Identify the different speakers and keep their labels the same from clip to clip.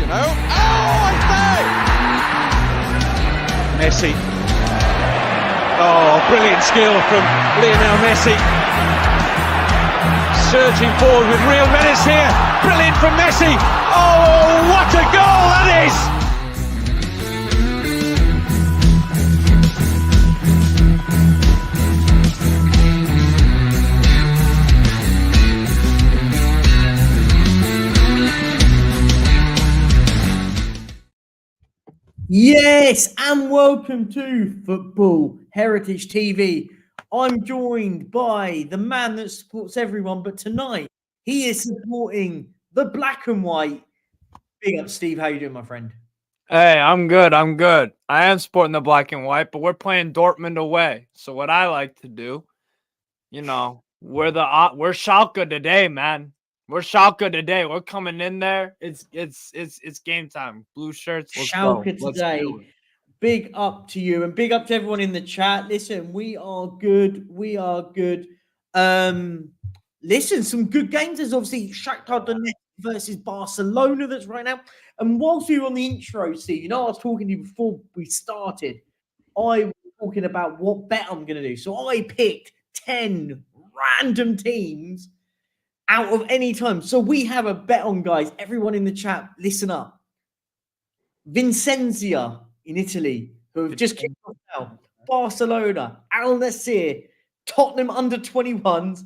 Speaker 1: know. Oh, I say! Messi. Oh, brilliant skill from Lionel Messi. Surging forward with real menace here. Brilliant from Messi. Oh, what a goal that is!
Speaker 2: Yes, and welcome to Football Heritage TV. I'm joined by the man that supports everyone, but tonight he is supporting the black and white. Big up, Steve. How you doing, my friend?
Speaker 3: Hey, I'm good. I am supporting the black and white, but we're playing Dortmund away. So what I like to do, we're Schalke today, man. We're Schalke today. We're coming in there. It's game time. Blue shirts.
Speaker 2: Schalke today. Big up to you and big up to everyone in the chat. Listen, we are good. Listen, some good games. There's obviously Shakhtar Donetsk versus Barcelona that's right now. And whilst we were on the intro, Steve, I was talking to you before we started. I was talking about what bet I'm going to do. So I picked 10 random teams out of any time. So we have a bet on, guys. Everyone in the chat, listen up. Vicenza in Italy, who have just kicked off now. Barcelona, Al Nassr, Tottenham under 21s,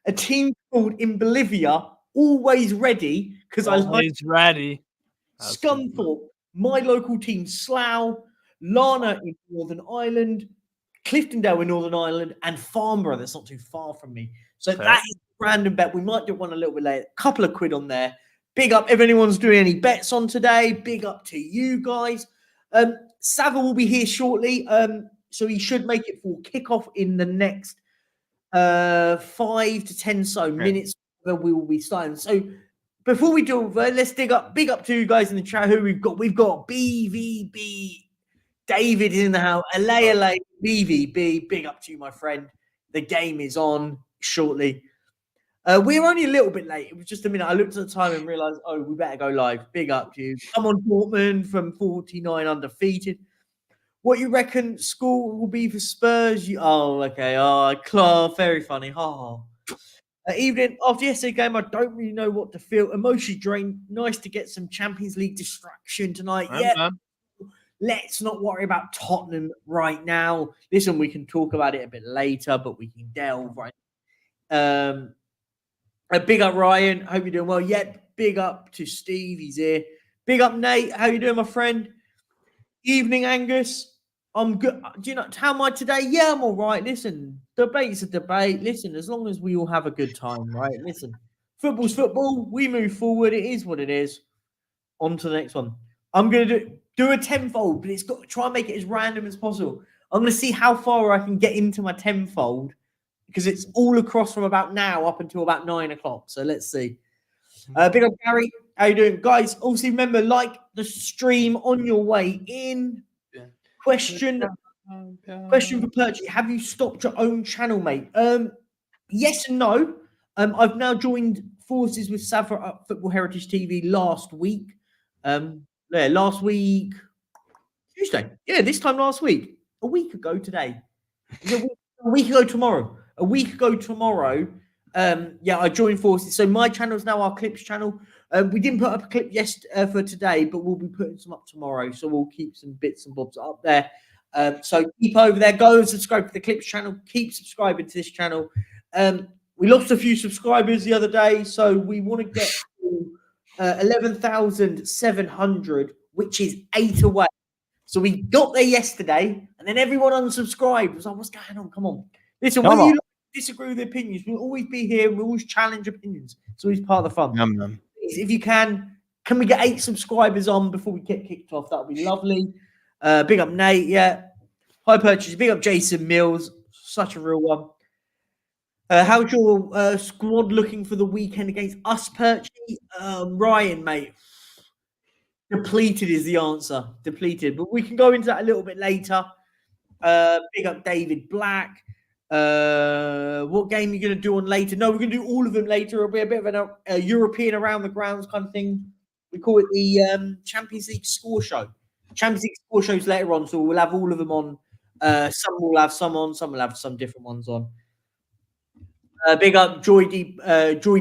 Speaker 2: a team called in Bolivia, Always Ready, because I like
Speaker 3: ready.
Speaker 2: Scunthorpe, my local team, Slough, Lana in Northern Ireland, Cliftondale in Northern Ireland, and Farnborough, that's not too far from me. So that is a random bet. We might do one a little bit later. A couple of quid on there. Big up if anyone's doing any bets on today. Big up to you guys. Savva will be here shortly. So he should make it for kickoff in the next 5 to 10 minutes where we will be starting. So before we do, let's dig up. Big up to you guys in the chat who we've got. We've got BVB. David is in the house. LA, BVB. Big up to you, my friend. The game is on shortly. We were only a little bit late. It was just a minute. I looked at the time and realized, we better go live. Big up to you. Come on, Dortmund from 49 undefeated. What you reckon score will be for Spurs? Okay. Very funny. Evening after yesterday's game, I don't really know what to feel. Emotionally drained. Nice to get some Champions League distraction tonight. Let's not worry about Tottenham right now. Listen, we can talk about it a bit later, but we can delve right. Big up, Ryan. Hope you're doing well. Yeah, big up to Steve. He's here. Big up, Nate. How you doing, my friend? Evening, Angus. I'm good. Do you know how am I today? Yeah, I'm all right. Listen, debate's a debate. Listen, as long as we all have a good time, right? Listen, football's football. We move forward. It is what it is. On to the next one. I'm going to do a tenfold, but it's got to try and make it as random as possible. I'm going to see how far I can get into my tenfold, because it's all across from about now up until about 9 o'clock. So let's see. Big up, Gary. How you doing? Guys, also remember, like the stream on your way in. Question for Perchy. Have you stopped your own channel, mate? Yes and no. I've now joined forces with Savva at Football Heritage TV last week. Last week, Tuesday. Yeah, this time last week. A week ago today. A week ago tomorrow. I joined forces. So my channel is now our clips channel. We didn't put up a clip for today, but we'll be putting some up tomorrow. So we'll keep some bits and bobs up there. So keep over there. Go and subscribe to the clips channel. Keep subscribing to this channel. We lost a few subscribers the other day, so we want to get to 11,700, which is 8 away. So we got there yesterday, and then everyone unsubscribed. It was like, what's going on? Come on. Listen, when you disagree with opinions, we'll always be here. We'll always challenge opinions. It's always part of the fun. If you can we get 8 subscribers on before we get kicked off? That would be lovely. Big up Nate, yeah. High purchase. Big up Jason Mills. Such a real one. How's your squad looking for the weekend against us, Perchy? Ryan, mate. Depleted is the answer. Depleted. But we can go into that a little bit later. Big up David Black. What game are you going to do on later? No, we're going to do all of them later. It'll be a bit of a European around the grounds kind of thing. We call it the Champions League score show. Champions League score shows later on, so we'll have all of them on. Some will have some on, some will have some different ones on. Big up Joy D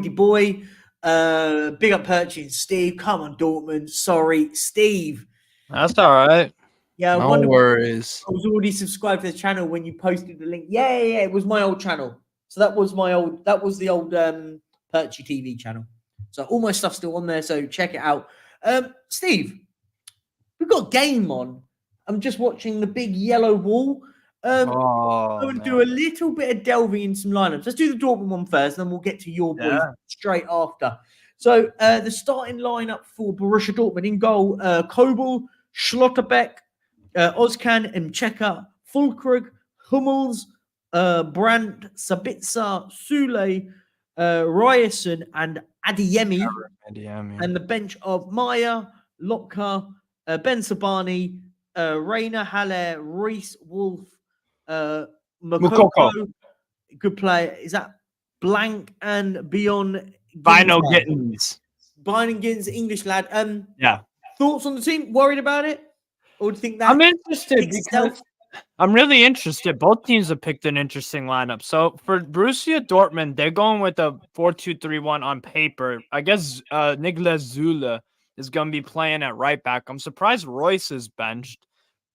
Speaker 2: Boy. Big up Purchase Steve. Come on, Dortmund. Sorry, Steve.
Speaker 3: That's all right.
Speaker 2: Yeah,
Speaker 3: no worries.
Speaker 2: I was already subscribed to the channel when you posted the link. Yeah, it was my old channel. So that was the old Perchy TV channel. So all my stuff's still on there. So check it out. Steve, we've got a game on. I'm just watching the big yellow wall. I'm going to do a little bit of delving in some lineups. Let's do the Dortmund one first, then we'll get to your boys straight after. So the starting lineup for Borussia Dortmund: in goal, Kobel, Schlotterbeck, Ozcan, Mcheka, Fulkrug, Hummels, Brandt, Sabitzer, Sule, Ryerson, and Adeyemi. And the bench of Maya, Lotka, Ben Sabani, Reina, Haller, Reese, Wolf, Mukoko. Good player. Is that Blank and Beyond?
Speaker 3: Bino Gittins.
Speaker 2: Bino Gittins, English lad.
Speaker 3: Yeah.
Speaker 2: Thoughts on the team? Worried about it? Or do you think that
Speaker 3: I'm interested because I'm really interested. Both teams have picked an interesting lineup. So for Borussia Dortmund, they're going with a 4-2-3-1 on paper. I guess Niklas Zule is going to be playing at right back. I'm surprised Royce is benched.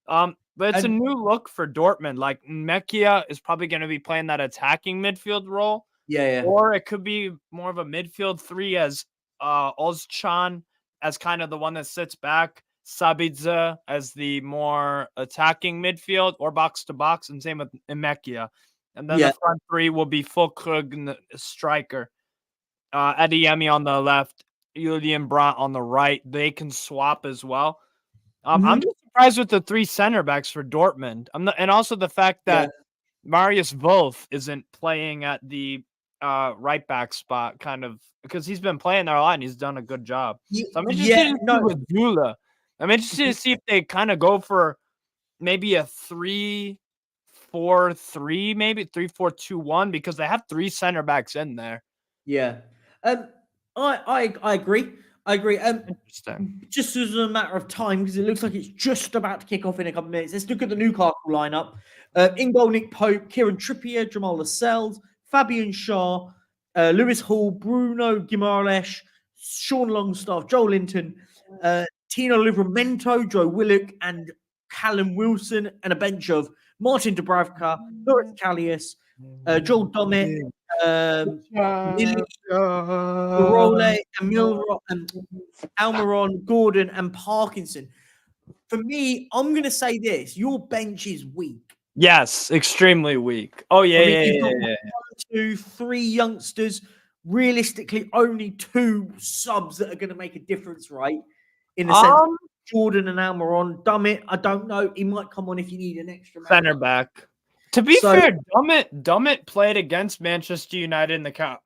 Speaker 3: But it's a new look for Dortmund. Like Mekia is probably going to be playing that attacking midfield role.
Speaker 2: Yeah.
Speaker 3: Or it could be more of a midfield three as Ozcan as kind of the one that sits back, Sabitzer as the more attacking midfield or box to box, and same with Mekia. And then the front three will be Fulkrug and the striker, Adeyemi on the left, Julian Brandt on the right. They can swap as well. I'm just surprised with the three center backs for Dortmund. And also the fact that Marius Wolf isn't playing at the right back spot, kind of, because he's been playing there a lot and he's done a good job. So I'm interested with Dula. I'm interested to see if they kind of go for maybe a 3-4-3, maybe 3-4-2-1, because they have three center backs in there.
Speaker 2: Yeah. I agree.
Speaker 3: Interesting.
Speaker 2: Just as a matter of time, because it looks like it's just about to kick off in a couple of minutes. Let's look at the Newcastle lineup. In goal, Nick Pope, Kieran Trippier, Jamal Lascelles, Fabian Shaw, Lewis Hall, Bruno Guimaraes, Sean Longstaff, Joel Linton, Tino Livramento, Joe Willock, and Callum Wilson, and a bench of Martin Dubravka, Loris Kalias, Joel Domet, Lily, Role, Emil, Almiron, Gordon, and Parkinson. For me, I'm going to say this. Your bench is weak.
Speaker 3: Yes, extremely weak. Oh, yeah,
Speaker 2: One, two, three youngsters. Realistically, only two subs that are going to make a difference, right? In the sense, Jordan and Almiron. Dummett, I don't know. He might come on if you need an extra
Speaker 3: center back. To be fair, Dummett played against Manchester United in the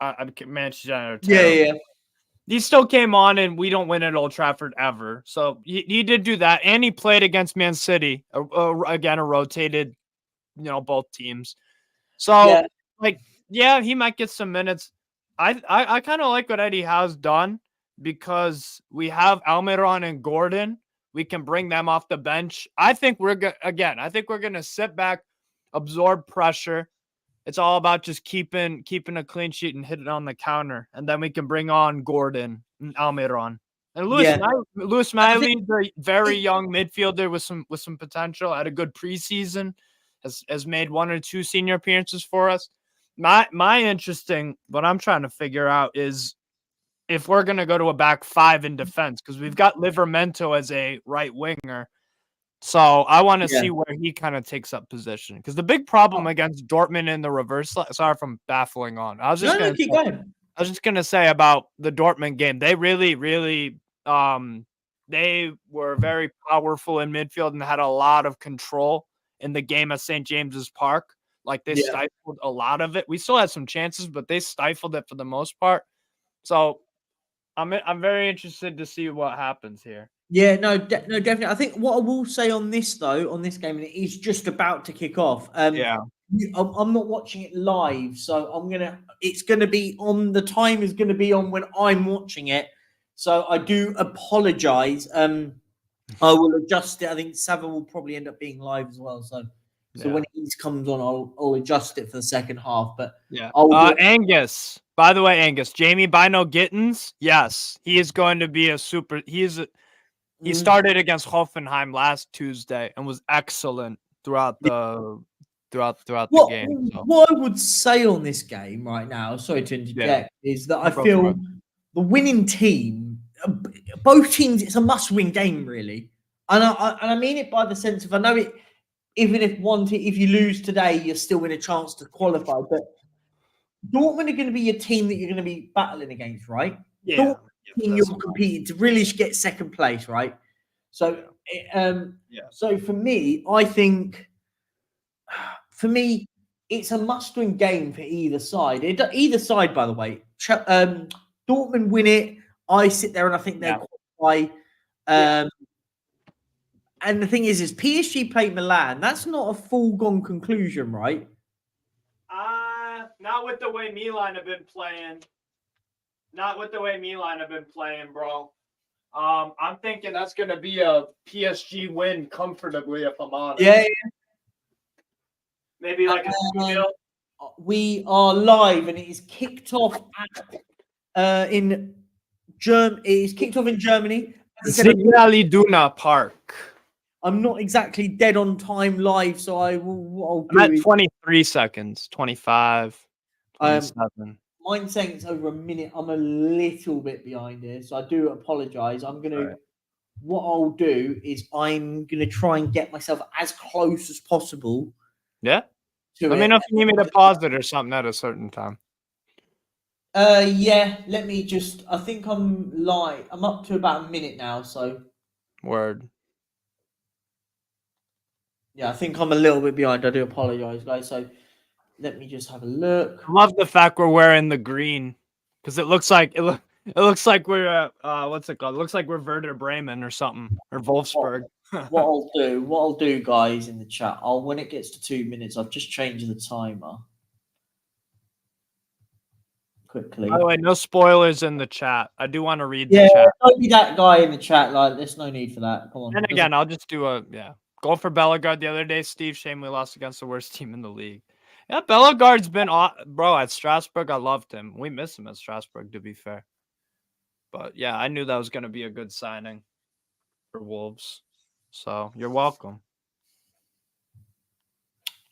Speaker 3: Manchester United.
Speaker 2: Yeah.
Speaker 3: He still came on, and we don't win at Old Trafford ever. So he did do that, and he played against Man City. Again, a rotated, both teams. So, he might get some minutes. I kind of like what Eddie Howe's done, because we have Almiron and Gordon. We can bring them off the bench. I think we're going to sit back, absorb pressure. It's all about just keeping a clean sheet and hit it on the counter. And then we can bring on Gordon and Almiron. And Lewis Miley, the very young midfielder with some potential, had a good preseason, has made one or two senior appearances for us. What I'm trying to figure out is if we're going to go to a back five in defense, because we've got Livramento as a right winger. So I want to see where he kind of takes up position, because the big problem against Dortmund in the reverse. Sorry if I'm baffling on. I was just going to say about the Dortmund game. They really, really, they were very powerful in midfield and had a lot of control in the game at St. James's Park. Like they stifled a lot of it. We still had some chances, but they stifled it for the most part. So I'm very interested to see what happens here.
Speaker 2: Yeah, no, definitely. I think what I will say on this game, and it is just about to kick off. I'm not watching it live, so it's going to be on. The time is going to be on when I'm watching it. So I do apologise. I will adjust it. I think Savva will probably end up being live as well. So when he comes on, I'll adjust it for the second half. But
Speaker 3: yeah,
Speaker 2: I'll
Speaker 3: Angus. By the way, Angus, Jamie Bino Gittins, yes, he is going to be a super. He started against Hoffenheim last Tuesday and was excellent throughout the game. So.
Speaker 2: What I would say on this game right now, sorry to interject, is that I feel the winning team, both teams, it's a must-win game, really. And I mean it by the sense of, I know it, even if if you lose today, you're still in a chance to qualify. But Dortmund are going to be your team that you're going to be battling against, right?
Speaker 3: Yeah.
Speaker 2: Dortmund team you're competing to really get second place, right? So, so for me, I think, it's a must-win game for either side. Either side, by the way. Dortmund win it. I sit there and I think they'll qualify. And the thing is PSG played Milan. That's not a foregone conclusion, right?
Speaker 3: Not with the way Milan have been playing. Not with the way Milan have been playing, bro. I'm thinking that's going to be a PSG win comfortably, if I'm honest.
Speaker 2: Yeah.
Speaker 3: Maybe like a 2-0.
Speaker 2: We are live, and it is kicked off in Germany. It is kicked off in Germany.
Speaker 3: Signal Iduna Park.
Speaker 2: I'm not exactly dead on time live, so
Speaker 3: I'm at 23 seconds, 25, 27.
Speaker 2: Mine's saying it's over a minute. I'm a little bit behind here, so I do apologize. What I'll do is I'm gonna try and get myself as close as possible.
Speaker 3: Yeah. Let me know if you need me to pause it or something at a certain time.
Speaker 2: Yeah. Let me just. I think I'm live. I'm up to about a minute now, so.
Speaker 3: Word.
Speaker 2: Yeah, I think I'm a little bit behind. I do apologize, guys. So let me just have a look.
Speaker 3: I love the fact we're wearing the green because it looks like looks like we're what's it called? It looks like we're Werder Bremen or something, or Wolfsburg.
Speaker 2: What I'll do, guys, in the chat. When it gets to 2 minutes, I've just changed the timer. Quickly.
Speaker 3: By the way, no spoilers in the chat. I do want to read the chat.
Speaker 2: Don't be that guy in the chat. Like, there's no need for that. Come on.
Speaker 3: And again, I'll just do goal for Bellegarde the other day. Steve, shame we lost against the worst team in the league. Yeah, Bellegarde's been bro at Strasbourg. I loved him. We miss him at Strasbourg, to be fair. But yeah, I knew that was going to be a good signing for Wolves. So you're welcome.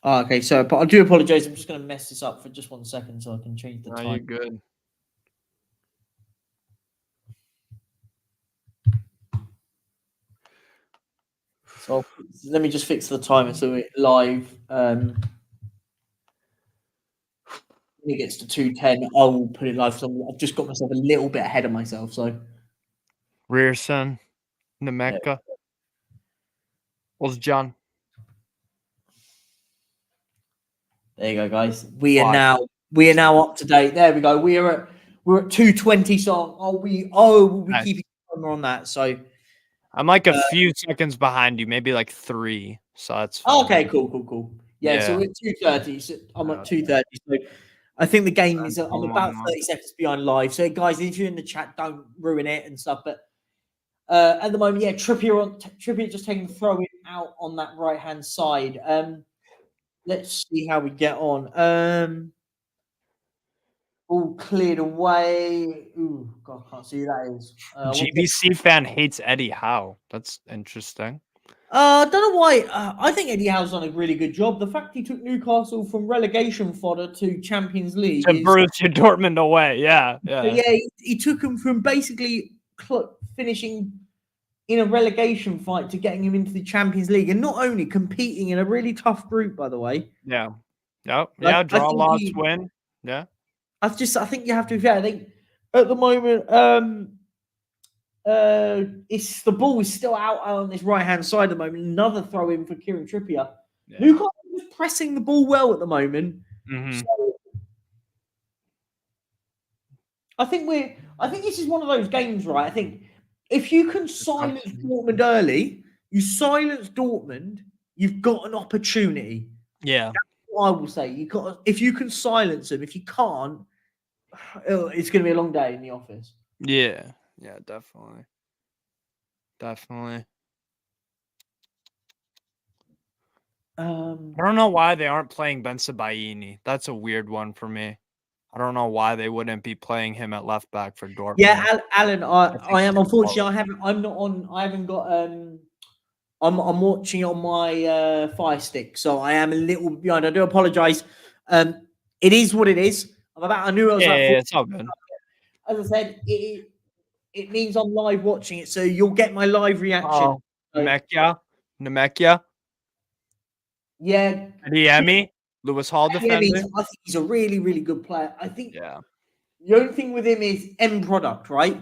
Speaker 2: Okay, so I do apologize. I'm just going to mess this up for just 1 second so I can change the time.
Speaker 3: You're good.
Speaker 2: So let me just fix the timer so we're live. When it gets to 2:10, I will put it live. So I've just got myself a little bit ahead of myself. So
Speaker 3: Rearson, Nemeka, John.
Speaker 2: There you go, guys. We are now up to date. There we go. We're at 2:20. So we'll be keeping timer on that. So
Speaker 3: I'm like a few seconds behind you, maybe like 3. So that's fine.
Speaker 2: Okay, cool. Yeah, so we're at 2:30. So I'm at 2:30. So I think the game is. I'm about 30 seconds behind live. So guys, if you're in the chat, don't ruin it and stuff. But at the moment, Trippier just taking the throw in out on that right hand side. Let's see how we get on. All cleared away. Ooh, God, I can't see who that is.
Speaker 3: GBC fan hates Eddie Howe. That's interesting.
Speaker 2: I don't know why. I think Eddie Howe's done a really good job. The fact he took Newcastle from relegation fodder to Champions League.
Speaker 3: To Borussia Dortmund away. Yeah.
Speaker 2: He took him from basically finishing in a relegation fight to getting him into the Champions League, and not only competing in a really tough group, by the way.
Speaker 3: Yeah. Yep. Draw, loss, win. Yeah.
Speaker 2: I think you have to be fair. I think at the moment, it's the ball is still out on this right hand side at the moment. Another throw in for Kieran Trippier. Yeah. Newcastle is pressing the ball well at the moment.
Speaker 3: Mm-hmm.
Speaker 2: So I think this is one of those games, right? I think if you can silence Dortmund early, you silence Dortmund, you've got an opportunity.
Speaker 3: Yeah.
Speaker 2: That's what I will say. If you can silence them. If you can't, it's going to be a long day in the office.
Speaker 3: Yeah. Yeah, definitely. Definitely. I don't know why they aren't playing Bensebaini. That's a weird one for me. I don't know why they wouldn't be playing him at left back for Dortmund.
Speaker 2: Yeah, Alan,
Speaker 3: I
Speaker 2: I
Speaker 3: think
Speaker 2: am
Speaker 3: he's
Speaker 2: unfortunately. I'm not on. I haven't got. I'm watching on my Fire Stick, so I am a little behind. I do apologise. It is what it is. I knew I was
Speaker 3: Yeah,
Speaker 2: like.
Speaker 3: it's all good.
Speaker 2: As I said, it means I'm live watching it, so you'll get my live reaction.
Speaker 3: Oh, Nemecchia.
Speaker 2: Yeah,
Speaker 3: Adeyemi, Lewis Hall
Speaker 2: I
Speaker 3: defender.
Speaker 2: think he's a really, really good player. I think
Speaker 3: Yeah.
Speaker 2: the only thing with him is end product, right?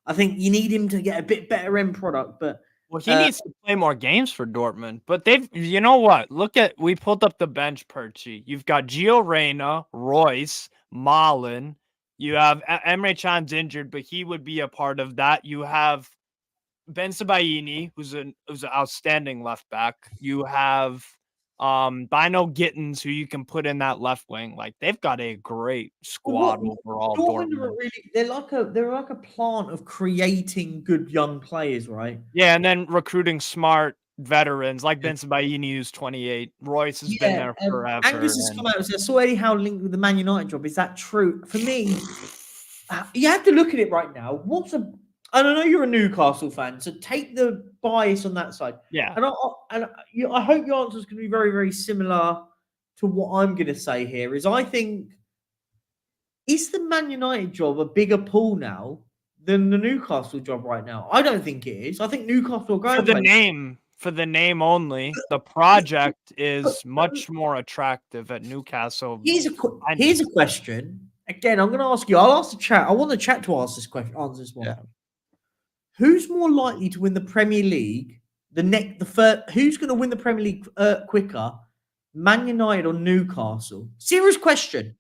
Speaker 2: I think you need him to get a bit better end product, but
Speaker 3: Well, he needs to play more games for Dortmund. But you know what? We pulled up the bench, Perchi. You've got Gio Reyna, Royce, Malen. You have Emre Can's injured, but he would be a part of that. You have Bensebaini, who's an outstanding left back. You have Bino Gittins, who you can put in that left wing. Like, they've got a great squad overall.
Speaker 2: Dortmund are really they're like a plant of creating good young players, right?
Speaker 3: Yeah, and then recruiting smart veterans like Bensebaini, who's 28. Royce has been there forever.
Speaker 2: Angus has come out and said, "So Eddie Howe linked with the Man United job. Is that true?" For me, you have to look at it right now. I don't know you're a Newcastle fan, so take the bias on that side.
Speaker 3: Yeah.
Speaker 2: And I hope your answer is going to be very, very similar to what I'm going to say here. I think, is the Man United job a bigger pool now than the Newcastle job right now? I don't think it is. I think Newcastle are going
Speaker 3: for the name only. The project is much more attractive at Newcastle.
Speaker 2: Here's a question. Again, I'm going to ask you. I'll ask the chat. I want the chat to ask this question. Answer this one.
Speaker 3: Yeah.
Speaker 2: Who's more likely to win the Premier League? Who's going to win the Premier League quicker? Man United or Newcastle? Serious question.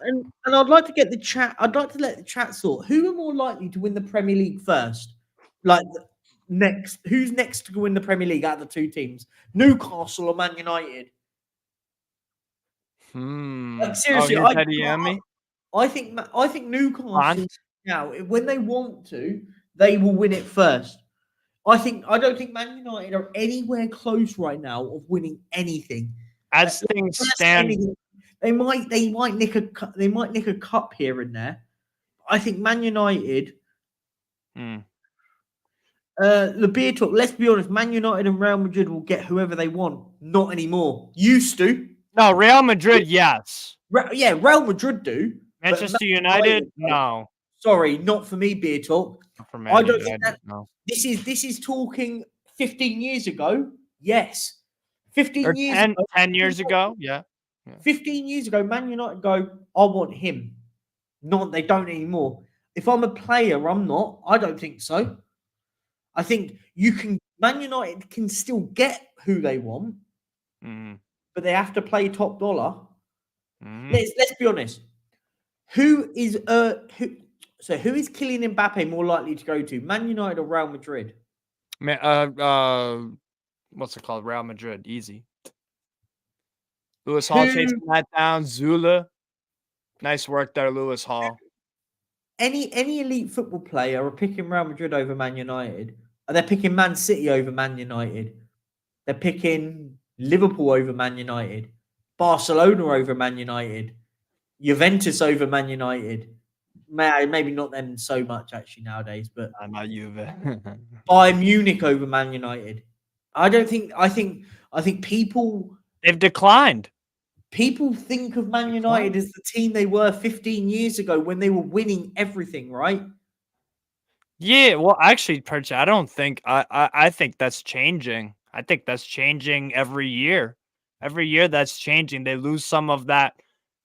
Speaker 2: And I'd like to get the chat. I'd like to let the chat sort. Who are more likely to win the Premier League first? Like next, who's next to win the Premier League out of the two teams? Newcastle or Man United? Like, seriously, I think Newcastle now, when they want to, they will win it first. I don't think Man United are anywhere close right now of winning anything.
Speaker 3: As things stand,
Speaker 2: they might nick a cup here and there. I think Man United. The beer talk. Let's be honest. Man United and Real Madrid will get whoever they want. Not anymore. Used to.
Speaker 3: No, Real Madrid, yes.
Speaker 2: Real Madrid do.
Speaker 3: Manchester United, no.
Speaker 2: Sorry, not for me. Beer talk.
Speaker 3: For me,
Speaker 2: I don't think that. No. This is talking 15 years ago. Yes, 15 years.
Speaker 3: 10 years ago. Yeah.
Speaker 2: 15 years ago, Man United go, I want him. Not they don't anymore. If I'm a player, I'm not. I don't think so. I think Man United can still get who they want, but they have to play top dollar. Let's be honest. Who is Kylian Mbappe more likely to go to? Man United or Real Madrid?
Speaker 3: What's it called? Real Madrid, easy. Lewis Hall chasing that down. Zula, nice work there, Lewis Hall.
Speaker 2: Any elite football player are picking Real Madrid over Man United. They're picking Man City over Man United. They're picking Liverpool over Man United. Barcelona over Man United. Juventus over Man United. Maybe not them so much actually nowadays, but
Speaker 3: not Juve.
Speaker 2: Bayern Munich over Man United. I think people,
Speaker 3: they've declined.
Speaker 2: People think of Man United as the team they were 15 years ago when they were winning everything, right?
Speaker 3: Yeah, well, actually, Perch, I don't think I think that's changing. I think that's changing every year. Every year that's changing. They lose some of that.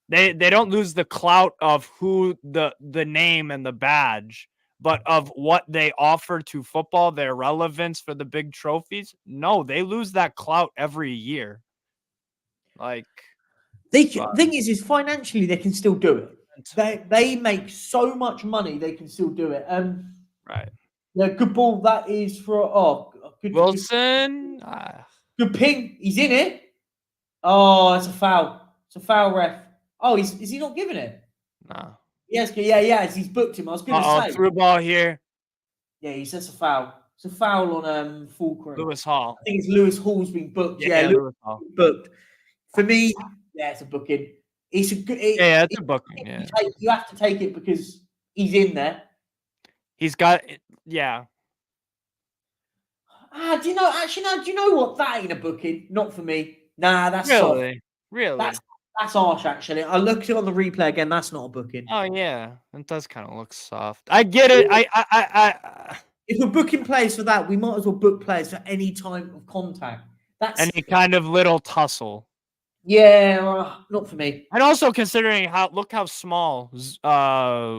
Speaker 3: They don't lose the clout of who the name and the badge, but of what they offer to football, their relevance for the big trophies. No, they lose that clout every year. Like,
Speaker 2: thing is financially they can still do it. They make so much money they can still do it.
Speaker 3: Right.
Speaker 2: Yeah, good ball. That is for
Speaker 3: Wilson.
Speaker 2: Good ping. He's in it. Oh, it's a foul. It's a foul, ref. Oh, is he not giving it?
Speaker 3: No.
Speaker 2: Yes, yeah. He's booked him. I was going to say
Speaker 3: through ball here.
Speaker 2: Yeah, he says a foul. It's a foul on Fulcrum.
Speaker 3: Lewis Hall.
Speaker 2: I think it's Lewis Hall's been booked.
Speaker 3: Yeah,
Speaker 2: Lewis
Speaker 3: Lewis Hall.
Speaker 2: booked. For me, yeah, it's a booking. It's a good.
Speaker 3: It's a booking. Yeah,
Speaker 2: you have to take it because he's in there.
Speaker 3: he's got. Yeah.
Speaker 2: Do you know? Actually, no. Do you know what? That ain't a booking. Not for me. Nah, that's
Speaker 3: Really,
Speaker 2: soft.
Speaker 3: really.
Speaker 2: That's harsh. Actually, I looked at it on the replay again. That's not a booking.
Speaker 3: Oh yeah, it does kind of look soft. I get it.
Speaker 2: If we're booking players for that, we might as well book players for any type of contact. That's
Speaker 3: any kind of little tussle.
Speaker 2: Yeah, not for me.
Speaker 3: And also considering look how small,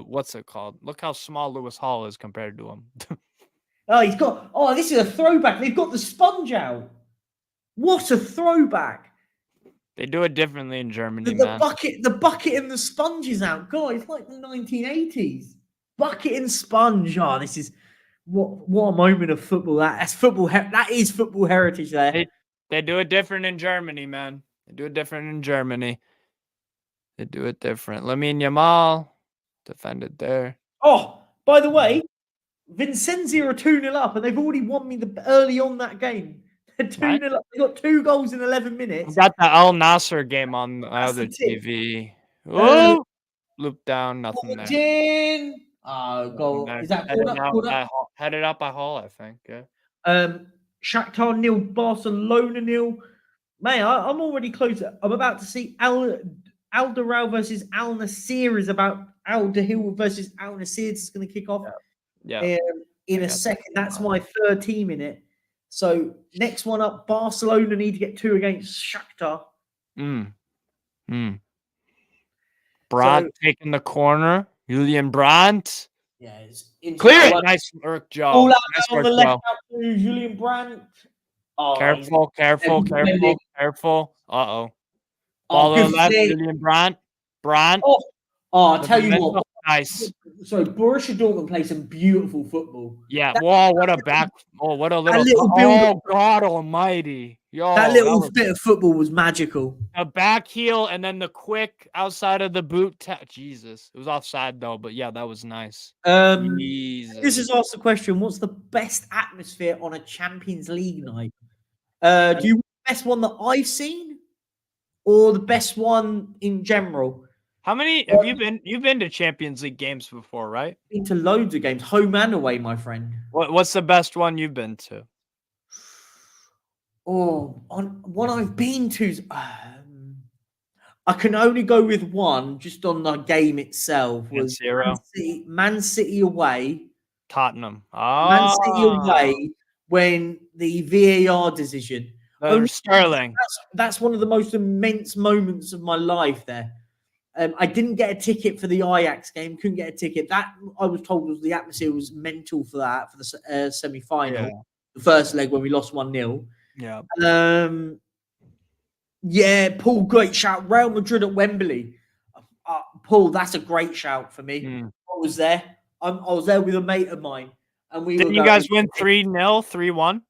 Speaker 3: what's it called? Look how small Lewis Hall is compared to him.
Speaker 2: This is a throwback. They've got the sponge out. What a throwback.
Speaker 3: They do it differently in Germany,
Speaker 2: man. The bucket and the sponge is out. God, it's like the 1980s. Bucket and sponge. Oh, this is what a moment of football. That's football. That is football heritage there.
Speaker 3: They do it different in Germany, man. They do it different in Germany. They do it different. Lamine Yamal defended there.
Speaker 2: Oh, by the way, Vincenzi are 2-0 up, and they've already won me early on that game. They're 2-0 up. They got 2 goals in 11 minutes.
Speaker 3: We got the Al Nasser game on the other TV. Oh, loop down, nothing there.
Speaker 2: Goal. Is that called up?
Speaker 3: Headed up by Hall, I think. Yeah.
Speaker 2: Shakhtar 0, Barcelona 0. Mate, I'm already close. I'm about to see Al Dural versus Al Nassr is about Al Dahil versus Al Nassr is going to kick off.
Speaker 3: Yeah.
Speaker 2: In a second. That's my third team in it. So next one up, Barcelona need to get 2 against Shakhtar.
Speaker 3: Brandt taking the corner. Julian Brandt.
Speaker 2: Yeah,
Speaker 3: clear it. Nice work, Joe.
Speaker 2: All out on the left out to Julian Brandt.
Speaker 3: Oh, careful. Uh-oh. Ball on the left, Julian Brandt.
Speaker 2: I'll tell you what.
Speaker 3: Nice.
Speaker 2: So Borussia Dortmund play some beautiful football.
Speaker 3: Yeah. Whoa, what a back. Oh, what a little. Oh, God almighty. Yo,
Speaker 2: that little bit of football was magical.
Speaker 3: A back heel and then the quick outside of the boot. Jesus. It was offside, though. But, yeah, that was nice.
Speaker 2: This is asked the question, what's the best atmosphere on a Champions League night? Do you want the best one that I've seen or the best one in general?
Speaker 3: How many have you been? You've been to Champions League games before, right?
Speaker 2: Been to loads of games, home and away, my friend.
Speaker 3: What's the best one you've been to?
Speaker 2: On one I've been to, I can only go with one. Just on the game itself was Man City away.
Speaker 3: Tottenham.
Speaker 2: Man City away when the VAR decision.
Speaker 3: Sterling.
Speaker 2: That's one of the most immense moments of my life there. I didn't get a ticket for the Ajax game. Couldn't get a ticket. That I was told was the atmosphere was mental for that for the semi-final, the first leg when we lost 1-0.
Speaker 3: Yeah.
Speaker 2: Paul, great shout. Real Madrid at Wembley. Paul, that's a great shout for me. I was there. I was there with a mate of mine, and
Speaker 3: Didn't you guys win 3-0, 3-1?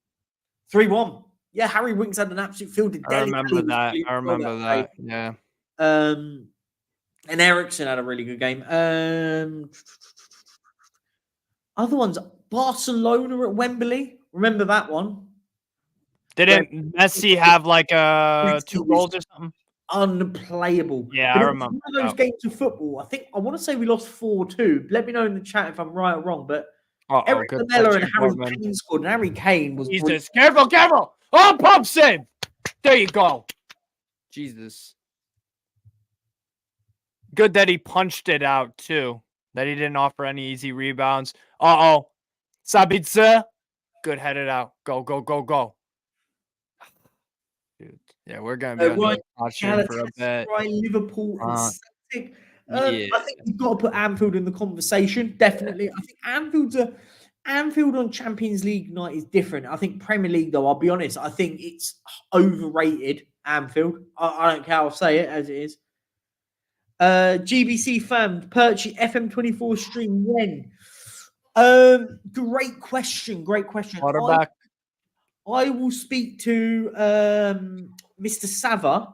Speaker 2: 3-1. Yeah, Harry Winks had an absolute field.
Speaker 3: I remember that. Yeah.
Speaker 2: And Ericsson had a really good game. Other ones, Barcelona at Wembley. Remember that one?
Speaker 3: Didn't Messi have like 2 goals or something?
Speaker 2: Unplayable.
Speaker 3: Yeah, I remember.
Speaker 2: One of those games of football. I want to say we lost 4-2. Let me know in the chat if I'm right or wrong. But Eric Lamela and Harry Kane scored. And Harry Kane was.
Speaker 3: Jesus, careful! Oh, pump save! There you go. Jesus. Good that he punched it out, too. That he didn't offer any easy rebounds. Sabitzer. Good headed out. Go. Dude. Yeah, we're going to be watching for a bit.
Speaker 2: Liverpool and Celtic. I think we've got to put Anfield in the conversation. Definitely. I think Anfield on Champions League night is different. I think Premier League, though, I'll be honest, I think it's overrated, Anfield. I don't care. I'll say it as it is. GBC fan, Perchy FM24 stream when? Great question.
Speaker 3: Quarterback.
Speaker 2: I will speak to Mr. Savva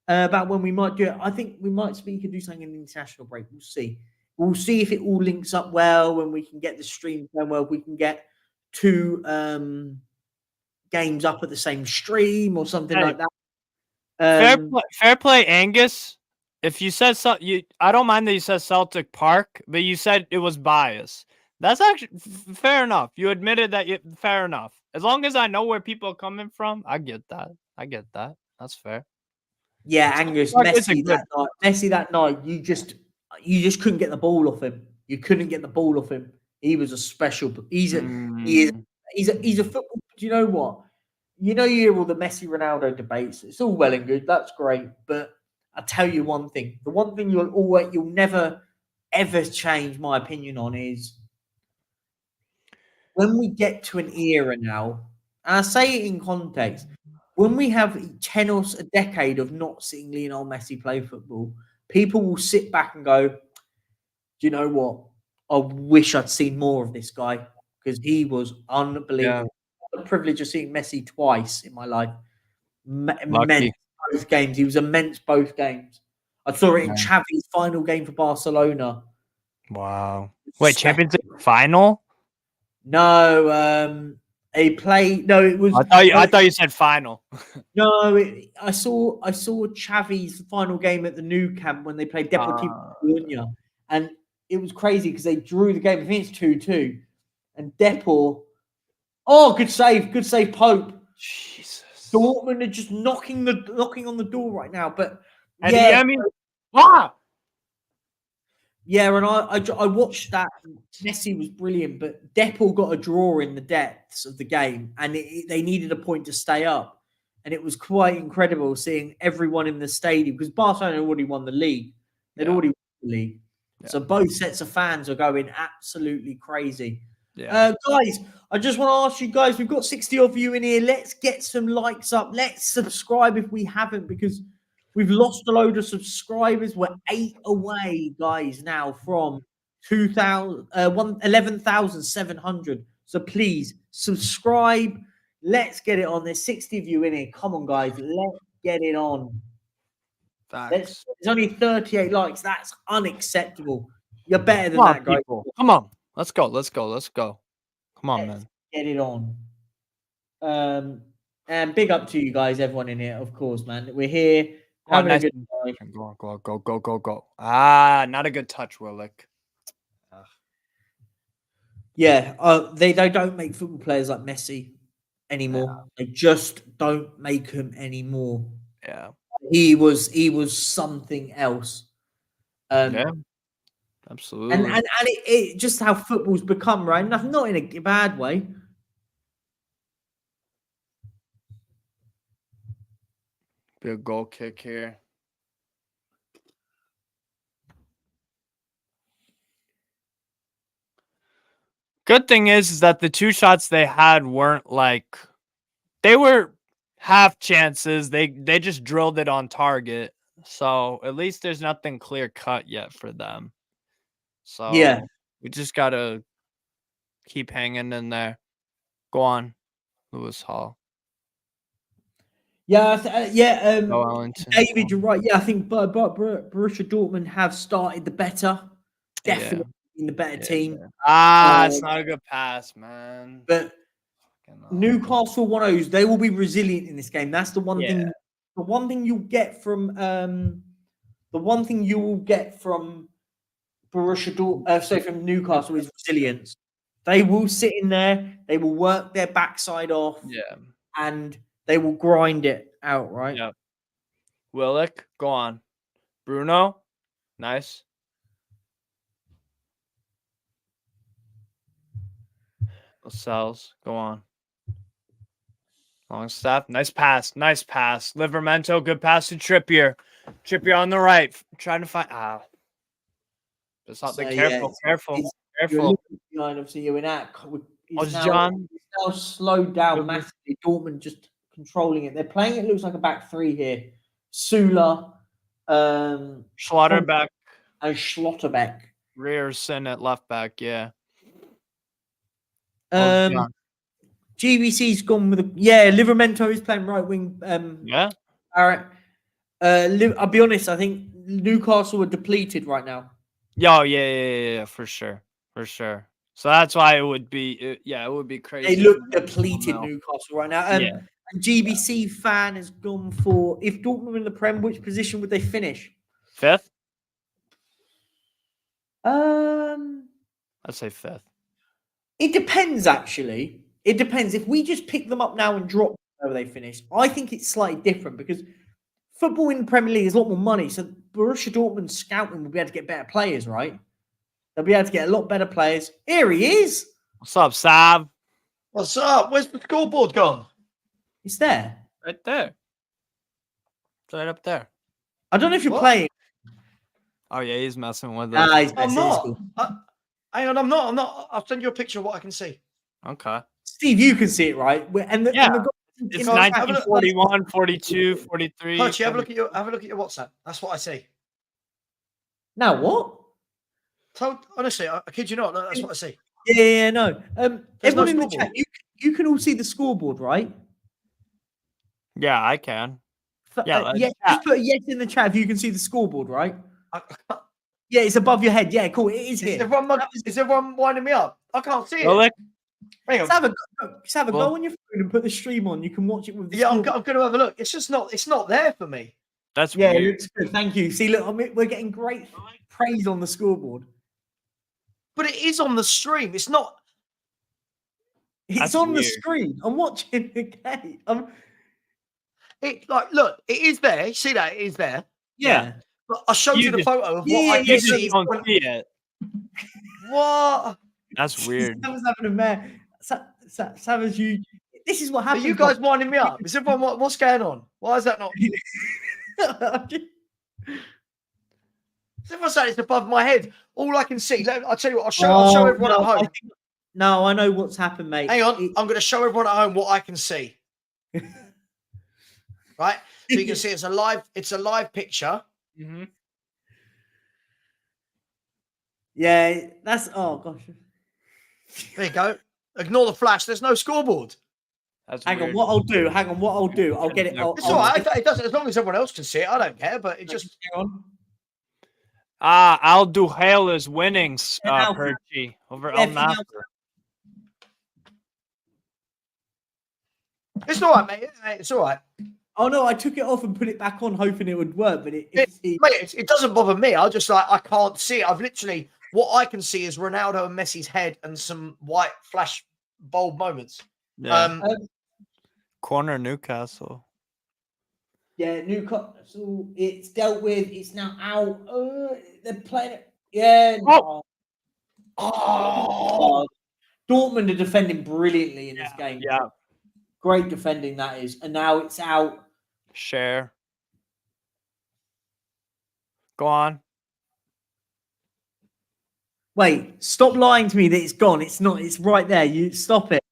Speaker 2: about when we might do it. I think we might speak and do something in the international break. We'll see. We'll see if it all links up well when we can get the stream going well. We can get 2 games up at the same stream or something like that.
Speaker 3: Fair play, Angus. If you said I don't mind that you said Celtic Park, but you said it was bias. That's actually fair enough. You admitted that. Fair enough. As long as I know where people are coming from, I get that. That's fair.
Speaker 2: Yeah, Angus, Messi that night, you just couldn't get the ball off him. You couldn't get the ball off him. He was a special. He's a football. Do you know what? You hear all the Messi Ronaldo debates. It's all well and good. That's great, but I tell you one thing. The one thing you'll never ever change my opinion on is when we get to an era now, and I say it in context, when we have 10 or a decade of not seeing Lionel Messi play football, people will sit back and go, do you know what? I wish I'd seen more of this guy because he was unbelievable. I had the privilege of seeing Messi twice in my life. Immense both games. He was immense both games. I saw it in Xavi's final game for Barcelona.
Speaker 3: Wow. Wait, Champions League final?
Speaker 2: No, it was.
Speaker 3: I thought you said final.
Speaker 2: No, I saw Xavi's final game at the Nou Camp when they played Deportivo Coruña, and it was crazy because they drew the game. I think it's 2-2, and Depor. Oh, good save, Pope.
Speaker 3: Jesus,
Speaker 2: Dortmund are just knocking on the door right now. But
Speaker 3: and
Speaker 2: yeah, and I watched that. Messi was brilliant, but Depor got a draw in the depths of the game, and they needed a point to stay up. And it was quite incredible seeing everyone in the stadium because Barcelona already won the league. They'd already won the league. Yeah. So both sets of fans are going absolutely crazy. Yeah. Guys, I just want to ask you guys, we've got 60 of you in here. Let's get some likes up. Let's subscribe if we haven't because we've lost a load of subscribers. We're 8 away, guys, now from 11,700. So please subscribe. Let's get it on. There's 60 of you in here. Come on, guys. Let's get it on. There's only 38 likes. That's unacceptable. You're better than that, guys.
Speaker 3: People. Come on. Let's go. Come on, man.
Speaker 2: Get it on. And big up to you guys, everyone in here, of course, man. We're here. Having a good time.
Speaker 3: Go. Not a good touch, Willick.
Speaker 2: Yeah, they don't make football players like Messi anymore. Yeah. They just don't make him anymore.
Speaker 3: Yeah.
Speaker 2: He was something else.
Speaker 3: Yeah. Absolutely.
Speaker 2: And it just how football's become, right? Not in a bad way.
Speaker 3: Be a goal kick here. Good thing is that the 2 shots they had weren't like they were half chances. They just drilled it on target. So at least there's nothing clear cut yet for them. So
Speaker 2: yeah,
Speaker 3: we just gotta keep hanging in there. Go on, Lewis Hall.
Speaker 2: Yeah, David, you're right. Yeah, I think Borussia Dortmund have started the better, definitely in the better team.
Speaker 3: Yeah. It's not a good pass, man.
Speaker 2: But Newcastle 1-0s, they will be resilient in this game. That's the one thing. The one thing you'll get from Borussia Dortmund, from Newcastle is resilience. They will sit in there. They will work their backside off.
Speaker 3: Yeah,
Speaker 2: and they will grind it out, right?
Speaker 3: Yeah. Willick, go on. Bruno, nice. Lascelles, go on. Longstaff, nice pass. Livramento, good pass to Trippier. Trippier on the right, trying to find. It's not careful.
Speaker 2: Obviously, you're in that.
Speaker 3: John
Speaker 2: now slowed down massively. Dortmund just controlling it. They're playing it looks like a back 3 here. Sula,
Speaker 3: Schlotterbeck,
Speaker 2: and Schlotterbeck.
Speaker 3: Rearson at left back. Yeah.
Speaker 2: GBC's gone with Livramento is playing right wing. All right. I'll be honest. I think Newcastle are depleted right now.
Speaker 3: Yeah, for sure. So that's why it would be, it would be crazy.
Speaker 2: They look depleted, Newcastle, right now.
Speaker 3: Yeah.
Speaker 2: And GBC fan has gone for, if Dortmund in the Prem, which position would they finish?
Speaker 3: 5th?
Speaker 2: I'd
Speaker 3: say 5th.
Speaker 2: It depends, actually. It depends. If we just pick them up now and drop where they finish, I think it's slightly different because football in the Premier League is a lot more money. So Borussia Dortmund scouting will be able to get better players, right? They'll be able to get a lot better players. Here he is.
Speaker 3: What's up, Sav?
Speaker 4: What's up? Where's the scoreboard gone?
Speaker 2: It's there.
Speaker 3: Right there. It's right up there.
Speaker 2: I don't know if you're playing.
Speaker 3: Oh, yeah, he's messing with it.
Speaker 2: He's
Speaker 4: I'm not. Hang on, I'm not. I'll send you a picture of what I can see.
Speaker 3: Okay.
Speaker 2: Steve, you can see it, right? And the
Speaker 3: it's 1941, 42, 43.
Speaker 4: Perchy, have a look at your WhatsApp. That's what I see.
Speaker 2: Now what?
Speaker 4: Honestly, I kid you not. That's what I see.
Speaker 2: Yeah, no. Everyone in the
Speaker 4: scoreboard.
Speaker 2: chat, you can all see the scoreboard, right?
Speaker 3: Yeah, I can.
Speaker 2: Just put a yes in the chat if you can see the scoreboard, right? Yeah, it's above your head. Yeah, cool. It is here.
Speaker 4: Is everyone winding me up? I can't see it. Hang on.
Speaker 2: Have a go on your phone and put the stream on. You can watch it with the
Speaker 4: I'm going to have a look. It's just not. It's not there for me.
Speaker 3: That's weird.
Speaker 2: It looks good. Thank you. See, look, we're getting great praise on the scoreboard.
Speaker 4: But it is on the stream. It's not.
Speaker 2: It's on the screen. I'm watching the game.
Speaker 4: Look, it is there. You see that? It is there.
Speaker 2: Yeah.
Speaker 4: But I showed you the photo of what I can see.
Speaker 3: Don't see it.
Speaker 4: What?
Speaker 3: That's weird.
Speaker 2: Savva's having a mare. Savva's you. This is what happens.
Speaker 4: Are you guys winding me up? Is everyone? What's going on? Why is that not? Everyone saying it's above my head. All I can see. I'll tell you what. I'll show everyone at home.
Speaker 2: No, I know what's happened, mate.
Speaker 4: Hang on. I'm going to show everyone at home what I can see. Right. So you can see it's a live picture.
Speaker 3: Mm-hmm.
Speaker 2: Yeah, that's gosh.
Speaker 4: There you go. Ignore the flash. There's no scoreboard.
Speaker 2: Hang on, what I'll do. I'll get it.
Speaker 4: It's all right. It doesn't, as long as everyone else can see it. I don't care. But it just.
Speaker 2: Hang on.
Speaker 3: Al Duhail is winning, Perchy, over El Nasser.
Speaker 4: It's all right, mate. It's all right.
Speaker 2: Oh no, I took it off and put it back on, hoping it would work, but
Speaker 4: it doesn't bother me. I just I can't see it. I've literally what I can see is Ronaldo and Messi's head and some white flash bulb moments.
Speaker 3: Yeah. Corner Newcastle.
Speaker 2: Yeah, Newcastle. It's dealt with. It's now out. They're playing it. Yeah. Dortmund are defending brilliantly in this game.
Speaker 3: Yeah.
Speaker 2: Great defending that is. And now it's out.
Speaker 3: Share. Go on.
Speaker 2: Wait, stop lying to me that it's gone. It's not. It's right there. You stop it.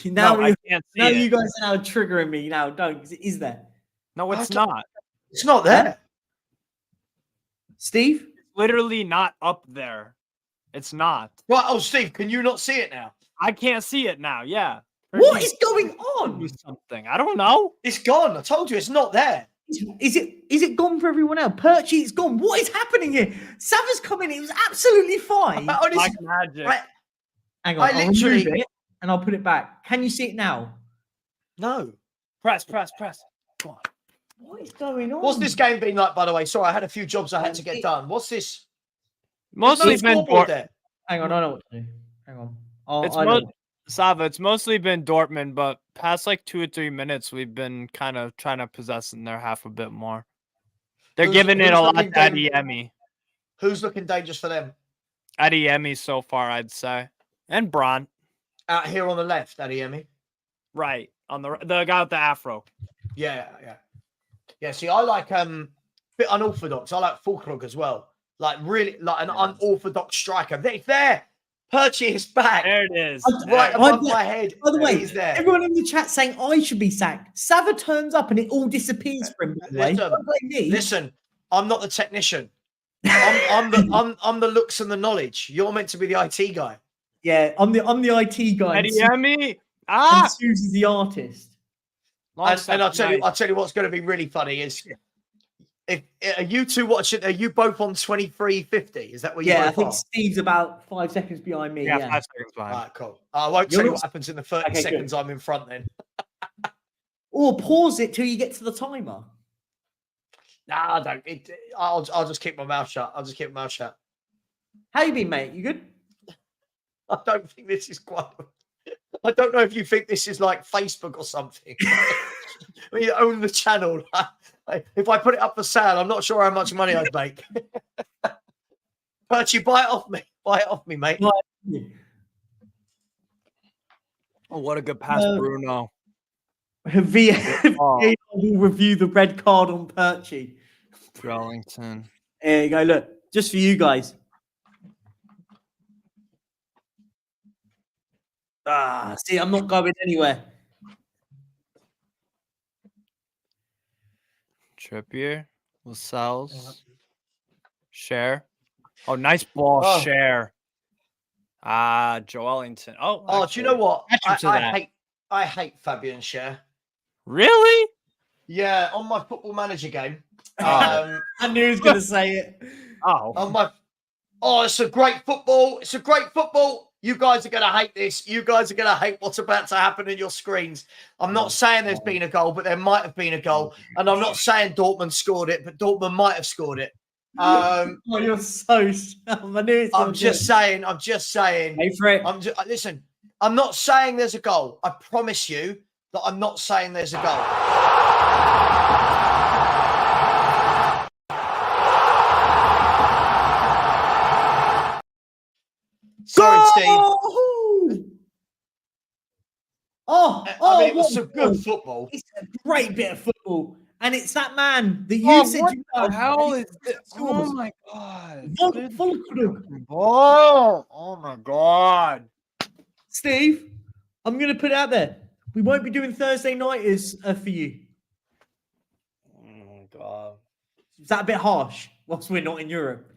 Speaker 2: Now
Speaker 3: I can't see it.
Speaker 2: You guys are now triggering me. Now don't, because it is there.
Speaker 3: No, it's not.
Speaker 4: It's not there.
Speaker 2: Steve?
Speaker 3: It's literally not up there. It's not.
Speaker 4: Right. Oh, Steve, can you not see it now?
Speaker 3: I can't see it now. Yeah.
Speaker 2: What is going on?
Speaker 3: Something. I don't know.
Speaker 4: It's gone. I told you it's not there.
Speaker 2: Is it gone for everyone else? Perchy, it's gone. What is happening here? Savva's coming. It was absolutely fine.
Speaker 3: Like magic.
Speaker 2: Hang on. I'll remove it and I'll put it back. Can you see it now?
Speaker 4: No.
Speaker 3: Press. Come on.
Speaker 2: What is going on?
Speaker 4: What's this game been like, by the way? Sorry, I had a few jobs I had to get done. What's this?
Speaker 3: Mostly been
Speaker 4: there.
Speaker 2: Hang on, I know what to do. Hang on.
Speaker 3: Savva, it's mostly been Dortmund, but past like 2 or 3 minutes, we've been kind of trying to possess in their half a bit more. They're giving it a lot to Adeyemi.
Speaker 4: Who's looking dangerous for them?
Speaker 3: Adeyemi so far, I'd say. And Brandt.
Speaker 4: Out here on the left, Adeyemi.
Speaker 3: Right. On the guy with the afro.
Speaker 4: Yeah. See, I like bit unorthodox. I like Fulkrug as well. Like really like an unorthodox striker. It's there. Perchy is back.
Speaker 3: There it is.
Speaker 4: Right above my head.
Speaker 2: By the way,
Speaker 4: he's there.
Speaker 2: Everyone in the chat saying I should be sacked. Savva turns up and it all disappears for him.
Speaker 4: Listen, I'm not the technician. I'm the looks and the knowledge. You're meant to be the IT guy.
Speaker 2: Yeah, I'm the IT guy.
Speaker 3: Adeyemi.
Speaker 2: And Susie's the artist.
Speaker 4: And I'll tell you what's going to be really funny is Are you two watching? Are you both on 23:50? Is that where you
Speaker 2: Yeah, I
Speaker 4: both
Speaker 2: think
Speaker 4: are?
Speaker 2: Steve's about 5 seconds behind me.
Speaker 3: Yeah,
Speaker 2: Yeah.
Speaker 3: 5 seconds
Speaker 4: All
Speaker 3: behind.
Speaker 4: right, cool. I won't
Speaker 2: You're
Speaker 4: tell you
Speaker 2: not-
Speaker 4: what happens in the 30
Speaker 2: Okay, good.
Speaker 4: seconds I'm in front then.
Speaker 2: Or pause it till you get to the timer.
Speaker 4: Nah, I don't. I'll just keep my mouth shut. I'll just keep my mouth shut.
Speaker 2: How you been, mate? You good?
Speaker 4: I don't think this is quite. I don't know if you think this is like Facebook or something. When you own the channel. If I put it up for sale, I'm not sure how much money I'd make. Perchy, buy it off me. Buy it off me, mate.
Speaker 3: Oh, what a good pass, Bruno.
Speaker 2: VA
Speaker 3: Oh,
Speaker 2: will review the red card on Perchy.
Speaker 3: Wellington.
Speaker 2: There you go. Look, just for you guys. See, I'm not going anywhere.
Speaker 3: Trippier. Lascelles. Share. Oh, nice ball,
Speaker 4: Oh.
Speaker 3: Share. Joelinton. Oh,
Speaker 4: Oh, do you know what?
Speaker 3: Catch him to that.
Speaker 4: I hate Fabian Schär.
Speaker 3: Really?
Speaker 4: Yeah, on my Football Manager game.
Speaker 2: I knew he was going to say it.
Speaker 3: Oh,
Speaker 4: It's a great football. It's a great football. You guys are going to hate this. You guys are going to hate what's about to happen in your screens. I'm not saying there's been a goal, but there might have been a goal. And I'm not saying Dortmund scored it, but Dortmund might have scored it.
Speaker 2: You're so dumb. I knew it's
Speaker 4: I'm just saying.
Speaker 2: Wait for it.
Speaker 4: Listen, I'm not saying there's a goal. I promise you that I'm not saying there's a goal. Sorry, Steve.
Speaker 2: I
Speaker 4: mean, it was some good football.
Speaker 2: It's a great bit of football. And it's that man that you said
Speaker 3: what
Speaker 2: you
Speaker 3: the hell is this?
Speaker 2: Oh
Speaker 3: Oh my god.
Speaker 2: Oh
Speaker 3: my god.
Speaker 2: Steve, I'm going to put it out there. We won't be doing Thursday nighters for you.
Speaker 3: Oh my god.
Speaker 2: Is that a bit harsh whilst we're not in Europe?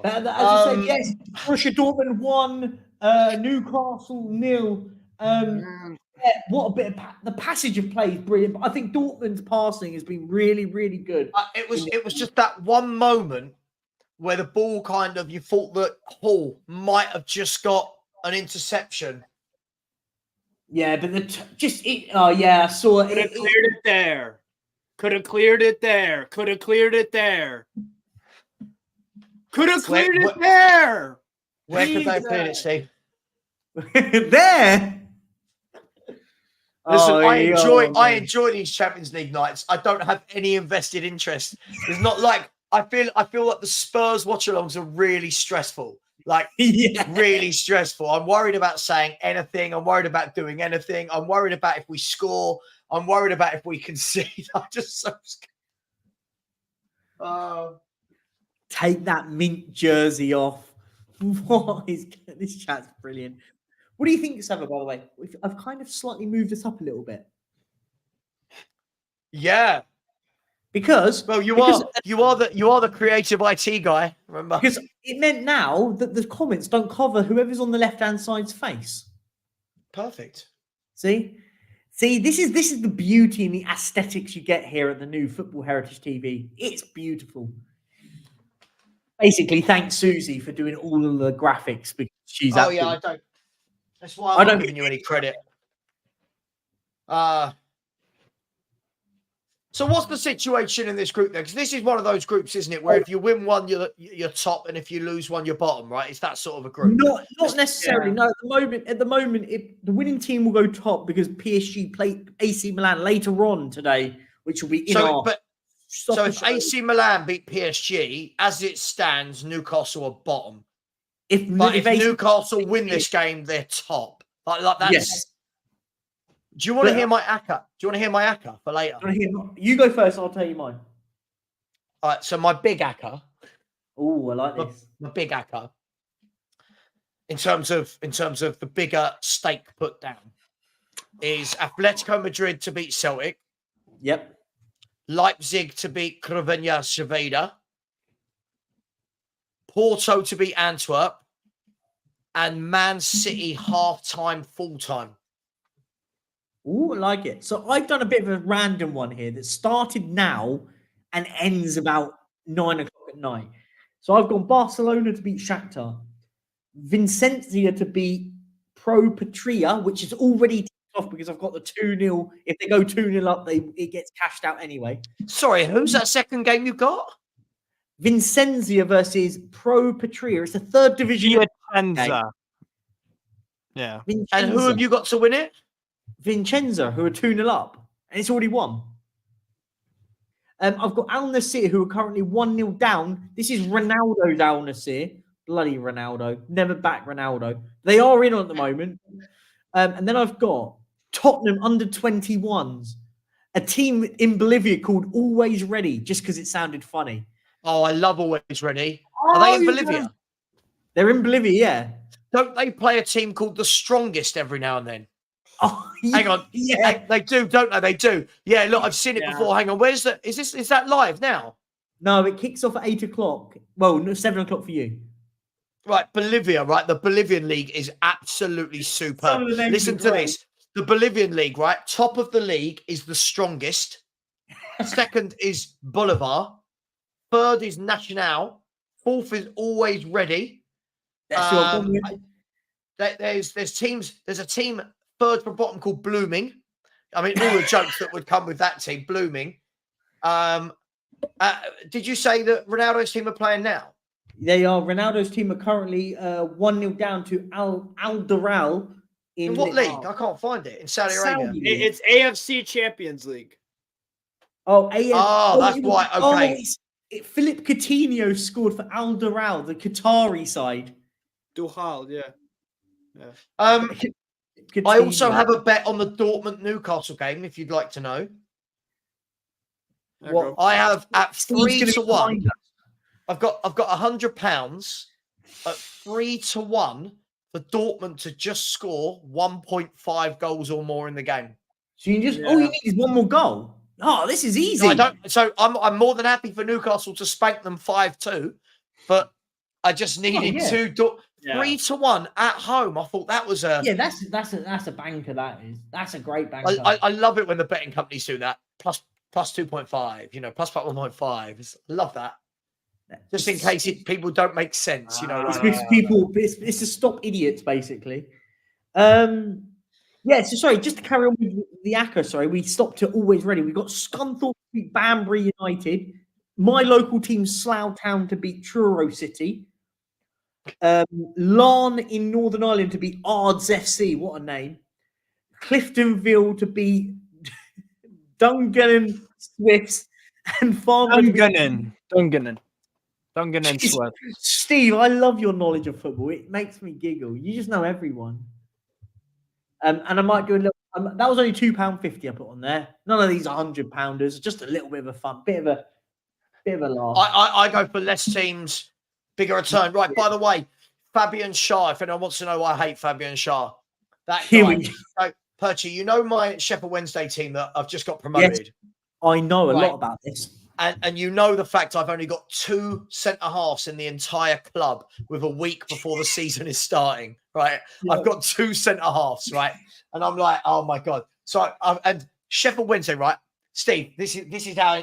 Speaker 2: As I said, yes, Borussia Dortmund 1, Newcastle 0. What a bit of the passage of play is brilliant. But I think Dortmund's passing has been really, really good.
Speaker 4: It was just that one moment where the ball kind of, you thought that Hall might have just got an interception.
Speaker 2: Yeah, but I saw it.
Speaker 3: Could have cleared it there. Could have cleared it there. Could have cleared it there. Could have cleared it there.
Speaker 4: Where could they have cleared it, Steve?
Speaker 2: There.
Speaker 4: Listen, I enjoy these Champions League nights. I don't have any invested interest. It's not like I feel like the Spurs watch-alongs are really stressful. Like really stressful. I'm worried about saying anything. I'm worried about doing anything. I'm worried about if we score. I'm worried about if we concede. I'm just so scared.
Speaker 2: Take that mint jersey off. What is this chat's brilliant. What do you think, Savva, by the way? I've kind of slightly moved this up a little bit.
Speaker 4: Yeah.
Speaker 2: Because
Speaker 4: you are the creative IT guy, remember?
Speaker 2: Because it meant now that the comments don't cover whoever's on the left-hand side's face.
Speaker 4: Perfect.
Speaker 2: See, this is the beauty and the aesthetics you get here at the new Football Heritage TV. It's beautiful. Basically, thanks Susie for doing all of the graphics because she's.
Speaker 4: I don't. That's why I'm not giving you any credit. So what's the situation in this group then? Because this is one of those groups, isn't it, where if you win one, you're top, and if you lose one, you're bottom, right? It's that sort of a group.
Speaker 2: Not necessarily. Yeah. No, at the moment, the winning team will go top because PSG played AC Milan later on today, which will be So
Speaker 4: if AC Milan beat PSG, as it stands, Newcastle are bottom. If Newcastle win this game, they're top. Like that's. Yes. Do you want to hear my ACCA? Do you want to hear my ACCA for later?
Speaker 2: You go first. I'll tell you mine.
Speaker 4: All right. So my big ACCA.
Speaker 2: Oh, I like this.
Speaker 4: My big ACCA. In terms of the bigger stake put down, is Atletico Madrid to beat Celtic.
Speaker 2: Yep.
Speaker 4: Leipzig to beat Crvena Zvezda. Porto to beat Antwerp. And Man City half-time, full-time.
Speaker 2: Ooh, I like it. So I've done a bit of a random one here that started now and ends about 9 o'clock at night. So I've gone Barcelona to beat Shakhtar, Vincentia to beat Pro Patria, which is already ticked off because I've got the 2-0. If they go 2-0 up, it gets cashed out anyway.
Speaker 4: Sorry, who's that second game you got?
Speaker 2: Vincentia versus Pro Patria. It's a third division.
Speaker 3: Vicenza. Yeah.
Speaker 2: Vincenza.
Speaker 4: And who have you got to win it?
Speaker 2: Vincenza, who are 2-0 up. And it's already won. I've got Al Nassr, who are currently 1-0 down. This is Ronaldo's Al Nassr. Bloody Ronaldo. Never back Ronaldo. They are in at the moment. And then I've got Tottenham under 21s. A team in Bolivia called Always Ready, just because it sounded funny.
Speaker 4: Oh, I love Always Ready. Are they in Bolivia?
Speaker 2: They're in Bolivia, yeah.
Speaker 4: Don't they play a team called The Strongest every now and then?
Speaker 2: Oh,
Speaker 4: hang on.
Speaker 2: Yeah.
Speaker 4: They do, don't they? They do. Yeah, look, I've seen it before. Hang on. Is that live now?
Speaker 2: No, it kicks off at 8 o'clock. Well, no, 7 o'clock for you.
Speaker 4: Right, Bolivia, right? The Bolivian league is absolutely superb. Listen to this. The Bolivian league, right? Top of the league is The Strongest. Second is Bolivar. Third is Nacional. Fourth is Always Ready. There's teams. There's a team third from bottom called Blooming. I mean, all the jokes that would come with that team, Blooming. Did you say that Ronaldo's team are playing now?
Speaker 2: They are. Ronaldo's team are currently 1-0 down to Al Doral.
Speaker 4: In what league? I can't find it. In Saudi Arabia.
Speaker 3: It's AFC Champions League.
Speaker 2: Oh,
Speaker 4: that's why. Okay.
Speaker 2: Philip Coutinho scored for Al Doral, the Qatari side.
Speaker 3: Duhal, yeah.
Speaker 4: I also have a bet on the Dortmund Newcastle game, if you'd like to know.
Speaker 2: What?
Speaker 4: I have at 3-1. I've got £100 at 3-1 for Dortmund to just score 1.5 goals or more in the game.
Speaker 2: So you just all you need is one more goal. Oh, this is easy.
Speaker 4: So I'm more than happy for Newcastle to spank them 5-2, but I just needed 3-1 at home. I thought that was
Speaker 2: that's a banker. That's a great banker.
Speaker 4: I love it when the betting companies do that. Plus 2.5, plus 1.5. I love that. Just in case people don't make sense,
Speaker 2: It's to stop idiots, basically. So sorry, just to carry on with the ACCA, sorry, we stopped to Always Ready. We got Scunthorpe to beat Banbury United, my local team Slough Town to beat Truro City, Larne in Northern Ireland to beat Ards FC, what a name, Cliftonville to beat Dungannon Swifts, and Farmer
Speaker 3: Dungannon Swift.
Speaker 2: Steve, I love your knowledge of football. It makes me giggle. You just know everyone. And I might do a little. That was only £2.50 I put on there. None of these are £100. Just a little bit of a fun, bit of a laugh.
Speaker 4: I go for less teams, bigger return. Right. By the way, Fabian Schär. If anyone wants to know why I hate Fabian Schär, that guy. So, Perchy, you know my Sheffield Wednesday team that I've just got promoted.
Speaker 2: Yes, I know a lot about this.
Speaker 4: And you know the fact I've only got 2 centre-halves in the entire club with a week before the season is starting, right? Yeah. I've got 2 centre-halves, right? And I'm like, oh, my God. So, and Sheffield Wednesday, right? Steve, this is how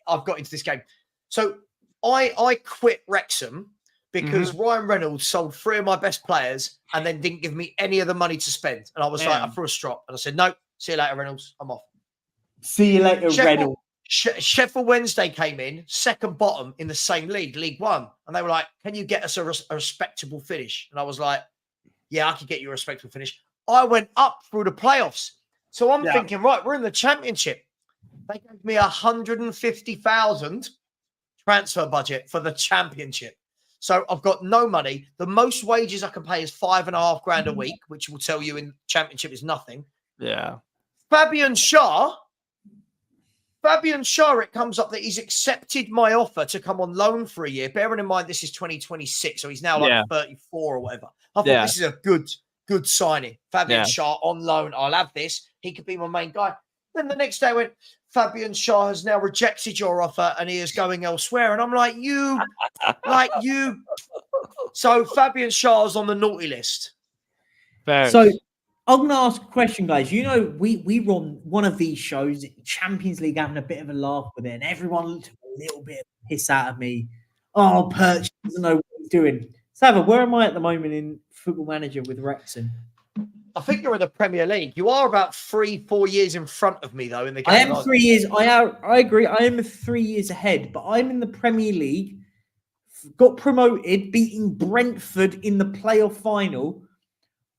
Speaker 4: I've got into this game. So, I quit Wrexham because Ryan Reynolds sold 3 of my best players and then didn't give me any of the money to spend. And I was like, I threw a strop. And I said, no, see you later, Reynolds. I'm off.
Speaker 2: See you later, Reynolds.
Speaker 4: Sheffield Wednesday came in second bottom in the same league, League One. And they were like, can you get us a respectable finish? And I was like, yeah, I can get you a respectable finish. I went up through the playoffs. So I'm thinking, right, we're in the championship. They gave me 150,000 transfer budget for the championship. So I've got no money. The most wages I can pay is $5,500 a week, which will tell you in championship is nothing.
Speaker 3: Yeah.
Speaker 4: Fabian Schär, it comes up that he's accepted my offer to come on loan for a year. Bearing in mind, this is 2026, so he's now like 34 or whatever. I thought this is a good signing. Fabian Schär on loan. I'll have this. He could be my main guy. Then the next day I went, Fabian Schär has now rejected your offer and he is going elsewhere. And I'm like, you. So Fabian Schär's on the naughty list.
Speaker 2: So I'm going to ask a question, guys. You know, we run one of these shows, Champions League, having a bit of a laugh with it, and everyone took a little bit of piss out of me. Oh, Perch doesn't know what he's doing. Savva, where am I at the moment in Football Manager with Wrexham?
Speaker 4: I think you're in the Premier League. You are about 3-4 years in front of me, though, in the game.
Speaker 2: I am 3 years. I agree. I am 3 years ahead, but I'm in the Premier League. Got promoted, beating Brentford in the playoff final.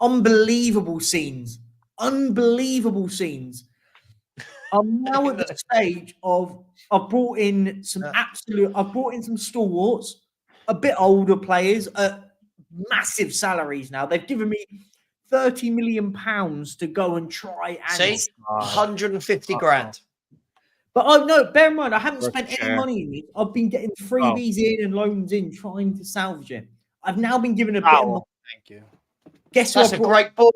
Speaker 2: Unbelievable scenes. Unbelievable scenes. I'm now at the stage of I've brought in some stalwarts, a bit older players at massive salaries now. They've given me £30 million to go and try and
Speaker 4: 150 grand.
Speaker 2: But no, bear in mind, I haven't spent any money in it. I've been getting freebies in and loans in, trying to salvage it. I've now been given a bit of money.
Speaker 3: Thank you.
Speaker 2: Guess
Speaker 4: That's
Speaker 2: what?
Speaker 4: a great ball.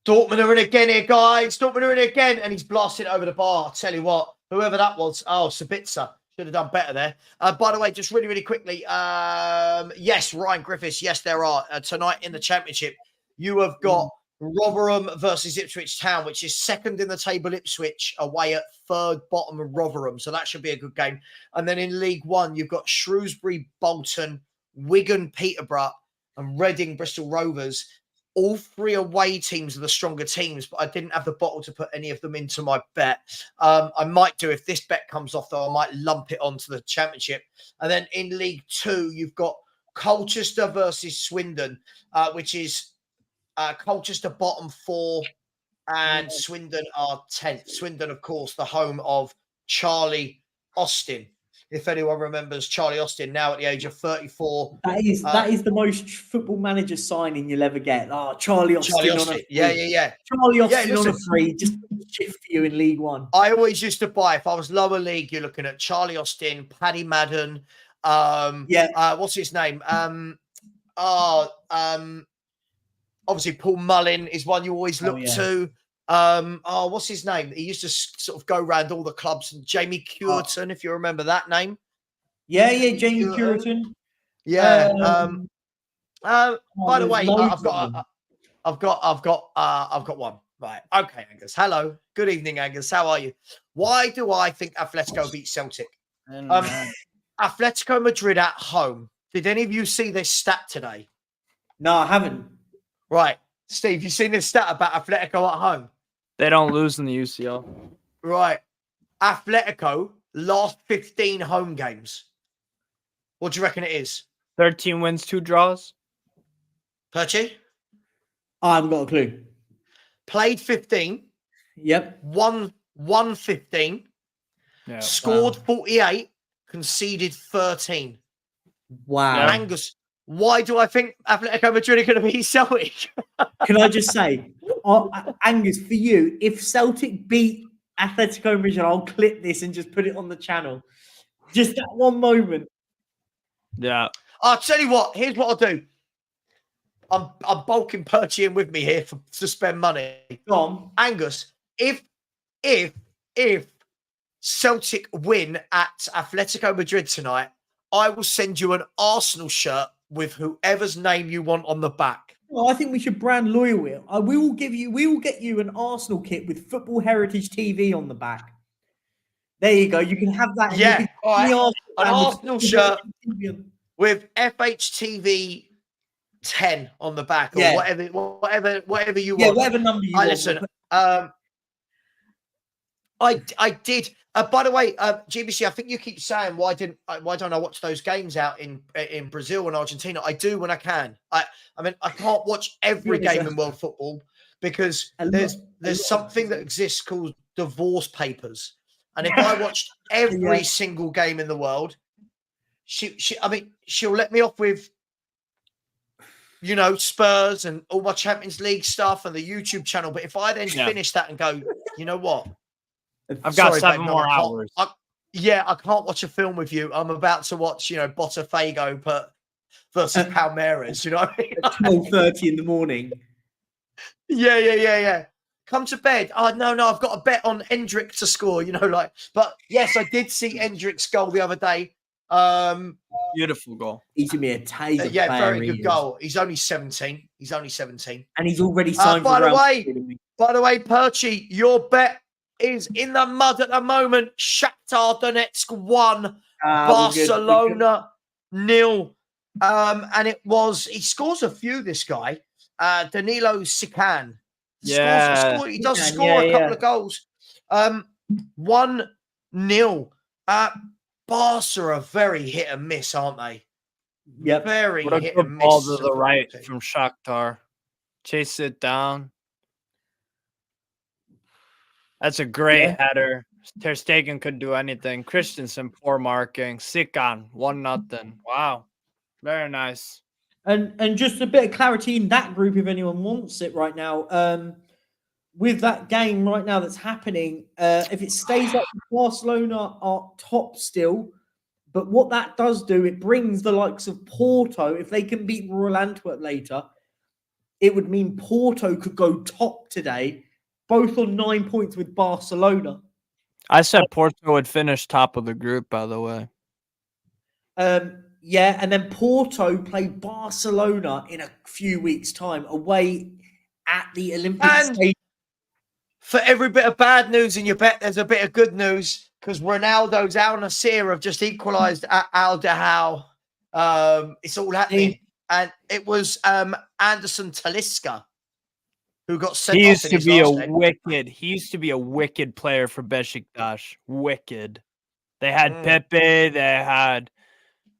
Speaker 4: Dortmund are in again here, guys. Dortmund are in again. And he's blasted over the bar. I'll tell you what, whoever that was. Oh, Sabitzer. Should have done better there. By the way, just really, really quickly. Yes, Ryan Griffiths. Yes, there are. Tonight in the Championship, you have got Rotherham versus Ipswich Town, which is second in the table, Ipswich, away at third bottom of Rotherham. So that should be a good game. And then in League One, you've got Shrewsbury, Bolton, Wigan, Peterborough, and Reading, Bristol Rovers. All three away teams are the stronger teams, but I didn't have the bottle to put any of them into my bet. I might do if this bet comes off, though. I might lump it onto the Championship. And then in League Two, you've got Colchester versus Swindon, which is Colchester bottom 4 and Swindon are 10th. Swindon, of course, the home of Charlie Austin. If anyone remembers Charlie Austin, now at the age of 34.
Speaker 2: That is the most Football Manager signing you'll ever get. Oh, Charlie Austin. On a free.
Speaker 4: Yeah.
Speaker 2: Charlie Austin on a free, just shit for you in League One.
Speaker 4: I always used to buy, if I was lower league, you're looking at Charlie Austin, Paddy Madden. What's his name? Obviously, Paul Mullin is one you always look to. What's his name? He used to sort of go around all the clubs. Jamie Cureton, if you remember that name.
Speaker 2: Yeah, Jamie Cureton.
Speaker 4: Yeah. By the way, I've got one. Right. Okay, Angus. Hello. Good evening, Angus. How are you? Why do I think Atletico beat Celtic? Atletico Madrid at home. Did any of you see this stat today?
Speaker 2: No, I haven't.
Speaker 4: Right. Steve, you seen this stat about Atletico at home?
Speaker 3: They don't lose in the UCL.
Speaker 4: Right. Atletico last 15 home games. What do you reckon it is?
Speaker 3: 13 wins, 2 draws.
Speaker 4: Perchy?
Speaker 2: I haven't got a clue.
Speaker 4: Played 15.
Speaker 2: Yep.
Speaker 4: Won 15.
Speaker 3: Yeah,
Speaker 4: scored 48. Conceded 13.
Speaker 2: Wow.
Speaker 4: Angus, why do I think Atletico Madrid are going to beat Celtic?
Speaker 2: Can I just say, Angus, for you, if Celtic beat Atletico Madrid, I'll clip this and just put it on the channel. Just that one moment.
Speaker 3: Yeah.
Speaker 4: I'll tell you what. Here's what I'll do. I'm bulking Perchy in with me here to spend money.
Speaker 2: Go on.
Speaker 4: Angus, if Celtic win at Atletico Madrid tonight, I will send you an Arsenal shirt with whoever's name you want on the back.
Speaker 2: Well, I think we should brand loyal. We will get you an Arsenal kit with Football Heritage TV on the back. There you go. You can have that.
Speaker 4: Yeah, all right. An Arsenal shirt with FHTV 10 on the back, or whatever you want.
Speaker 2: Yeah, whatever number you want.
Speaker 4: Listen, I did. By the way, GBC, I think you keep saying why don't I watch those games out in Brazil and Argentina? I do when I can. I mean, I can't watch every game in world football because there's something that exists called divorce papers, and if I watched every single game in the world, she'll let me off with, you know, Spurs and all my Champions League stuff and the YouTube channel. But if I then finish that and go, you know what?
Speaker 3: I've got 7 more hours.
Speaker 4: I can't watch a film with you. I'm about to watch, Botafogo versus Palmeiras. You know what I mean?
Speaker 2: At 12:30 in the morning.
Speaker 4: Yeah. Come to bed. Oh, no, I've got a bet on Endrick to score, But yes, I did see Endrick's goal the other day.
Speaker 3: Beautiful goal.
Speaker 2: He's gonna be a taser.
Speaker 4: Yeah,
Speaker 2: player,
Speaker 4: very
Speaker 2: he
Speaker 4: good
Speaker 2: is.
Speaker 4: goal. He's only 17. And
Speaker 2: he's already signed.
Speaker 4: by the way, Perchy, your bet is in the mud at the moment. Shakhtar Donetsk 1, Barcelona 0. And he scores a few, this guy. Danilo Sican. He does score a couple of goals. 1-0. Barca are very hit and miss, aren't they?
Speaker 2: Yep.
Speaker 4: Very
Speaker 3: What a
Speaker 4: hit
Speaker 3: good
Speaker 4: and
Speaker 3: ball
Speaker 4: miss.
Speaker 3: to the right from Shakhtar. Chase it down. That's a great header. Ter Stegen couldn't do anything. Christensen, poor marking. Sikan, 1-0. Wow. Very nice.
Speaker 2: And just a bit of clarity in that group, if anyone wants it right now. With that game right now that's happening, if it stays up, Barcelona are top still. But what that does do, it brings the likes of Porto. If they can beat Royal Antwerp later, it would mean Porto could go top today, both on 9 points with Barcelona.
Speaker 3: I said Porto would finish top of the group, by the way.
Speaker 2: Yeah, and then Porto play Barcelona in a few weeks' time away at the Olympic Stadium.
Speaker 4: For every bit of bad news in your bet, there's a bit of good news because Ronaldo's Al Nassr have just equalised at Al Dahal. It's all happening. And it was Anderson Talisca who got sent off. He used
Speaker 3: to be a wicked player for Besiktas. Wicked. They had Pepe, they had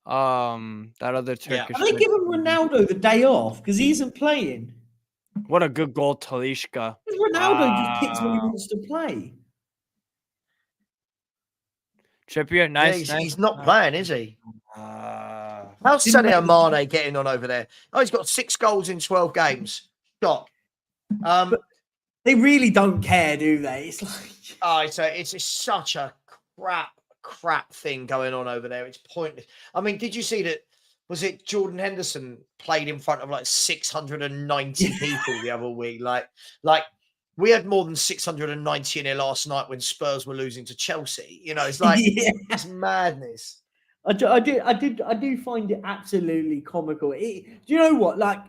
Speaker 3: that other Turkish.
Speaker 2: Are they giving Ronaldo the day off because he isn't playing?
Speaker 3: What a good goal, Talisca.
Speaker 2: Ronaldo just picks when he wants to play.
Speaker 3: Trippier, nice.
Speaker 4: He's not playing, is he? How's Sadio Mane getting on over there? Oh, he's got 6 goals in 12 games. Shock.
Speaker 2: But they really don't care, do they? It's like
Speaker 4: it's such a crap thing going on over there. It's pointless. I mean, did you see that? Was it Jordan Henderson played in front of like 690 people the other week? Like we had more than 690 in here last night when Spurs were losing to Chelsea. You know, it's like it's madness.
Speaker 2: I do find it absolutely comical. Do you know what? Like,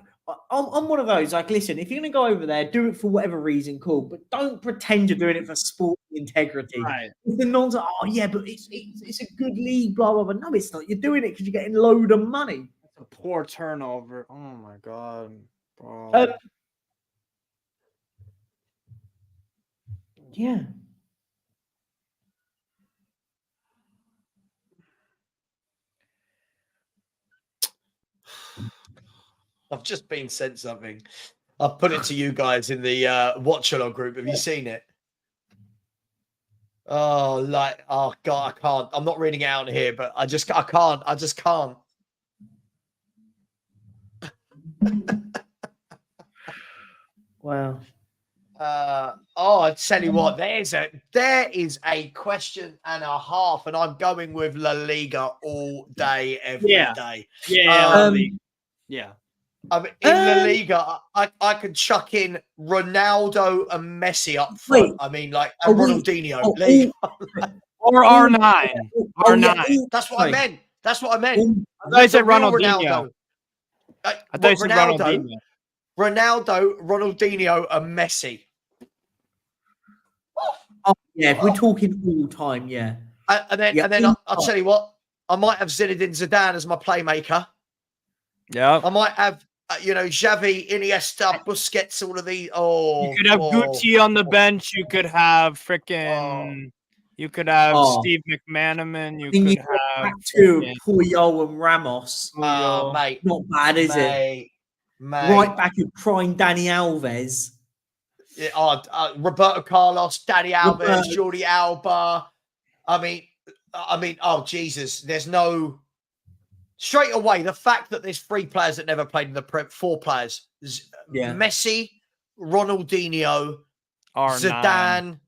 Speaker 2: I'm one of those. Like, listen, if you're gonna go over there, do it for whatever reason, cool. But don't pretend you're doing it for sport integrity.
Speaker 3: Right.
Speaker 2: It's the nonsense. Oh yeah, but it's a good league. Blah blah blah. No, it's not. You're doing it because you're getting a load of money.
Speaker 3: That's a poor turnover. Oh my god. Bro.
Speaker 2: Yeah.
Speaker 4: I've just been sent something. I've put it to you guys in the Watchalong group. Have you seen it? Oh God, I can't. I'm not reading it out here, but I can't. I just can't.
Speaker 2: Wow.
Speaker 4: I tell you what, there is a question and a half, and I'm going with La Liga all day, every day.
Speaker 3: Yeah. Yeah.
Speaker 4: I mean, in La Liga, I could chuck in Ronaldo and Messi up front. I mean, like Ronaldinho.
Speaker 3: Or R9. R9.
Speaker 4: That's what I meant. I thought
Speaker 3: you said Ronaldinho.
Speaker 4: I thought you said Ronaldinho. Ronaldo, Ronaldinho, and Messi.
Speaker 2: Oh, yeah, if we're talking all time, yeah.
Speaker 4: And then I'll tell you what, I might have Zinedine Zidane as my playmaker.
Speaker 3: Yeah.
Speaker 4: I might have, Xavi, Iniesta, Busquets, all of these.
Speaker 3: You could have Guti on the bench. You could have freaking. You could have Steve McManaman. You could have
Speaker 2: Puyol and Ramos.
Speaker 4: Mate,
Speaker 2: not bad, is it?
Speaker 4: Mate.
Speaker 2: Right back of crying Dani Alves.
Speaker 4: Roberto Carlos, Dani Alves, Jordi Alba. I mean, oh Jesus! There's no. Straight away, the fact that there's 3 players that never played in the Prem, 4 players. Messi, Ronaldinho,
Speaker 3: R9.
Speaker 4: Zidane,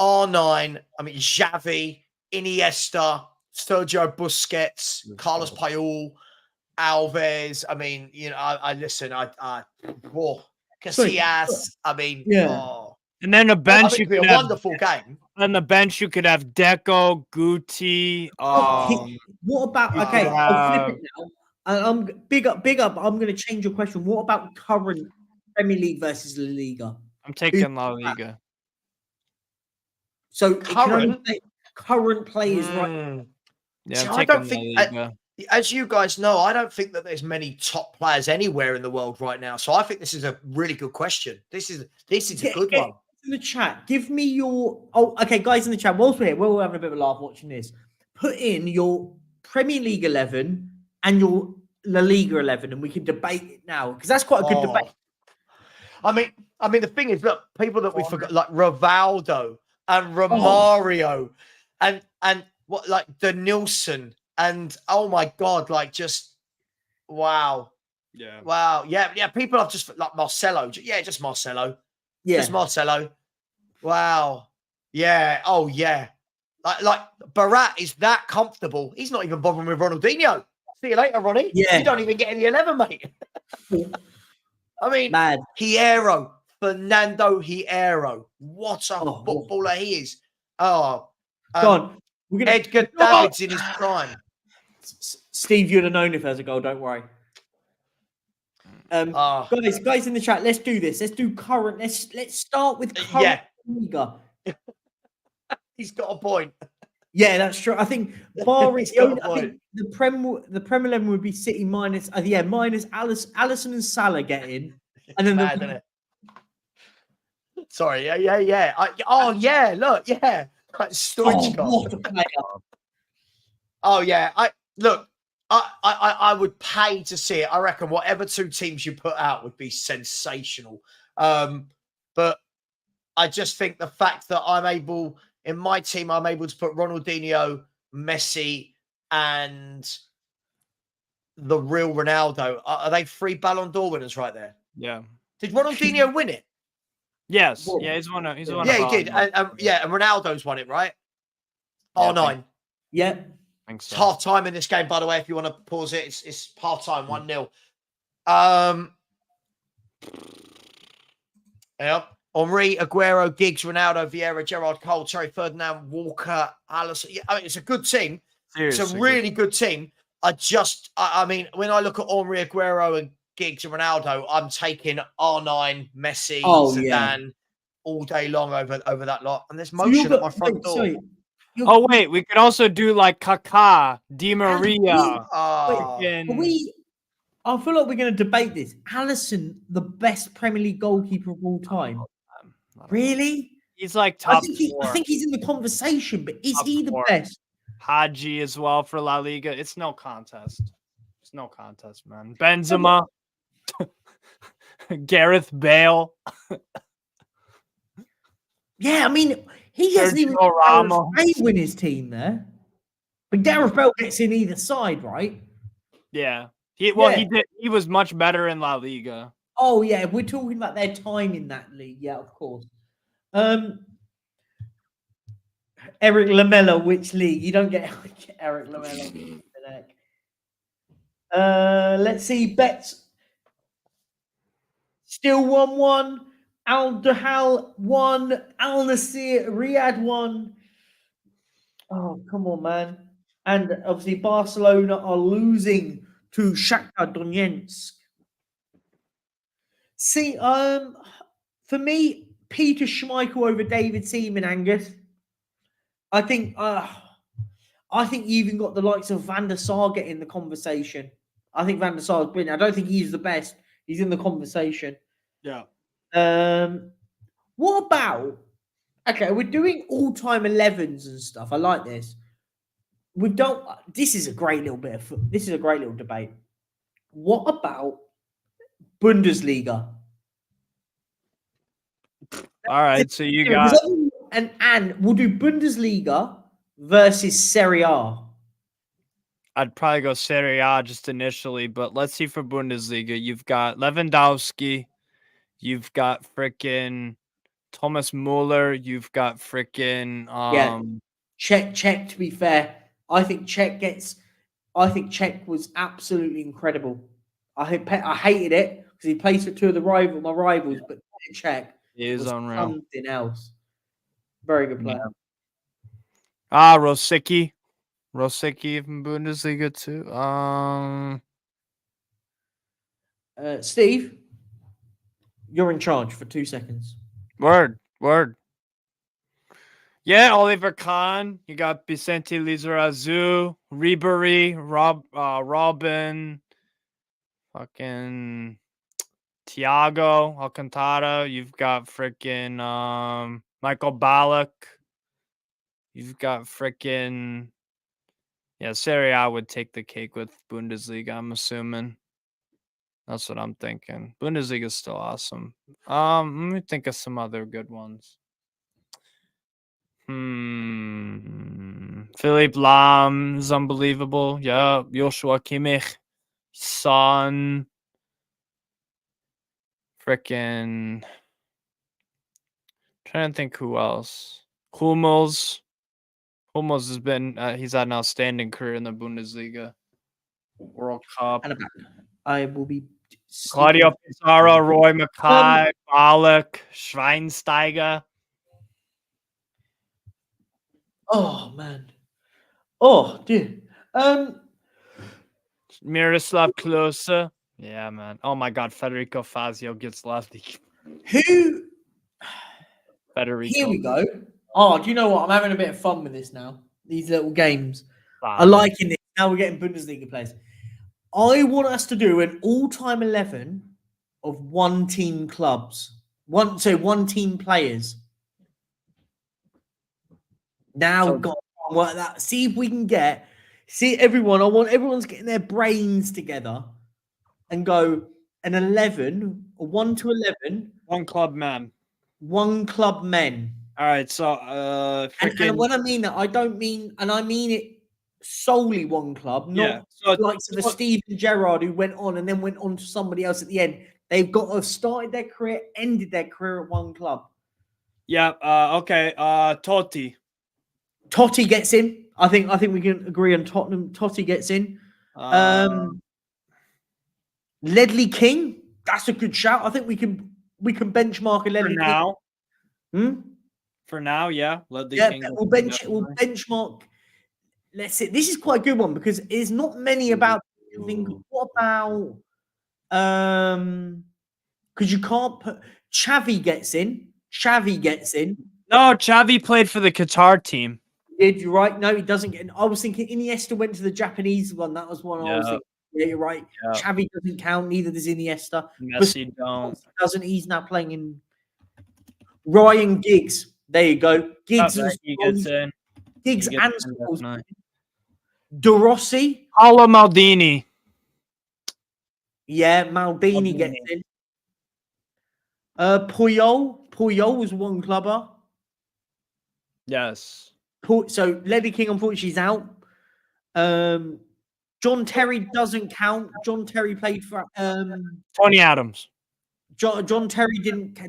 Speaker 4: R9. I mean, Xavi, Iniesta, Sergio Busquets, Carlos Puyol, Alves. I mean, Casillas. I mean,
Speaker 3: And then a bench,
Speaker 4: you could have a wonderful game.
Speaker 3: On the bench, you could have Deco, Guti.
Speaker 2: What about
Speaker 3: You
Speaker 2: okay?
Speaker 3: could
Speaker 2: I'll flip
Speaker 3: have-
Speaker 2: it now. I'm big up. I'm going to change your question. What about current Premier League versus La Liga?
Speaker 3: I'm taking La Liga.
Speaker 2: So it can only
Speaker 4: Current?
Speaker 2: play current players, right?
Speaker 4: Mm.
Speaker 3: Yeah,
Speaker 4: See,
Speaker 3: I'm
Speaker 4: I
Speaker 3: taking
Speaker 4: don't
Speaker 3: La
Speaker 4: think,
Speaker 3: Liga.
Speaker 4: as you guys know, I don't think that there's many top players anywhere in the world right now. So I think this is a really good question. This is a good one.
Speaker 2: In the chat, give me your. Oh, okay, guys in the chat. Whilst we're here, we're all having a bit of a laugh watching this. Put in your Premier League 11 and your La Liga 11, and we can debate it now because that's quite a good debate.
Speaker 4: I mean, the thing is, look, people that we forgot, like Rivaldo and Romario, and what, like the Nilsson, and oh my god, like just wow, yeah. People have just like Marcelo, just Marcelo, just Marcelo. Wow, yeah, oh yeah, like Barat is that comfortable. He's not even bothering with Ronaldinho. See you later, Ronnie.
Speaker 2: Yeah,
Speaker 4: you don't even get in the 11, mate. I mean,
Speaker 2: mad.
Speaker 4: Hierro, Fernando Hierro. What a footballer he is. Oh, Edgar Davids in his prime.
Speaker 2: Steve, you'd have known if there's a goal. Don't worry. Guys in the chat, let's do this. Let's do current. Let's start with current Liga.
Speaker 4: He's got a point.
Speaker 2: Yeah, that's true. I think barring I think the Premier 11 would be City minus minus Alisson and Salah get in, and then
Speaker 4: Bad, isn't it? Sorry, yeah. Look, yeah. Like Stoichkov.
Speaker 2: What a player.
Speaker 4: Oh yeah, I would pay to see it. I reckon whatever two teams you put out would be sensational. But I just think the fact that in my team, I'm able to put Ronaldinho, Messi, and the real Ronaldo. Are they 3 Ballon d'Or winners right there?
Speaker 3: Yeah.
Speaker 4: Did Ronaldinho win it?
Speaker 3: Yes. Yeah, he's won. He
Speaker 4: did. And Ronaldo's won it, right?
Speaker 3: Yeah,
Speaker 4: 9.
Speaker 2: Yeah.
Speaker 3: Thanks.
Speaker 4: It's half time in this game, by the way. If you want to pause it, it's half time, 1-0. Henry, Aguero, Giggs, Ronaldo, Vieira, Gerrard, Cole, Terry Ferdinand, Walker, Alisson. Yeah, I mean, it's a good team. Seriously, it's a really good team. I mean, when I look at Henry, Aguero, and Giggs and Ronaldo, I'm taking R9, Messi, Zidane all day long over that lot. And there's motion at my front door.
Speaker 3: Oh wait, we could also do like Kaká, Di Maria.
Speaker 2: I feel like we're going to debate this. Alisson, the best Premier League goalkeeper of all time. Really?
Speaker 3: He's like top
Speaker 2: 4. I think he's in the conversation, but is he the best?
Speaker 3: Haji as well for La Liga. It's no contest. It's no contest, man. Benzema, Gareth Bale.
Speaker 2: Yeah, I mean, he hasn't even win his team there. But Gareth Bale gets in either side, right?
Speaker 3: Yeah. He did. He was much better in La Liga.
Speaker 2: Oh yeah, we're talking about their time in that league. Yeah, of course. Eric Lamela, which league? You don't get Eric Lamela. Let's see. Bets still 1-1. Al Dahal 1. Al Nassr Riyadh 1. Oh, come on, man. And obviously Barcelona are losing to Shakhtar Donetsk. See, for me, Peter Schmeichel over David Seaman, Angus. I think you even got the likes of Van der Sar getting in the conversation. I think Van der Sar is brilliant. I don't think he's the best. He's in the conversation.
Speaker 3: Yeah.
Speaker 2: What about? Okay, we're doing all-time 11s and stuff. I like this. This is a great little debate. What about Bundesliga?
Speaker 3: All right, so you got
Speaker 2: and we'll do Bundesliga versus Serie A.
Speaker 3: I'd probably go Serie A just initially, but let's see for Bundesliga. You've got Lewandowski, you've got freaking Thomas Muller, you've got freaking
Speaker 2: Czech. To be fair, I think Czech was absolutely incredible. I hated it because he plays for two of my rivals, but Czech
Speaker 3: is unreal.
Speaker 2: Something else. Very good player.
Speaker 3: Rosicky. Rosicki from Bundesliga too.
Speaker 2: Steve, you're in charge for 2 seconds.
Speaker 3: Word. Yeah, Oliver Kahn. You got Vicente Lizarazu, Ribery, Robin, fucking Thiago Alcantara. You've got freaking Michael Ballack. You've got freaking Serie A would take the cake with Bundesliga, I'm assuming. That's what I'm thinking. Bundesliga is still awesome. Let me think of some other good ones. Philipp Lahm is unbelievable. Yeah, Joshua Kimmich, Son, freaking. Trying to think who else. Hummels has been. He's had an outstanding career in the Bundesliga, World Cup.
Speaker 2: And I will be.
Speaker 3: Claudio Pizarro, Roy Mackay, Ballack, Schweinsteiger.
Speaker 2: Oh man. Oh dear.
Speaker 3: Miroslav Klose. Yeah, man. Oh my God, Federico Fazio gets lefty.
Speaker 2: Who?
Speaker 3: Federico.
Speaker 2: Here we go. Oh, do you know what? I'm having a bit of fun with this now. These little games. I liking it. Now we're getting Bundesliga players. I want us to do an all-time 11 of one-team clubs. One-team players. Now, God, work that. See if we can get. See everyone. I want everyone's getting their brains together and go an 11 or 1 to 11.
Speaker 3: One club man.
Speaker 2: One club men.
Speaker 3: All right, so
Speaker 2: and when I mean that, I don't mean, and I mean it solely one club, not like the Steven Gerrard who went on and then went on to somebody else at the end. They've got to have started their career, ended their career at one club.
Speaker 3: Yeah. Okay. Totti.
Speaker 2: Totti gets in. I think we can agree on Tottenham. Totti gets in. Ledley King. That's a good shout. I think we can benchmark a Ledley King.
Speaker 3: For now, yeah. Ledley King.
Speaker 2: We'll benchmark. Let's see. This is quite a good one because there's not many about. What about? Because you can't put Xavi gets in.
Speaker 3: No, Xavi played for the Qatar team.
Speaker 2: Did you right? No, he doesn't get in. I was thinking Iniesta went to the Japanese one. That was one I was thinking. Yeah, you're right. Yeah. Xavi doesn't count. Neither does Iniesta.
Speaker 3: Messi
Speaker 2: doesn't. He's now playing in. Ryan Giggs. There you go. Giggs and Giggs and Scholes. De Rossi.
Speaker 3: Paolo Maldini.
Speaker 2: Yeah, Maldini gets in. Puyol was one clubber.
Speaker 3: Yes.
Speaker 2: So Ledley King, unfortunately, is out. John Terry doesn't count. John Terry played for
Speaker 3: Tony Adams.
Speaker 2: John Terry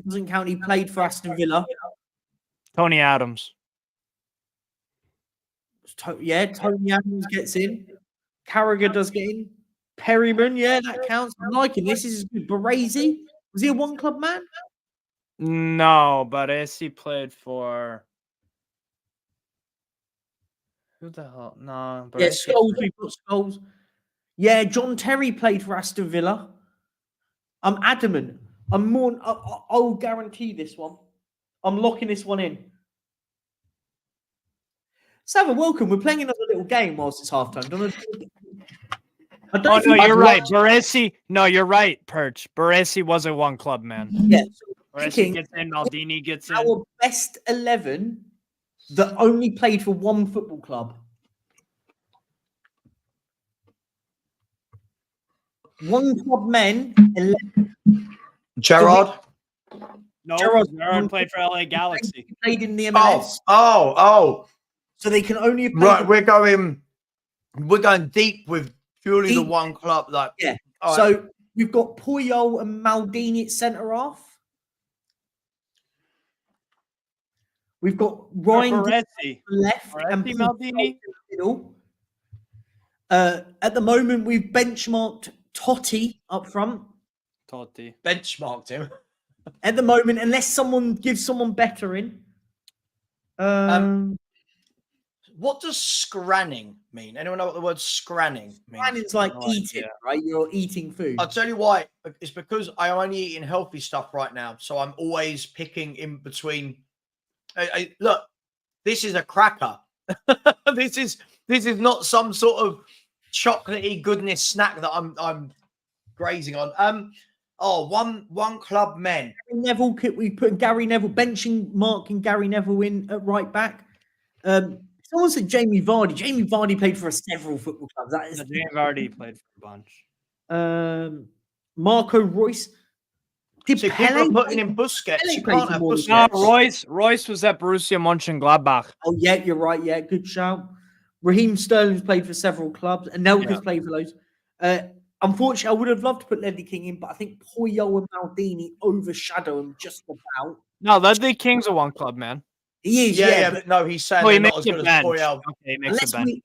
Speaker 2: doesn't count. He played for Aston Villa.
Speaker 3: Tony Adams.
Speaker 2: Tony Adams gets in. Carragher does get in. Perryman, yeah, that counts. I'm liking this. This is good. Baresi, was he a one club man?
Speaker 3: No, Baresi played for. Who the hell? No.
Speaker 2: Yeah, Scholes. We put Scholes. Yeah, John Terry played for Aston Villa. I'm adamant. I'll guarantee this one. I'm locking this one in. Savva, welcome. We're playing another little game whilst it's halftime.
Speaker 3: No, you're right. Baresi. No, you're right, Perch. Baresi was a one club man.
Speaker 2: Yeah.
Speaker 3: Baresi gets in. Maldini gets in.
Speaker 2: Our best 11 that only played for one football club. One club men. 11.
Speaker 4: Gerrard.
Speaker 3: No, Gerrard played for LA Galaxy.
Speaker 2: He played in the MLS.
Speaker 4: Oh.
Speaker 2: So they can only play.
Speaker 4: Right, we're going deep with purely the one club. Like,
Speaker 2: yeah. So we've got Puyol and Maldini at centre half. We've got Ryan left and
Speaker 3: Maldini
Speaker 2: middle. At the moment, we've benchmarked Totti up front.
Speaker 3: Totti
Speaker 4: benchmarked him.
Speaker 2: At the moment, unless someone gives someone better in.
Speaker 4: What does scranning mean? Anyone know what the word scranning means?
Speaker 2: Scranning's like eating, right? You're eating food.
Speaker 4: I'll tell you why. It's because I'm only eating healthy stuff right now. So I'm always picking in between. Look, this is a cracker. This is not some sort of chocolatey goodness snack that I'm grazing on. One club men.
Speaker 2: Gary Neville, we put Gary Neville, marking Gary Neville in at right back. Someone said Jamie Vardy. Jamie Vardy played for several football clubs. That is
Speaker 3: Jamie Vardy played for a bunch.
Speaker 2: Marco Royce.
Speaker 4: People are putting in Busquets. You can't have Busquets.
Speaker 3: No, Royce was at Borussia Mönchengladbach.
Speaker 2: Oh, yeah, you're right. Yeah, good shout. Raheem Sterling's played for several clubs, and Nelka's played for loads. Unfortunately, I would have loved to put Ledley King in, but I think Poyo and Maldini overshadow him just about.
Speaker 3: No, Ledley King's a one club man.
Speaker 2: He is,
Speaker 4: but no, he's saying they're not as good as Poyo.
Speaker 3: Okay, he makes a bench.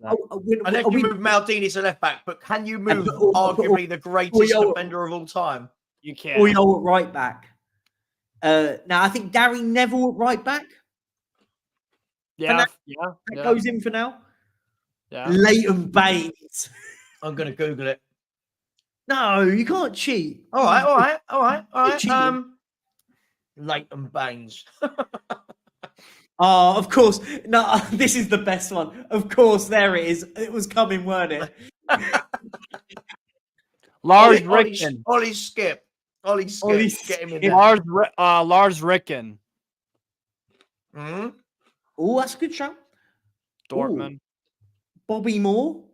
Speaker 4: Unless you move Maldini to left back, but can you move arguably the greatest defender of all time?
Speaker 3: You can't.
Speaker 2: Poyo at right back. Now, I think Gary Neville at right back.
Speaker 3: Yeah,
Speaker 2: That goes in for now.
Speaker 3: Yeah.
Speaker 2: Leighton Baines.
Speaker 4: I'm going to Google it.
Speaker 2: No, you can't cheat.
Speaker 4: All right.
Speaker 2: Cheating.
Speaker 4: Leighton Baines.
Speaker 2: Oh, of course. No, this is the best one. Of course, there it is. It was coming, weren't it?
Speaker 3: Lars Ricken.
Speaker 4: Ollie Skip. Get him in there.
Speaker 3: Lars Ricken.
Speaker 4: Mm-hmm.
Speaker 2: Oh, that's a good shout.
Speaker 3: Dortmund.
Speaker 2: Ooh. Bobby Moore.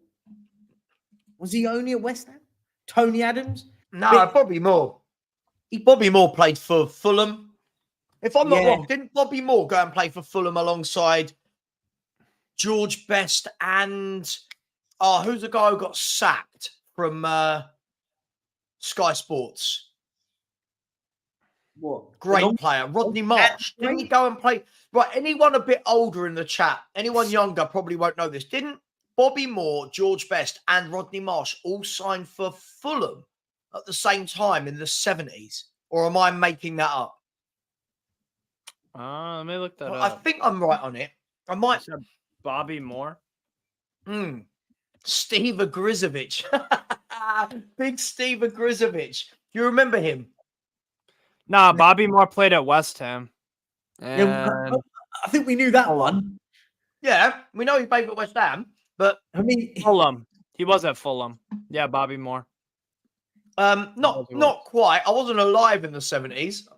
Speaker 2: Was he only at West Ham? Tony Adams?
Speaker 4: No, Bobby Moore. Bobby Moore played for Fulham. If I'm not wrong, didn't Bobby Moore go and play for Fulham alongside George Best and who's the guy who got sacked from Sky Sports?
Speaker 2: What?
Speaker 4: Great player, Rodney Marsh. Didn't he go and play? Right, anyone a bit older in the chat, anyone younger probably won't know this. Didn't Bobby Moore, George Best, and Rodney Marsh all sign for Fulham at the same time in the 70s? Or am I making that up?
Speaker 3: Let me look that up.
Speaker 4: I think I'm right on it. I might.
Speaker 3: Bobby Moore.
Speaker 4: Steve Agrizovic. Big Steve Agrizovic. You remember him?
Speaker 3: Nah, Bobby Moore played at West Ham. And...
Speaker 2: Yeah, I think we knew that one.
Speaker 4: Yeah, we know he played for West Ham, but
Speaker 2: I mean
Speaker 3: Fulham. He was at Fulham. Yeah, Bobby Moore.
Speaker 4: Not quite. I wasn't alive in the 70s.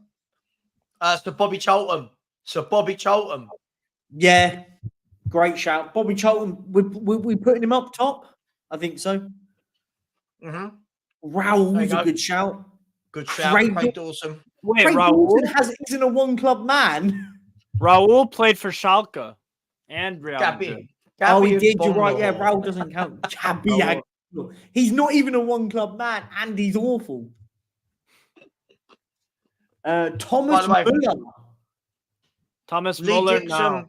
Speaker 4: So Bobby Charlton.
Speaker 2: Yeah, great shout. Bobby Charlton, we putting him up top? I think so.
Speaker 4: Mm-hmm.
Speaker 2: Raoul's a good shout.
Speaker 4: Good shout. Craig Dawson.
Speaker 3: Wait,
Speaker 2: Craig
Speaker 3: Raoul
Speaker 2: isn't a one-club man.
Speaker 3: Raoul played for Schalke and Real Madrid.
Speaker 2: Oh, he did. You're right. Yeah, Raoul doesn't count. He's not even a one-club man, and he's awful. Thomas Müller.
Speaker 3: Thomas Müller. No.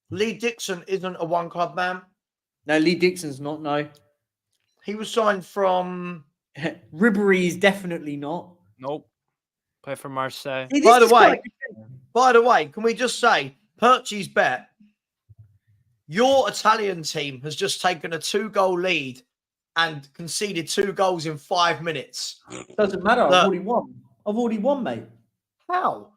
Speaker 4: Lee Dixon isn't a one-club man.
Speaker 2: No, Lee Dixon's not. No,
Speaker 4: he was signed from.
Speaker 2: Ribéry is definitely not.
Speaker 3: Nope. Play for Marseille.
Speaker 4: By the way, can we just say, Percy's bet, your Italian team has just taken a 2-goal lead and conceded 2 goals in 5 minutes.
Speaker 2: Doesn't matter. I've already won, mate.
Speaker 4: How?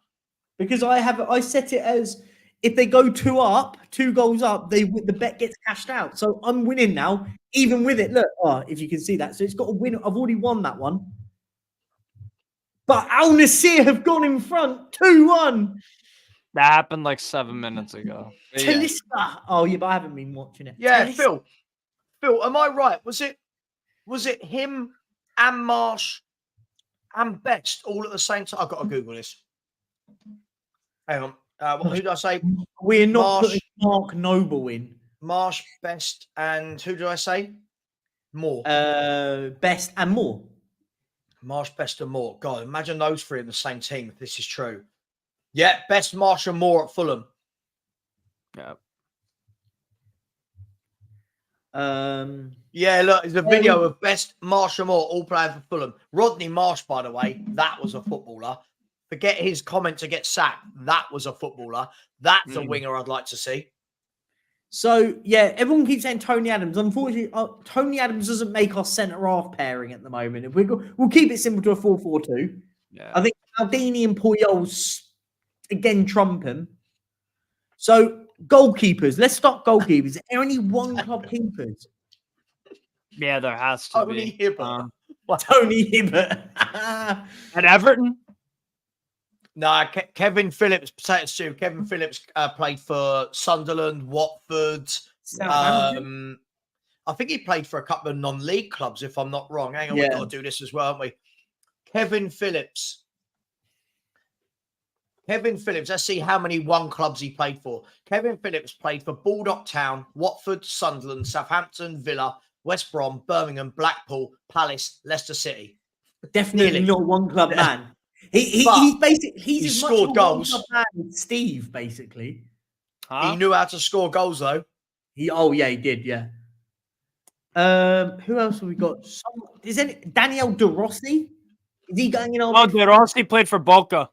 Speaker 2: Because I set it as if they go 2 goals up, the bet gets cashed out. So I'm winning now, even with it. Look, if you can see that. So it's got a win. I've already won that one. But Al Nassr have gone in front 2-1.
Speaker 3: That happened like 7 minutes ago.
Speaker 2: Talisca. Yeah. Oh, yeah, but I haven't been watching it.
Speaker 4: Yeah, Phil, am I right? Was it him and Marsh and Best all at the same time? I've got to Google this. Hang on. Who did I say?
Speaker 2: We're not putting Mark Noble in.
Speaker 4: Marsh, Best, and who did I say? Moore.
Speaker 2: Best and Moore.
Speaker 4: Marsh, Best, and Moore. God, imagine those three in the same team if this is true. Yeah, Best, Marsh, and Moore at Fulham.
Speaker 3: Yeah.
Speaker 4: Yeah, look, there's a video of Best, Marsh, and Moore all playing for Fulham. Rodney Marsh, by the way, that was a footballer. Forget his comment to get sacked. That was a footballer. That's a winger I'd like to see.
Speaker 2: So yeah, everyone keeps saying Tony Adams. Unfortunately, Tony Adams doesn't make our centre half pairing at the moment. If we'll keep it simple to a 4-4-2.
Speaker 3: Yeah.
Speaker 2: I think Maldini and Puyol again trump him. So goalkeepers. Let's start goalkeepers. Is there any one club keepers?
Speaker 3: Yeah, there has to
Speaker 4: Tony
Speaker 3: be.
Speaker 4: Hibbert.
Speaker 2: Tony Hibbert.
Speaker 3: At Everton?
Speaker 4: No, Kevin Phillips, potato stew. Kevin Phillips played for Sunderland, Watford.
Speaker 2: Southampton.
Speaker 4: I think he played for a couple of non-league clubs, if I'm not wrong. Hang on, we've got to do this as well, haven't we? Kevin Phillips. Let's see how many one clubs he played for. Kevin Phillips played for Baldock Town, Watford, Sunderland, Southampton, Villa, West Brom, Birmingham, Blackpool, Palace, Leicester City.
Speaker 2: Definitely not one club man. He's basically
Speaker 4: he
Speaker 2: as
Speaker 4: scored
Speaker 2: much
Speaker 4: goals.
Speaker 2: One club man as Steve, basically.
Speaker 3: Huh?
Speaker 4: He knew how to score goals, though.
Speaker 2: He did, yeah. Who else have we got? Is any Daniel De Rossi? Is he going in on?
Speaker 3: Oh, De Rossi played for Boca.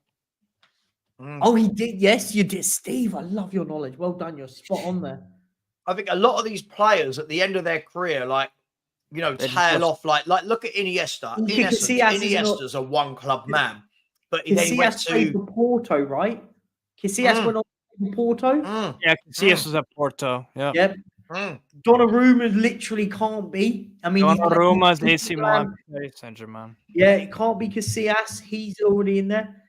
Speaker 2: Oh, he did. Yes, you did, Steve. I love your knowledge. Well done. You're spot on there.
Speaker 4: I think a lot of these players at the end of their career, tail off. Like look at Iniesta. Iniesta's a one club man, but then he went
Speaker 2: to Porto, right? Casillas went on to Porto.
Speaker 3: Yeah, Casillas was at Porto. Yeah.
Speaker 2: Yep. Donnarumma literally can't be. I mean,
Speaker 3: Donnarumma's AC Milan, Saint-Germain.
Speaker 2: Yeah, it can't be Casillas. He's already in there.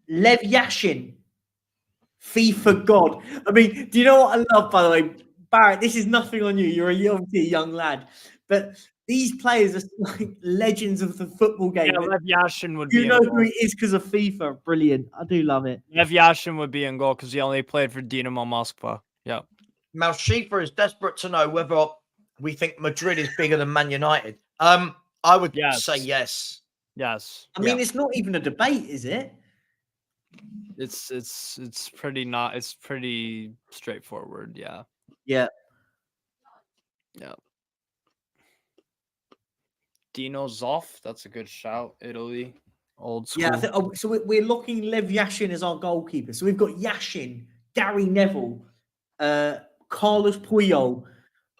Speaker 2: Lev Yashin, FIFA God. I mean, do you know what I love, by the way? Barrett, this is nothing on you. You're obviously a young lad. But these players are like legends of the football game.
Speaker 3: Yeah, Lev Yashin would be.
Speaker 2: You know who he is because of FIFA. Brilliant. I do love it.
Speaker 3: Lev Yashin would be in goal because he only played for Dinamo Moscow. Yeah.
Speaker 4: Malshifa is desperate to know whether we think Madrid is bigger than Man United. I would say yes.
Speaker 3: Yes.
Speaker 2: I mean, it's not even a debate, is it?
Speaker 3: It's pretty straightforward. Yeah.
Speaker 2: Yeah.
Speaker 3: Dino Zoff, that's a good shout. Italy, old school.
Speaker 2: Yeah. So we're looking Lev Yashin as our goalkeeper. So we've got Yashin, Gary Neville, Carlos Puyol,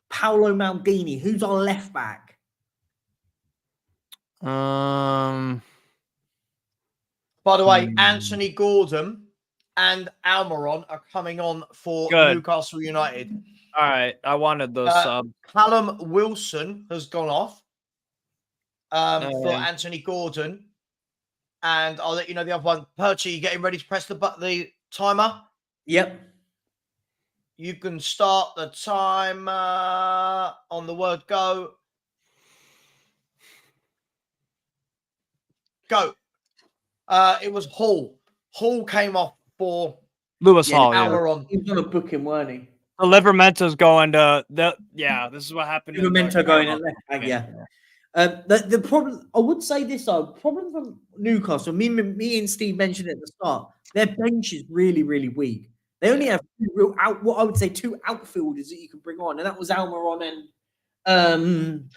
Speaker 2: Paolo Maldini. Who's our left back?
Speaker 4: By the way, Anthony Gordon and Almiron are coming on for Newcastle United.
Speaker 3: All right, I wanted those subs.
Speaker 4: Callum Wilson has gone off for Anthony Gordon, and I'll let you know the other one. Perchy, you getting ready to press the timer?
Speaker 2: Yep.
Speaker 4: You can start the timer on the word go. Go. It was Hall. Hall came off for
Speaker 3: Lewis Hall.
Speaker 4: Almiron.
Speaker 2: He was on a booking, weren't he?
Speaker 3: The Livermento's going to this is what happened.
Speaker 2: Livermento going at left back, yeah. The problem, I would say this though, problem from Newcastle, me and Steve mentioned it at the start, their bench is really, really weak. They only have two outfielders that you can bring on, and that was Almiron and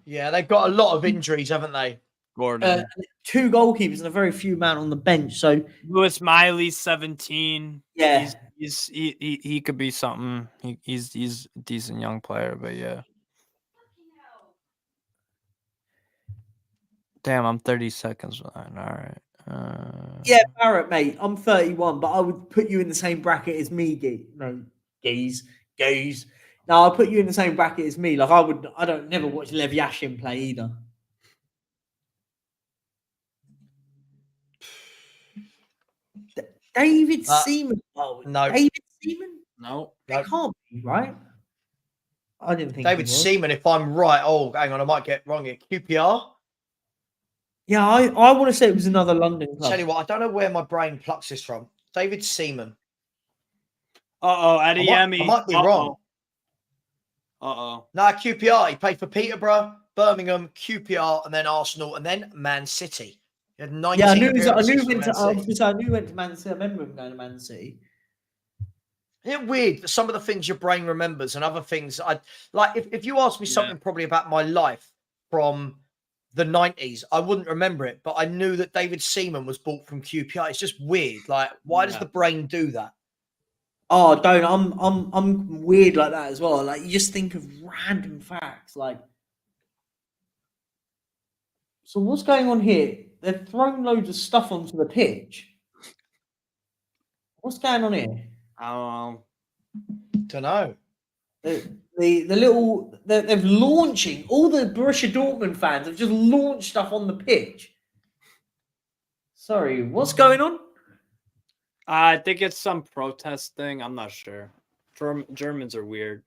Speaker 4: they've got a lot of injuries, haven't they?
Speaker 3: Gordon.
Speaker 2: Two goalkeepers and a very few man on the bench. So
Speaker 3: Lewis Miley's 17.
Speaker 2: Yeah.
Speaker 3: He could be something. He's a decent young player, but yeah. Damn, I'm 30 seconds behind. All right.
Speaker 2: Yeah, Barrett, mate. I'm 31, but I would put you in the same bracket as me, Gaze. No, I'll put you in the same bracket as me. Like I don't never watch Lev Yashin play either. David Seaman. Oh,
Speaker 4: no.
Speaker 2: David Seaman?
Speaker 3: No.
Speaker 2: It can't be, right? I didn't think
Speaker 4: David Seaman, if I'm right. Oh, hang on, I might get wrong here. QPR?
Speaker 2: Yeah, I want to say it was another London club.
Speaker 4: Tell you what, I don't know where my brain plucks this from. David Seaman.
Speaker 3: Adeyemi.
Speaker 4: I might be wrong.
Speaker 3: No,
Speaker 4: QPR. He played for Peterborough, Birmingham, QPR, and then Arsenal, and then Man City. He had 19
Speaker 2: I knew he went to Man City. I remember him going to Man City.
Speaker 4: Isn't it weird that some of the things your brain remembers and other things I like? If you asked me something probably about my life from the 90s, I wouldn't remember it, but I knew that David Seaman was bought from QPR. It's just weird. Like, why does the brain do that?
Speaker 2: Oh, don't. I'm weird like that as well. Like you just think of random facts. Like, so what's going on here? They've thrown loads of stuff onto the pitch. What's going on here?
Speaker 4: Don't know.
Speaker 2: They've launching all the Borussia Dortmund fans have just launched stuff on the pitch. Sorry, what's going on?
Speaker 3: I think it's some protest thing. I'm not sure. Germans are weird.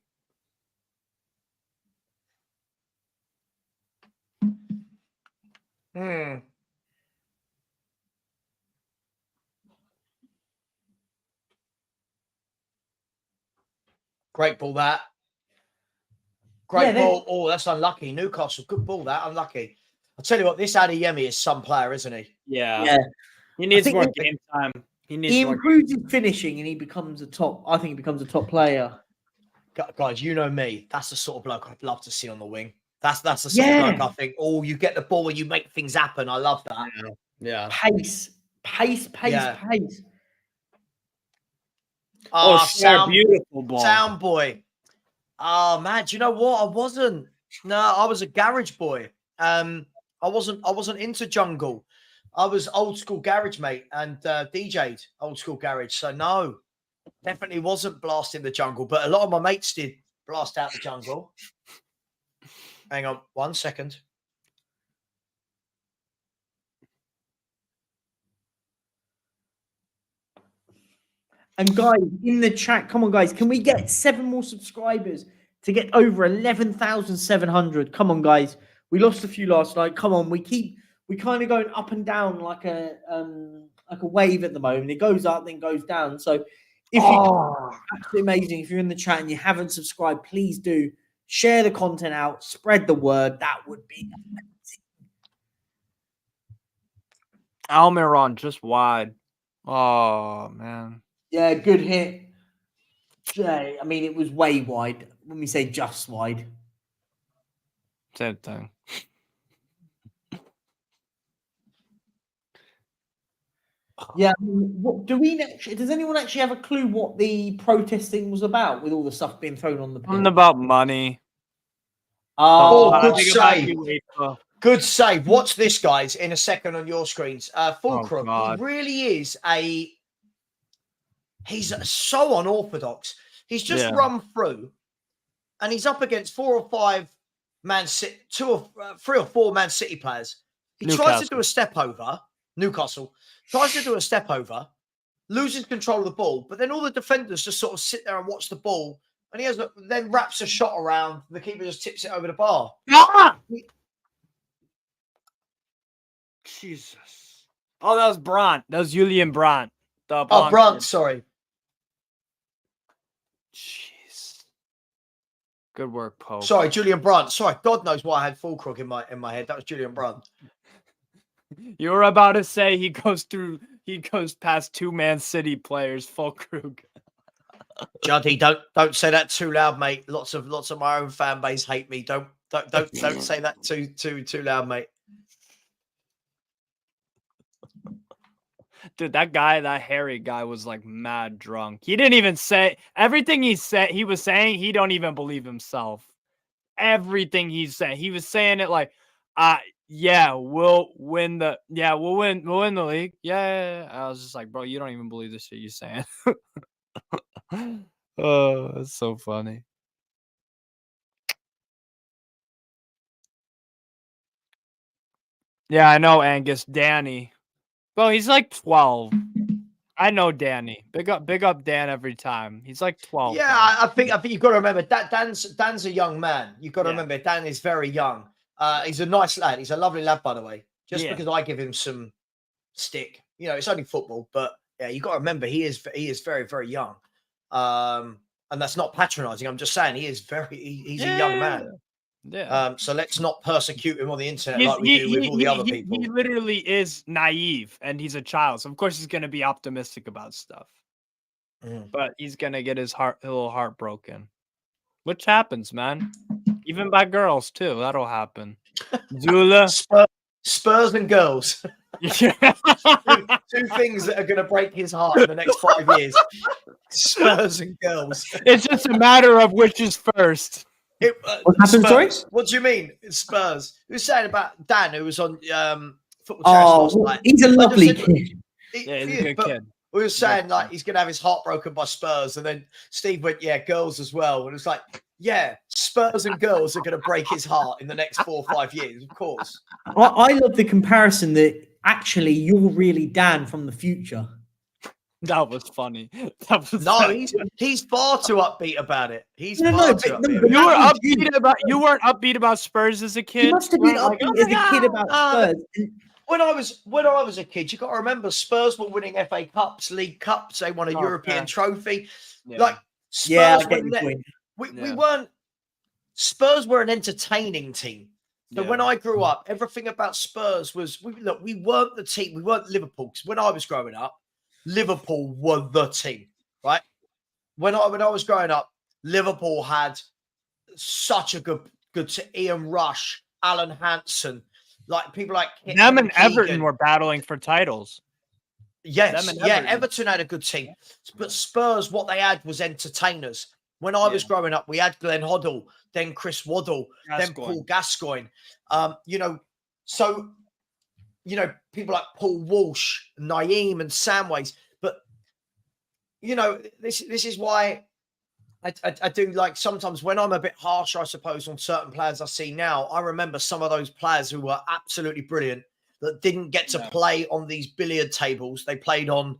Speaker 4: Great ball, that. Great ball. Oh, that's unlucky. Newcastle, good ball, that. Unlucky. I'll tell you what, this Adeyemi is some player, isn't he?
Speaker 3: Yeah. He needs more game time. He
Speaker 2: improves his finishing and he becomes a top. I think he becomes a top player.
Speaker 4: Guys, you know me. That's the sort of bloke I'd love to see on the wing. That's the sort of bloke I think, oh, you get the ball and you make things happen. I love that.
Speaker 3: Yeah.
Speaker 2: Pace.
Speaker 3: Oh, beautiful ball.
Speaker 4: Sound boy. Oh, man, do you know what? I wasn't. No, I was a garage boy. I wasn't into jungle. I was old school garage, mate, and DJ'd old school garage. So no, definitely wasn't blasting the jungle. But a lot of my mates did blast out the jungle. Hang on 1 second.
Speaker 2: And guys, in the chat, come on, guys, can we get 7 more subscribers to get over 11,700? Come on, guys. We lost a few last night. Come on, we kind of going up and down like a wave at the moment. It goes up, then goes down. So if absolutely amazing. If you're in the chat and you haven't subscribed, please do share the content out, spread the word. That would be amazing.
Speaker 3: Almiron just wide. Oh man.
Speaker 2: Yeah, good hit. I mean, it was way wide. When we say just wide,
Speaker 3: same thing.
Speaker 2: Yeah, what do we actually? Does anyone actually have a clue what the protesting was about with all the stuff being thrown on the pitch?
Speaker 3: About money.
Speaker 4: Good save. Good save. Watch this, guys, in a second on your screens. Fulcrum, he really is he's so unorthodox. He's just run through and he's up against 4 or 5 3 or 4 Man City players. He tries to do a step over. Newcastle tries to do a step over, loses control of the ball, but then all the defenders just sort of sit there and watch the ball, and he then wraps a shot around. The keeper just tips it over the bar.
Speaker 3: Jesus. Oh, that was Brandt. That was Julian Brandt.
Speaker 4: Brandt, sorry.
Speaker 3: Jeez. Good work, Pope.
Speaker 4: Sorry, Julian Brandt. Sorry, God knows why I had Fulkrug in my head. That was Julian Brandt.
Speaker 3: You were about to say he goes past 2 Man City players, Fulkrug.
Speaker 4: Juddy, don't say that too loud, mate. Lots of my own fan base hate me. Don't say that too loud, mate.
Speaker 3: Dude, that Harry guy was like mad drunk. He didn't even say everything he was saying. He don't even believe himself. Everything he said, he was saying it like, we'll win the league. Yeah. I was just like, bro, you don't even believe the shit you're saying. Oh, that's so funny. Yeah, I know, Angus. Danny. Well, he's like 12. I know Danny. Big up Dan every time. He's like 12.
Speaker 4: Yeah, I think you've got to remember that Dan's a young man. You've got to remember Dan is very young. He's a nice lad. He's a lovely lad, by the way. Just because I give him some stick, it's only football. But yeah, you've got to remember he is very, very young. And that's not patronizing. I'm just saying he's a young man.
Speaker 3: Yeah.
Speaker 4: So let's not persecute him on the internet like we do with all the other people.
Speaker 3: He literally is naive and he's a child. So of course he's going to be optimistic about stuff. But he's going to get his little heart broken. Which happens, man. Even by girls too. That'll happen. Zula.
Speaker 4: Spurs and girls.
Speaker 3: Yeah.
Speaker 4: Two things that are going to break his heart in the next 5 years. Spurs and girls.
Speaker 3: It's just a matter of which is first.
Speaker 2: What happened, sorry?
Speaker 4: What do you mean? It's Spurs. Who was saying about Dan, who was on Football Terrace last night?
Speaker 2: He's a lovely kid.
Speaker 3: Yeah, he's a good kid.
Speaker 4: We were saying like he's gonna have his heart broken by Spurs, and then Steve went, "Yeah, girls as well." And it's like, yeah, Spurs and girls are gonna break his heart in the next 4 or 5 years, of course.
Speaker 2: I love the comparison that actually you're really Dan from the future.
Speaker 3: That was funny. That was
Speaker 4: No,
Speaker 3: funny.
Speaker 4: he's far too upbeat about it. He's
Speaker 2: No,
Speaker 4: far
Speaker 2: no,
Speaker 4: too
Speaker 2: but-
Speaker 4: upbeat.
Speaker 2: no,
Speaker 3: You were
Speaker 2: That was
Speaker 3: upbeat about. You weren't upbeat about Spurs as a kid.
Speaker 2: You must have been
Speaker 3: You weren't
Speaker 2: upbeat
Speaker 3: like,
Speaker 2: as a kid about Spurs.
Speaker 4: When I was a kid, you got to remember Spurs were winning FA Cups, League Cups. They won a
Speaker 3: Oh,
Speaker 4: European
Speaker 3: fair.
Speaker 4: trophy.
Speaker 3: Yeah.
Speaker 4: Like Spurs
Speaker 2: Yeah, I
Speaker 4: were
Speaker 2: get your point.
Speaker 4: we
Speaker 3: Yeah.
Speaker 4: weren't. Spurs were an entertaining team. So
Speaker 3: Yeah.
Speaker 4: when I grew up, everything about Spurs was we weren't the team. We weren't Liverpool. Because when I was growing up, Liverpool were the team, right? When I was growing up, Liverpool had such a good Ian Rush, Alan Hansen, like people like
Speaker 3: Them and
Speaker 4: Keegan.
Speaker 3: Everton were battling for titles.
Speaker 4: Yes,
Speaker 3: them and
Speaker 4: yeah,
Speaker 3: Everton.
Speaker 4: Everton had a good team, but Spurs, what they had was entertainers. When I was growing up, we had Glenn Hoddle, then Chris Waddle, then Paul Gascoigne. People like Paul Walsh, Naeem, and Samways. But this is why I do like sometimes when I'm a bit harsh, I suppose, on certain players I see now. I remember some of those players who were absolutely brilliant that didn't get to play on these billiard tables. They played on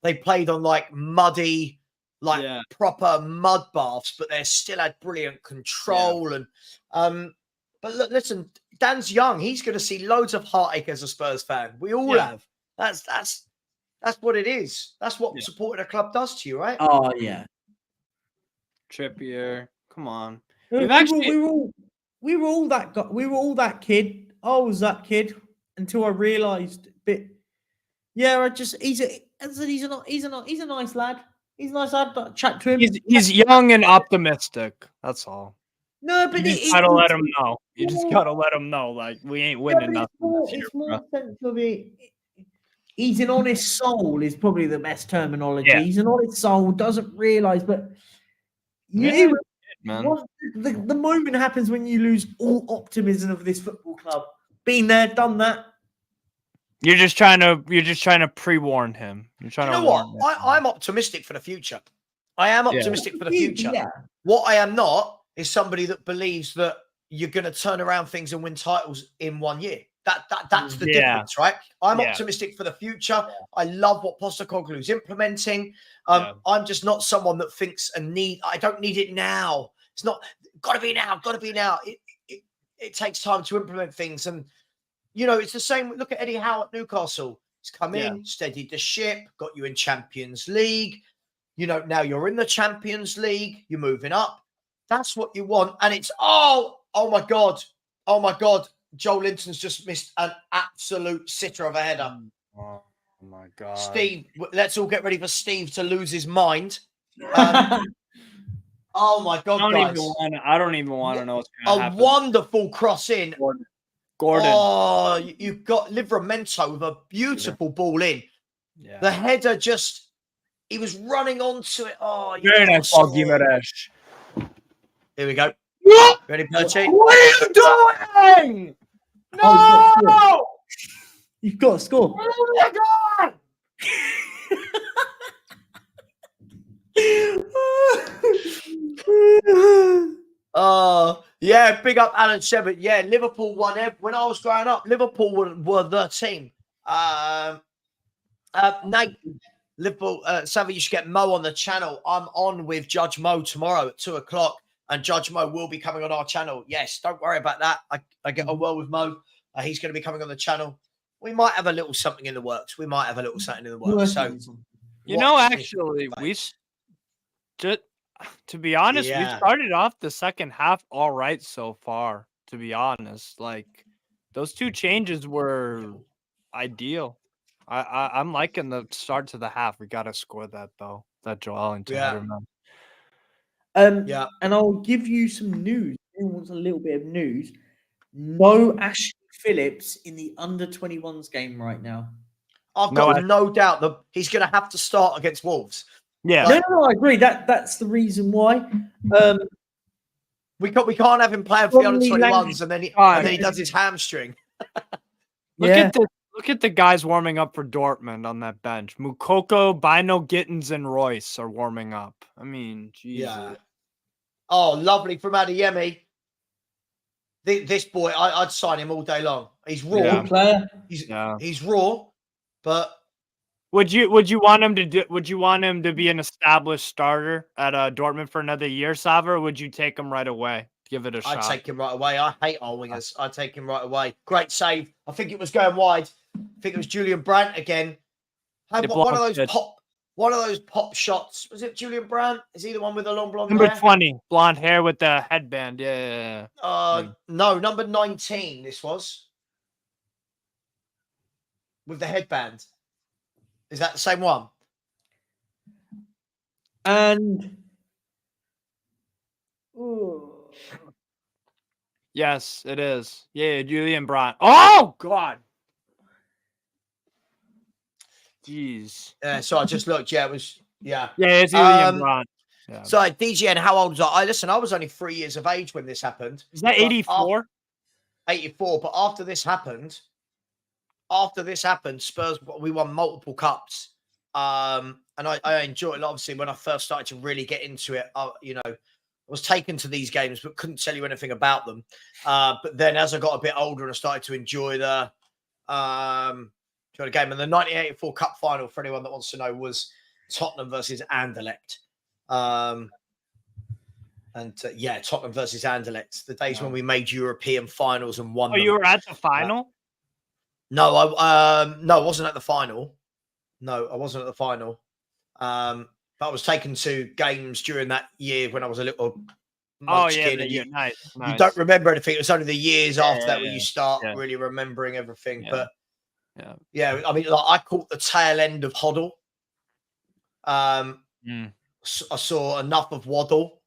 Speaker 4: like muddy, proper mud baths, but they still had brilliant control. And but look, listen, Dan's young. He's going to see loads of heartache as a Spurs fan. We all have. That's what it is. That's what supporting a club does to you, right?
Speaker 2: Oh yeah.
Speaker 3: Trippier, come on.
Speaker 2: We were all that kid. I was that kid until I realised. But yeah, he's a nice lad. He's a nice lad. But chat to him.
Speaker 3: He's young and optimistic. That's all.
Speaker 2: No, but
Speaker 3: You just gotta let him know. You just gotta let him know, like we ain't winning nothing.
Speaker 2: It's more sense of it. He's an honest soul is probably the best terminology.
Speaker 3: Yeah.
Speaker 2: He's an honest soul, doesn't realise, but
Speaker 3: Man.
Speaker 2: the moment happens when you lose all optimism of this football club. Been there, done that.
Speaker 3: You're just trying to pre-warn him. You're trying
Speaker 4: You know what? I'm optimistic for the future. I am optimistic for the future.
Speaker 2: Yeah.
Speaker 4: What I am not is somebody that believes that you're going to turn around things and win titles in 1 year. That's the difference, right? I'm optimistic for the future. I love what Postecoglou is implementing. I'm just not someone that thinks I don't need it now. It's not got to be now. It takes time to implement things, and it's the same. Look at Eddie Howe at Newcastle. He's come in, steadied the ship, got you in Champions League. Now you're in the Champions League. You're moving up. That's what you want, and it's oh my god. Joel Linton's just missed an absolute sitter of a header.
Speaker 3: Oh my god.
Speaker 4: Steve, let's all get ready for Steve to lose his mind. Oh my god,
Speaker 3: I don't even want to know what's going to happen.
Speaker 4: A wonderful cross in.
Speaker 3: Gordon.
Speaker 4: Oh, you've got Livramento with a beautiful ball in.
Speaker 3: Yeah.
Speaker 4: The header he was running onto it. Oh,
Speaker 3: Very nice ball, Guimaraes.
Speaker 4: Here we go. Ready, Percy?
Speaker 3: What are you doing? No!
Speaker 2: You've got to score.
Speaker 4: Oh my god! Yeah, big up Alan Shepard. Yeah, Liverpool won. When I was growing up, Liverpool were the team. Nate, Liverpool, Savva, you should get Mo on the channel. I'm on with Judge Mo tomorrow at 2:00, and Judge Mo will be coming on our channel. Yes, don't worry about that. I get on well with Mo. He's going to be coming on the channel. We might have a little something in the works. So,
Speaker 3: actually, to be honest, we started off the second half all right so far. To be honest, like those two changes were ideal. I'm liking the start to the half. We got to score that though. That Joelinton header, man.
Speaker 2: And I'll give you some news. Anyone wants a little bit of news? No Ashley Phillips in the under-21s game right now.
Speaker 4: I've got no doubt that he's going to have to start against Wolves.
Speaker 3: Yeah.
Speaker 2: No, I agree. That's the reason why.
Speaker 4: We can't have him playing for the under-21s and then he does his hamstring.
Speaker 3: Look at the guys warming up for Dortmund on that bench. Mukoko, Bino, Gittins, and Royce are warming up. I mean, Jesus.
Speaker 4: Yeah. Oh, lovely from Adeyemi. This boy, I'd sign him all day long. He's raw.
Speaker 2: Good player.
Speaker 4: He's raw, but
Speaker 3: would you want him to would you want him to be an established starter at Dortmund for another year, Savva, or would you take him right away? Give it a shot.
Speaker 4: I'd take him right away. I hate our wingers. I'd take him right away. Great save. I think it was going wide. I think it was Julian Brandt again. Had one of those pop shots. Was it Julian Brandt? Is he the one with the long blonde hair?
Speaker 3: Number 20, blonde hair with the headband. Yeah.
Speaker 4: No, number 19. This was with the headband. Is that the same one?
Speaker 2: And
Speaker 3: yes, it is. Yeah, Julian Brandt. Oh God. Jeez.
Speaker 4: So I just looked. Yeah, it was. Yeah.
Speaker 3: Yeah, it's Julian Brandt. Yeah.
Speaker 4: So DGN, how old was I? Listen, I was only 3 years of age when this happened.
Speaker 3: Is that 84?
Speaker 4: 84. But after this happened, Spurs, we won multiple cups. And I enjoyed it. Obviously, when I first started to really get into it, I was taken to these games, but couldn't tell you anything about them. But then as I got a bit older and I started to enjoy the game, and the 1984 Cup final, for anyone that wants to know, was Tottenham versus Anderlecht. Tottenham versus Anderlecht. The days when we made European finals and won.
Speaker 3: Oh, you were at the final?
Speaker 4: No, I wasn't at the final. No, I wasn't at the final. But I was taken to games during that year when I was a little.
Speaker 3: Nice.
Speaker 4: You don't remember anything. It was only the years after that when you start really remembering everything.
Speaker 3: Yeah.
Speaker 4: But I mean, like, I caught the tail end of Hoddle. I saw enough of Waddle.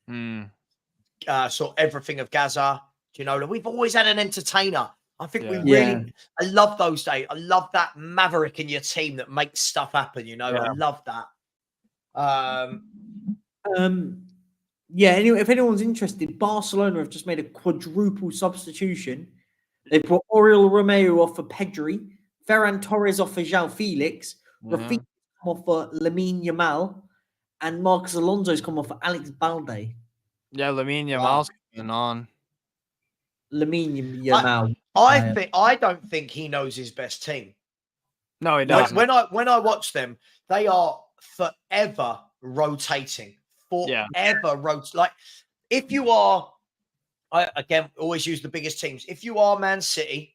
Speaker 4: Saw everything of Gaza. We've always had an entertainer. I think we really. I love those days. I love that maverick in your team that makes stuff happen. I love that.
Speaker 2: Anyway, if anyone's interested, Barcelona have just made a quadruple substitution. They've brought Oriol Romeu off for Pedri, Ferran Torres off for João Felix, Rafinha off for Lamine Yamal, and Marcos Alonso's come off for Alex Balde.
Speaker 3: Yeah, Lamine Yamal's coming on.
Speaker 2: Lamine Yamal.
Speaker 4: I don't think he knows his best team.
Speaker 3: No, he doesn't.
Speaker 4: When I watch them, they are forever rotating. Like, if you are, I again always use the biggest teams. If you are Man City,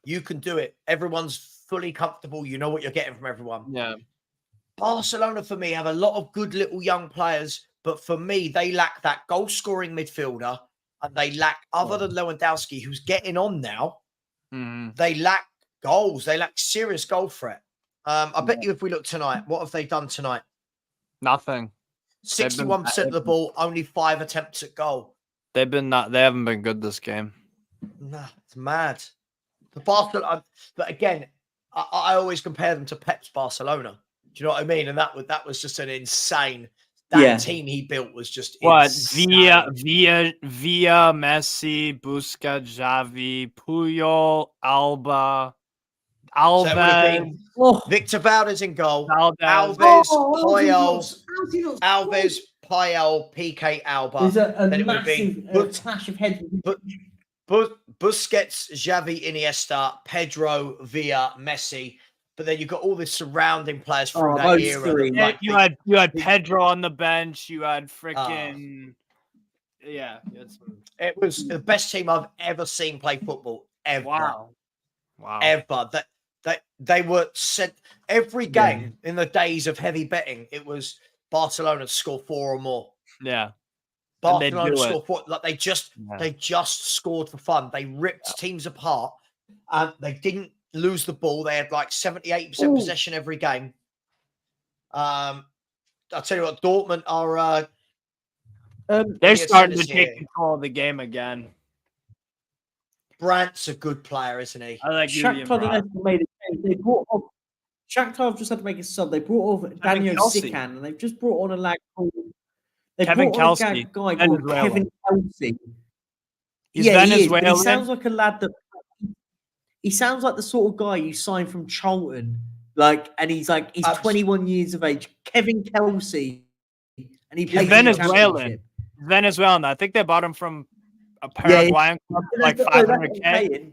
Speaker 4: you can do it. Everyone's fully comfortable. You know what you're getting from everyone.
Speaker 3: Yeah.
Speaker 4: Barcelona, for me, have a lot of good little young players, but for me, they lack that goal-scoring midfielder, and they lack, other than Lewandowski, who's getting on now, they lack goals. They lack serious goal threat. I bet you if we look tonight, what have they done tonight?
Speaker 3: Nothing.
Speaker 4: 61% of the ball, only 5 attempts at goal.
Speaker 3: They haven't been good this game.
Speaker 4: Nah, it's mad. The Barcelona, but again, I always compare them to Pep's Barcelona. Do you know what I mean? And that was just an insane. That team he built was just insane.
Speaker 3: Via Messi, Busquets, Xavi, Puyol, Alba, Alves,
Speaker 4: Victor Valdez in goal, Alves, Puyol, PK, Alba.
Speaker 2: There's a massive clash of heads.
Speaker 4: Busquets, Xavi, Iniesta, Pedro, Villa, Messi. But then you've got all the surrounding players from that era.
Speaker 3: Yeah, you had Pedro on the bench. You had freaking
Speaker 4: It was the best team I've ever seen play football ever.
Speaker 3: Wow.
Speaker 4: Ever. That they were sent every game in the days of heavy betting. It was Barcelona to score 4 or more.
Speaker 3: Yeah.
Speaker 4: Barcelona scored 4. Like they just scored for fun. They ripped teams apart, and they didn't lose the ball. They had like 78% possession every game. I'll tell you what, Dortmund are
Speaker 3: they're starting to take control of the game again.
Speaker 4: Brandt's a good player, isn't he?
Speaker 3: I like Julian
Speaker 2: Shakhtar
Speaker 3: Brandt.
Speaker 2: Donetsk made a change. They brought off Shakhtar have just had to make a sub. They brought off Daniel
Speaker 3: Kelsey.
Speaker 2: Sikan, and they've just brought on a lad called
Speaker 3: Kevin
Speaker 2: brought on
Speaker 3: Kelsey,
Speaker 2: a guy called
Speaker 3: Venezuela.
Speaker 2: Kevin Kelsey.
Speaker 3: He's
Speaker 2: He is, but he
Speaker 3: Venezuelan.
Speaker 2: sounds like a lad that he sounds like the sort of guy you sign from Charlton, and he's 21 years of age. Kevin Kelsey, and he plays in the Championship.
Speaker 3: Venezuelan. I think they bought him from a Paraguayan club, like 500K.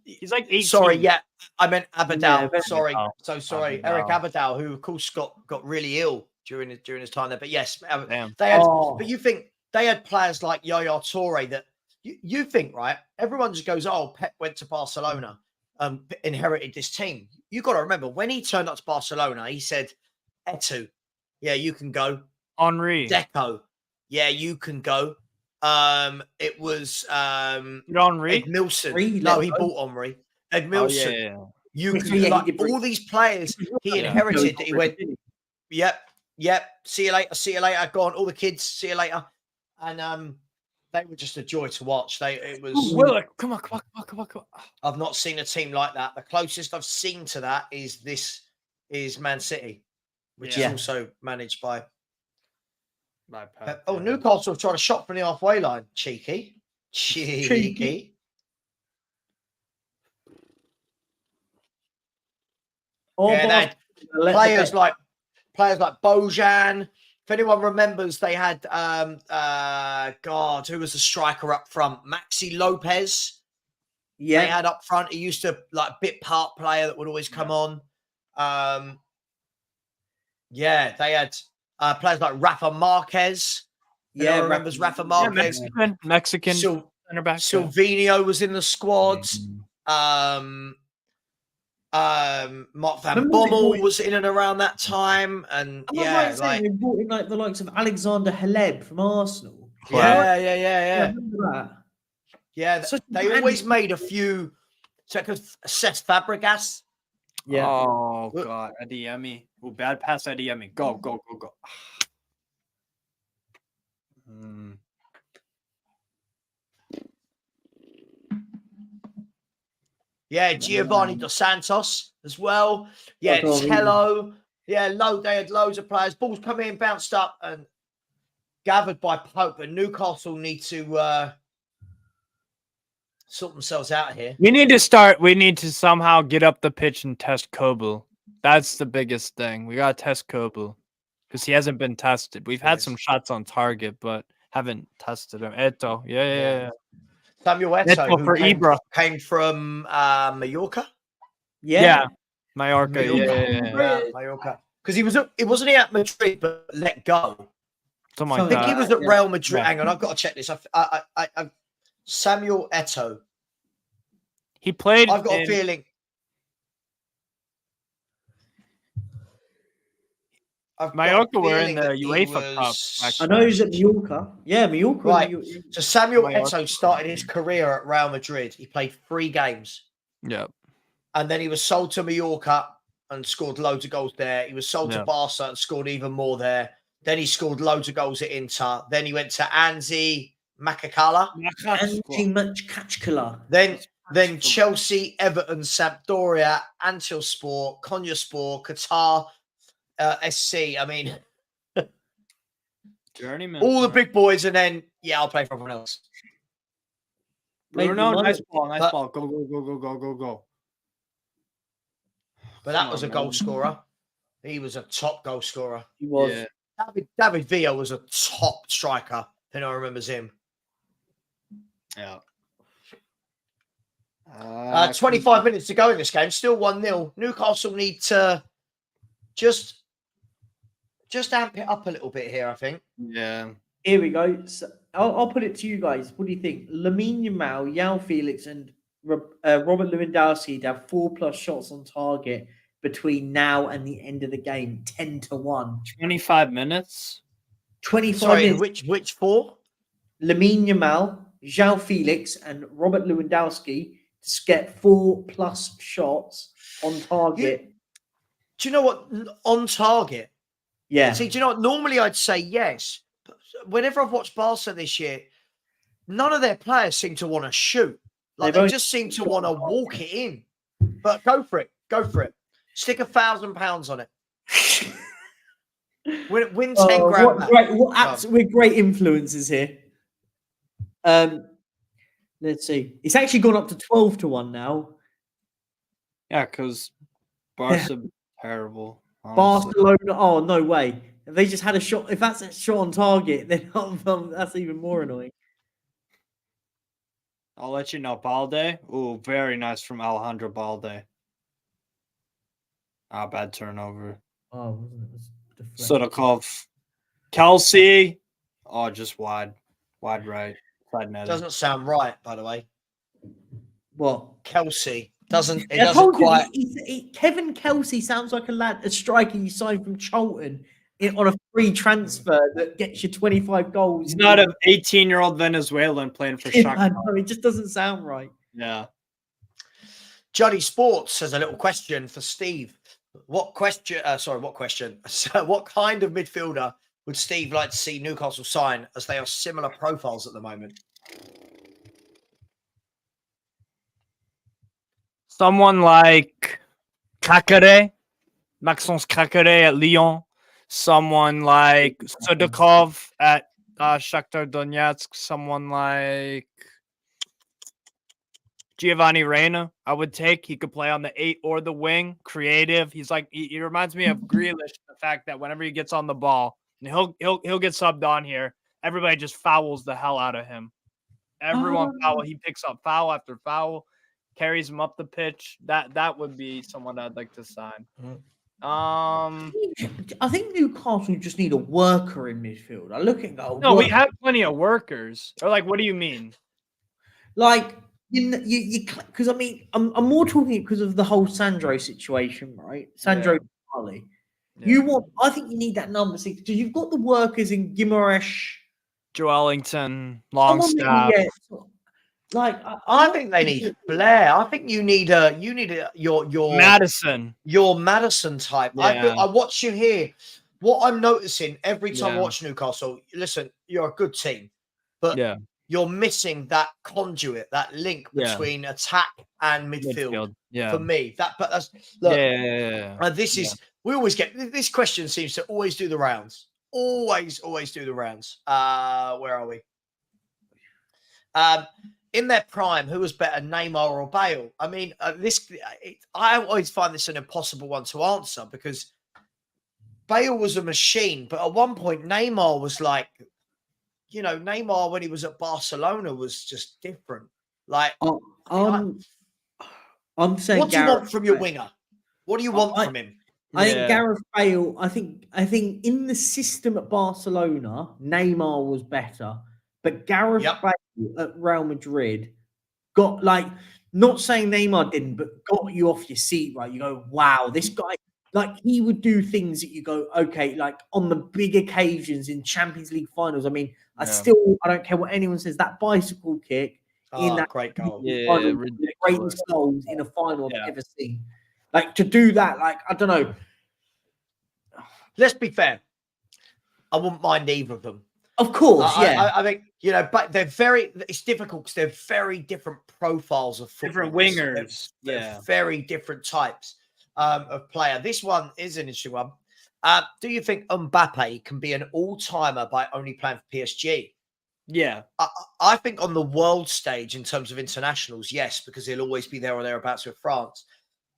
Speaker 3: He's like 18.
Speaker 4: Sorry, yeah, I meant Abadal.
Speaker 2: Yeah,
Speaker 4: sorry,
Speaker 3: Abadal.
Speaker 4: so sorry, Eric Abadal, who of course got really ill during his time there. But yes,
Speaker 3: Damn.
Speaker 4: they had. But you think they had players like Yaya Toure that you think, right? Everyone just goes, "Oh, Pep went to Barcelona, inherited this team." You got to remember when he turned up to Barcelona, he said, "Etu, yeah, you can go."
Speaker 3: Henri,
Speaker 4: Deco, yeah, you can go. It was
Speaker 3: Henri.
Speaker 4: Ed Milson. No, he bought Henri. Ed Milson.
Speaker 3: Oh, yeah.
Speaker 4: You can all these players he inherited. He went, yep. See you later. Go on, all the kids. See you later. And they were just a joy to watch. It was.
Speaker 3: Willock, come on.
Speaker 4: I've not seen a team like that. The closest I've seen to that is Man City, which is also managed by. Newcastle have tried a shot from the halfway line. Cheeky. Players like Bojan. If anyone remembers, they had who was the striker up front? Maxi Lopez. Yeah, they had up front. He used to bit part player that would always come on. They had players like Rafa Marquez. Yeah, remembers Rafa Marquez.
Speaker 3: Mexican center back.
Speaker 4: Silvinho was in the squad. Mark van Bommel was in and around that time, and
Speaker 2: they brought in the likes of Alexander Haleb from Arsenal.
Speaker 4: Yeah.
Speaker 2: Remember that?
Speaker 4: Yeah, they always made a few. Cesc Fabregas.
Speaker 3: Yeah. Oh God, Adeyemi. Oh, bad pass, Adeyemi. Go.
Speaker 4: Yeah, Giovanni Dos Santos as well. Yeah, Tello. Yeah, they had loads of players. Balls come in, bounced up, and gathered by Pope. And Newcastle need to sort themselves out here.
Speaker 3: We need to somehow get up the pitch and test Koble. That's the biggest thing. We got to test Koble because he hasn't been tested. We've had some shots on target, but haven't tested him. Eto. Yeah.
Speaker 4: Samuel Eto,
Speaker 3: who
Speaker 4: came from Mallorca.
Speaker 3: Yeah. Mallorca. Yeah.
Speaker 4: Mallorca. Because it wasn't at Madrid, but let go.
Speaker 3: I
Speaker 4: think he was at Real Madrid. Hang on, I've got to check this. Samuel Eto.
Speaker 3: He played.
Speaker 4: I've got a feeling.
Speaker 3: Mallorca were in the UEFA Cup.
Speaker 2: I know he's at Mallorca. Yeah, Mallorca.
Speaker 4: Right. So Samuel Eto started his career at Real Madrid. He played 3 games.
Speaker 3: Yep.
Speaker 4: And then he was sold to Mallorca and scored loads of goals there. He was sold to Barca and scored even more there. Then he scored loads of goals at Inter. Then he went to Anzi Makakala. Then Chelsea, Everton, Sampdoria, Antalyaspor, Konyaspor, Qatar, SC. I mean,
Speaker 3: journeyman.
Speaker 4: All the big boys, and then I'll play for everyone else.
Speaker 3: Bruno, nice ball. Go.
Speaker 4: But that was a goal scorer. He was a top goal scorer.
Speaker 2: He was.
Speaker 4: Yeah. David Villa was a top striker. Who remembers him?
Speaker 3: Yeah.
Speaker 4: 25 minutes to go in this game. Still 1-0. Newcastle need to just amp it up a little bit here, I think.
Speaker 3: Yeah.
Speaker 2: Here we go. So I'll put it to you guys. What do you think? Lamine Yamal, João Felix, and Robert Lewandowski to have 4+ shots on target between now and the end of the game, 10-1.
Speaker 3: 25 minutes.
Speaker 2: 25 minutes.
Speaker 4: Which 4?
Speaker 2: Lamine Yamal, João Felix, and Robert Lewandowski to get 4+ shots on target.
Speaker 4: Do you know what? On target?
Speaker 2: Yeah.
Speaker 4: See, do you know what? Normally I'd say yes. But whenever I've watched Barca this year, none of their players seem to want to shoot. Like they just seem to want to walk it in. But go for it. Go for it. Stick £1,000 on it. Win 10 grand back.
Speaker 2: We're great influencers here. Let's see. It's actually gone up to 12-1 now.
Speaker 3: Yeah, because Barca terrible. Honestly.
Speaker 2: Barcelona. Oh no way! They just had a shot. If that's a shot on target, then that's even more annoying.
Speaker 3: I'll let you know. Balde. Ooh, very nice from Alejandro Balde. Bad turnover.
Speaker 2: Oh, wasn't it?
Speaker 3: Sudakov. Kelsey. Oh, just wide. Wide right. Side net.
Speaker 4: Doesn't sound right, by the way.
Speaker 2: What?
Speaker 4: Kelsey. It doesn't quite.
Speaker 2: Kevin Kelsey sounds like a striker you signed from Charlton on a free transfer that gets you 25 goals.
Speaker 3: He's not an 18-year-old Venezuelan playing for Shakhtar.
Speaker 2: No, it just doesn't sound right.
Speaker 3: Yeah.
Speaker 4: Johnny Sports has a little question for Steve. What kind of midfielder would Steve like to see Newcastle sign, as they are similar profiles at the moment?
Speaker 3: Someone like Kakare, Maxence Kakare at Lyon. Someone like Sudakov at Shakhtar Donetsk. Someone like Giovanni Reina, I would take. He could play on the 8 or the wing. Creative. He's like, he reminds me of Grealish. The fact that whenever he gets on the ball, and he'll get subbed on here, everybody just fouls the hell out of him. Everyone foul. He picks up foul after foul. Carries him up the pitch. That would be someone I'd like to sign.
Speaker 2: I think Newcastle just need a worker in midfield. I look at that.
Speaker 3: No, we have plenty of workers. Or like, what do you mean?
Speaker 2: Like you because I mean I'm more talking because of the whole Sandro situation, right? Sandro Charlie. Yeah. I think you need that number 6 because you've got the workers in Guimaraes,
Speaker 3: Joelinton, Longstaff.
Speaker 2: Like
Speaker 4: I think they need flair. I think you need your
Speaker 3: Madison,
Speaker 4: your Madison type.
Speaker 3: Yeah.
Speaker 4: I watch you here. What I'm noticing every time I watch Newcastle, listen, you're a good team, but you're missing that conduit, that link between attack and midfield.
Speaker 3: Yeah,
Speaker 4: for me, that's this is we always get this question seems to always do the rounds. Always do the rounds. Where are we? In their prime, who was better, Neymar or Bale? I mean, I always find this an impossible one to answer because Bale was a machine, but at one point, Neymar was like, Neymar when he was at Barcelona was just different. Like,
Speaker 2: I'm saying,
Speaker 4: what do you want from your winger? What do you want from him?
Speaker 2: I think Gareth Bale. I think in the system at Barcelona, Neymar was better. But Gareth Bale at Real Madrid got not saying Neymar didn't, but got you off your seat, right? You go, wow, this guy, he would do things that you go, okay, on the big occasions in Champions League finals. I mean, I don't care what anyone says, that bicycle kick in that
Speaker 4: great goal.
Speaker 2: Final, the greatest goals in a final I've ever seen. To do that, I don't know.
Speaker 4: Let's be fair. I wouldn't mind either of them.
Speaker 2: Of course,
Speaker 4: I think, but it's difficult because they're very different profiles of football.
Speaker 3: Different wingers.
Speaker 4: They're very different types of player. This one is an interesting one. Do you think Mbappe can be an all-timer by only playing for PSG?
Speaker 3: Yeah.
Speaker 4: I think on the world stage, in terms of internationals, yes, because he'll always be there or thereabouts with France.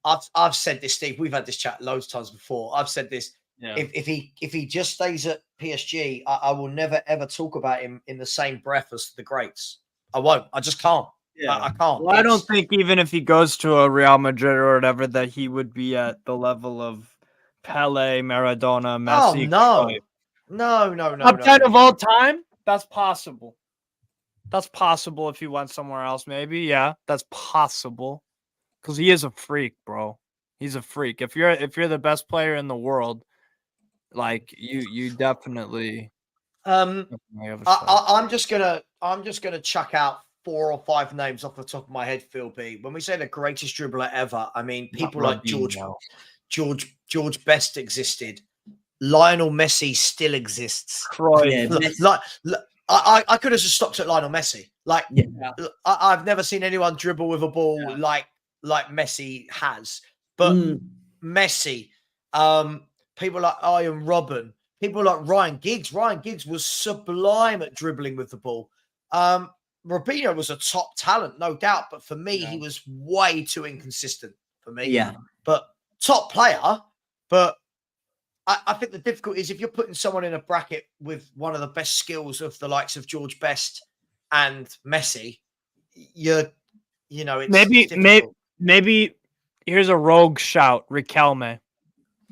Speaker 4: I've said this, Steve. We've had this chat loads of times before. I've said this. Yeah. If he just stays at PSG, I will never ever talk about him in the same breath as the greats. I won't. I just can't. Yeah. I can't.
Speaker 3: Well, I don't think even if he goes to a Real Madrid or whatever that he would be at the level of Pele, Maradona, Messi.
Speaker 4: Oh no.
Speaker 3: Top 10 of all time? That's possible. That's possible if he went somewhere else. Maybe, yeah, that's possible. Because he is a freak, bro. He's a freak. If you're the best player in the world. You definitely.
Speaker 4: I'm just gonna chuck out 4 or 5 names off the top of my head. Phil B. When we say the greatest dribbler ever, I mean people like George Best existed. Lionel Messi still exists.
Speaker 3: Cruyff.
Speaker 4: I could have just stopped at Lionel Messi. Like,
Speaker 2: Yeah.
Speaker 4: I've never seen anyone dribble with a ball like Messi has. But Messi, people like Ian Robben, people like Ryan Giggs. Ryan Giggs was sublime at dribbling with the ball. Robinho was a top talent, no doubt. But for me, he was way too inconsistent for me.
Speaker 2: Yeah.
Speaker 4: But top player. But I think the difficulty is if you're putting someone in a bracket with one of the best skills of the likes of George Best and Messi, it's
Speaker 3: maybe here's a rogue shout. Riquelme.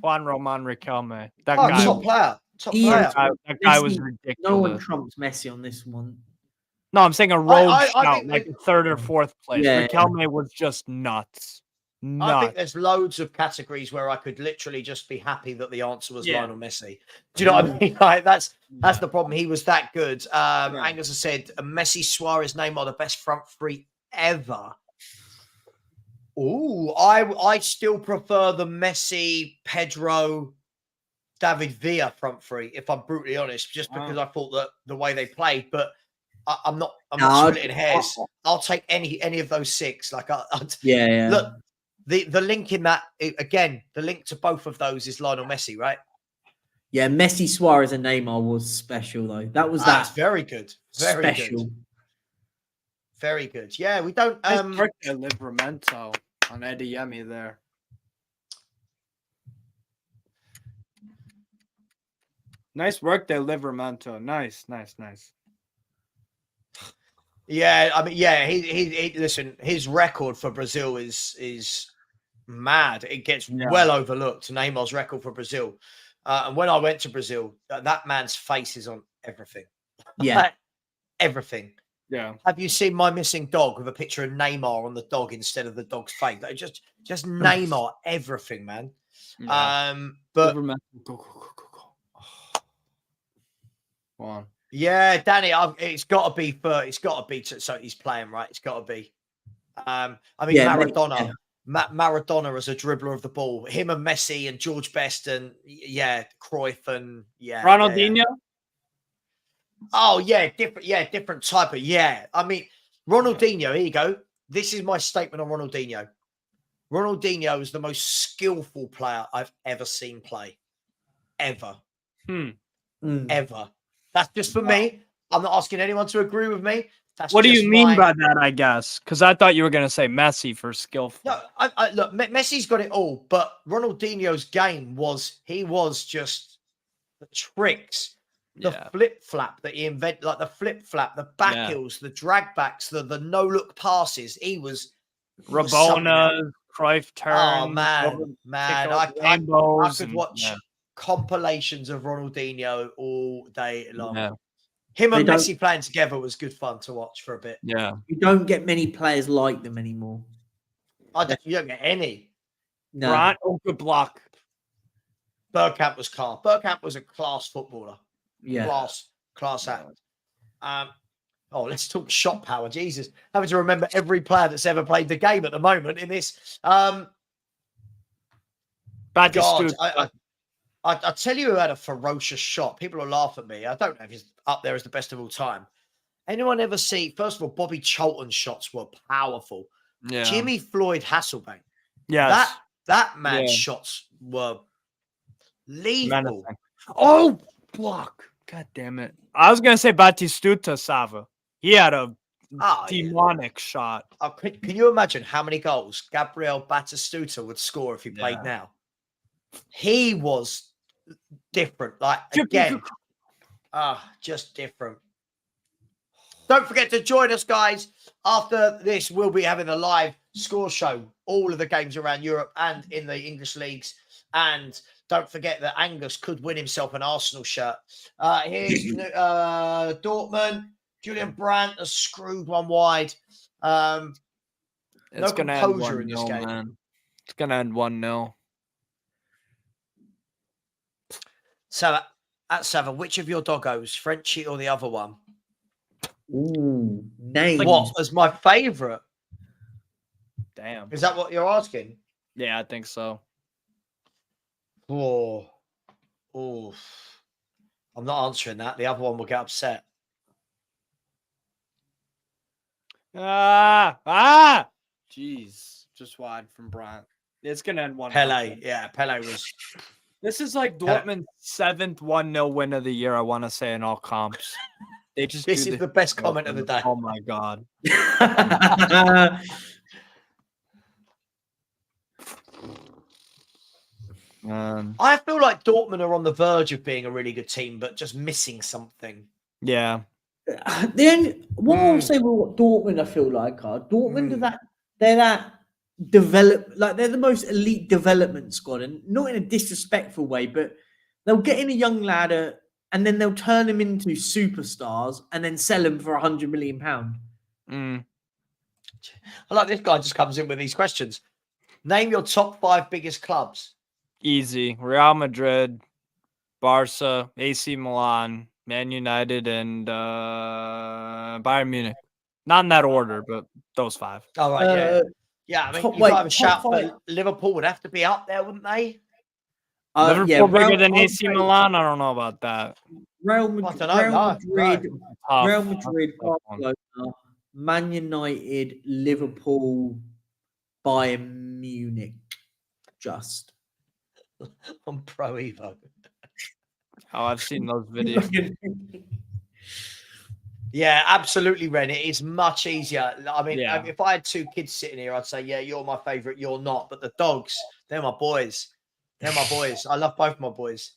Speaker 3: Juan Roman Riquelme. That guy.
Speaker 4: Top player. Top player.
Speaker 3: That guy was
Speaker 2: Messi,
Speaker 3: ridiculous.
Speaker 2: No one trumps Messi on this one.
Speaker 3: No, I'm saying a rogue shout,
Speaker 4: I think
Speaker 3: like third or fourth place.
Speaker 2: Yeah.
Speaker 3: Riquelme was just nuts.
Speaker 4: I think there's loads of categories where I could literally just be happy that the answer was Lionel Messi. Do you know what I mean? Like, that's the problem. He was that good. Angus has said Messi, Suarez, Neymar, the best front three ever. Ooh, I still prefer the Messi, Pedro, David Villa front three, if I'm brutally honest, just because I thought that the way they played, but I'm not splitting hairs. I'll take any of those six. Like, look, the link in that again, the link to both of those is Lionel Messi, right?
Speaker 2: Yeah, Messi, Suarez, and Neymar was special though.
Speaker 4: That's very good. Very
Speaker 2: special.
Speaker 4: good. Very good. Yeah, we don't.
Speaker 3: Livramento on Eddie Yemi there. Nice work there, Livramento. Nice.
Speaker 4: Yeah, I mean, he listen, his record for Brazil is mad. It gets well overlooked. Neymar's record for Brazil. And when I went to Brazil, that man's face is on everything.
Speaker 2: Yeah.
Speaker 4: Everything.
Speaker 3: Yeah.
Speaker 4: Have you seen My Missing Dog with a picture of Neymar on the dog instead of the dog's face? Like, just Neymar, everything, man.
Speaker 3: Yeah.
Speaker 4: But
Speaker 3: Go. Go on.
Speaker 4: Yeah, Danny, it's got to be so he's playing, right? It's got to be. I mean, Maradona. Maradona as a dribbler of the ball. Him and Messi and George Best and Cruyff and
Speaker 3: Ronaldinho.
Speaker 4: Oh different type of I mean, Ronaldinho. Here you go. This is my statement on Ronaldinho. Ronaldinho is the most skillful player I've ever seen play, ever. Ever. That's just for me. I'm not asking anyone to agree with me.
Speaker 3: What do you mean by that, I guess? Because I thought you were going to say Messi for skillful.
Speaker 4: No, look, Messi's got it all, but Ronaldinho's game was just the tricks, the flip-flap that he invented, like the flip-flap, the back heels, the drag backs, the no-look passes. He was
Speaker 3: Rabona, Cruyff turn.
Speaker 4: Oh, man. I could watch compilations of Ronaldinho all day long.
Speaker 3: Yeah.
Speaker 4: Him and Messi playing together was good fun to watch for a bit.
Speaker 3: Yeah.
Speaker 2: You don't get many players like them anymore.
Speaker 4: You don't get any.
Speaker 3: No. Right? Oh, good block.
Speaker 4: Bergkamp was class. Bergkamp was a class footballer.
Speaker 2: Yeah.
Speaker 4: Class act. Let's talk shot power. Jesus. Having to remember every player that's ever played the game at the moment in this. I tell you who had a ferocious shot. People will laugh at me. I don't know if he's up there as the best of all time. Anyone ever see, first of all, Bobby Charlton's shots were powerful.
Speaker 3: Yeah.
Speaker 4: Jimmy Floyd Hasselbank.
Speaker 3: Yes.
Speaker 4: That man's shots were lethal.
Speaker 3: Oh, block. God damn it. I was going to say Batistuta, Savva. He had a demonic shot.
Speaker 4: Can you imagine how many goals Gabriel Batistuta would score if he played now? He was different. Like, again, just different. Don't forget to join us, guys. After this, we'll be having a live score show, all of the games around Europe and in the English leagues. And don't forget that Angus could win himself an Arsenal shirt. Here's Dortmund. Julian Brandt has screwed one wide.
Speaker 3: It's going to end
Speaker 4: 1-0,
Speaker 3: man. It's going to end 1-0.
Speaker 4: So, at Savva, which of your doggos, Frenchie or the other one?
Speaker 2: Ooh, name.
Speaker 4: What was my favourite?
Speaker 3: Damn.
Speaker 4: Is that what you're asking?
Speaker 3: Yeah, I think so.
Speaker 4: Oh. I'm not answering that. The other one will get upset.
Speaker 3: Jeez, just wide from Brandt. It's gonna end 1-0.
Speaker 4: Pele, yeah, Pele was.
Speaker 3: This is like Dortmund's 7th 1-0 win of the year. I want to say in all comps. They just
Speaker 4: This is the best comment of the day.
Speaker 3: Oh my god.
Speaker 4: I feel like Dortmund are on the verge of being a really good team, but just missing something.
Speaker 3: Yeah.
Speaker 2: What I'll say with what Dortmund I feel like are Dortmund are they're that they're the most elite development squad, and not in a disrespectful way, but they'll get in a young lad and then they'll turn them into superstars and then sell them for £100 million.
Speaker 3: Mm.
Speaker 4: I like this guy just comes in with these questions. Name your top 5 biggest clubs.
Speaker 3: Easy. Real Madrid, Barca, AC Milan, Man United, and Bayern Munich. Not in that order, but those 5.
Speaker 4: All right, yeah. Yeah, I mean, you got to have a shout, but Liverpool would have to be up there, wouldn't they?
Speaker 3: Liverpool bigger than AC Milan? I don't know about that.
Speaker 2: Real Madrid, Barcelona, Man United, Liverpool, Bayern Munich. Just.
Speaker 4: I'm pro Evo.
Speaker 3: Oh, I've seen those videos.
Speaker 4: Yeah, absolutely, Ren. It is much easier. I mean, if I had 2 kids sitting here, I'd say, yeah, you're my favorite, you're not. But the dogs, they're my boys. They're my boys. I love both my boys.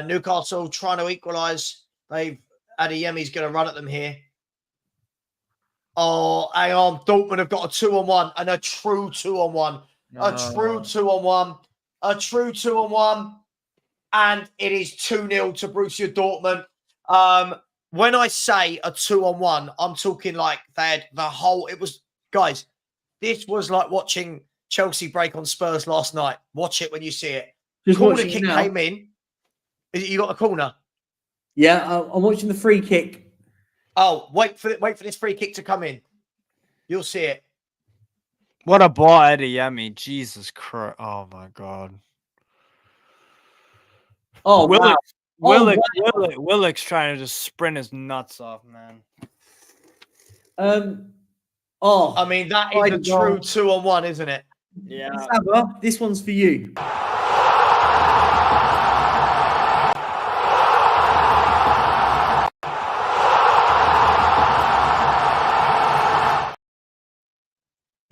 Speaker 4: Newcastle trying to equalise. Adeyemi's going to run at them here. Oh, hang on. Dortmund have got a 2-on-1 and a true 2-on-1. A true 2-on-1. A true 2-on-1. And it is 2-0 to Borussia Dortmund. When I say a 2-on-1, I'm talking like they had the whole... It was... Guys, this was like watching Chelsea break on Spurs last night. Watch it when you see it. Corner kick came in. You got a corner?
Speaker 2: Yeah, I'm watching the free kick.
Speaker 4: Oh, wait for this free kick to come in. You'll see it.
Speaker 3: What a ball, Adeyemi. Jesus Christ. Oh, my God.
Speaker 2: Oh,
Speaker 3: Willick's trying to just sprint his nuts off, man.
Speaker 4: I mean, that is a true 2-on-1, isn't it?
Speaker 2: Yeah. Savva, this one's for you.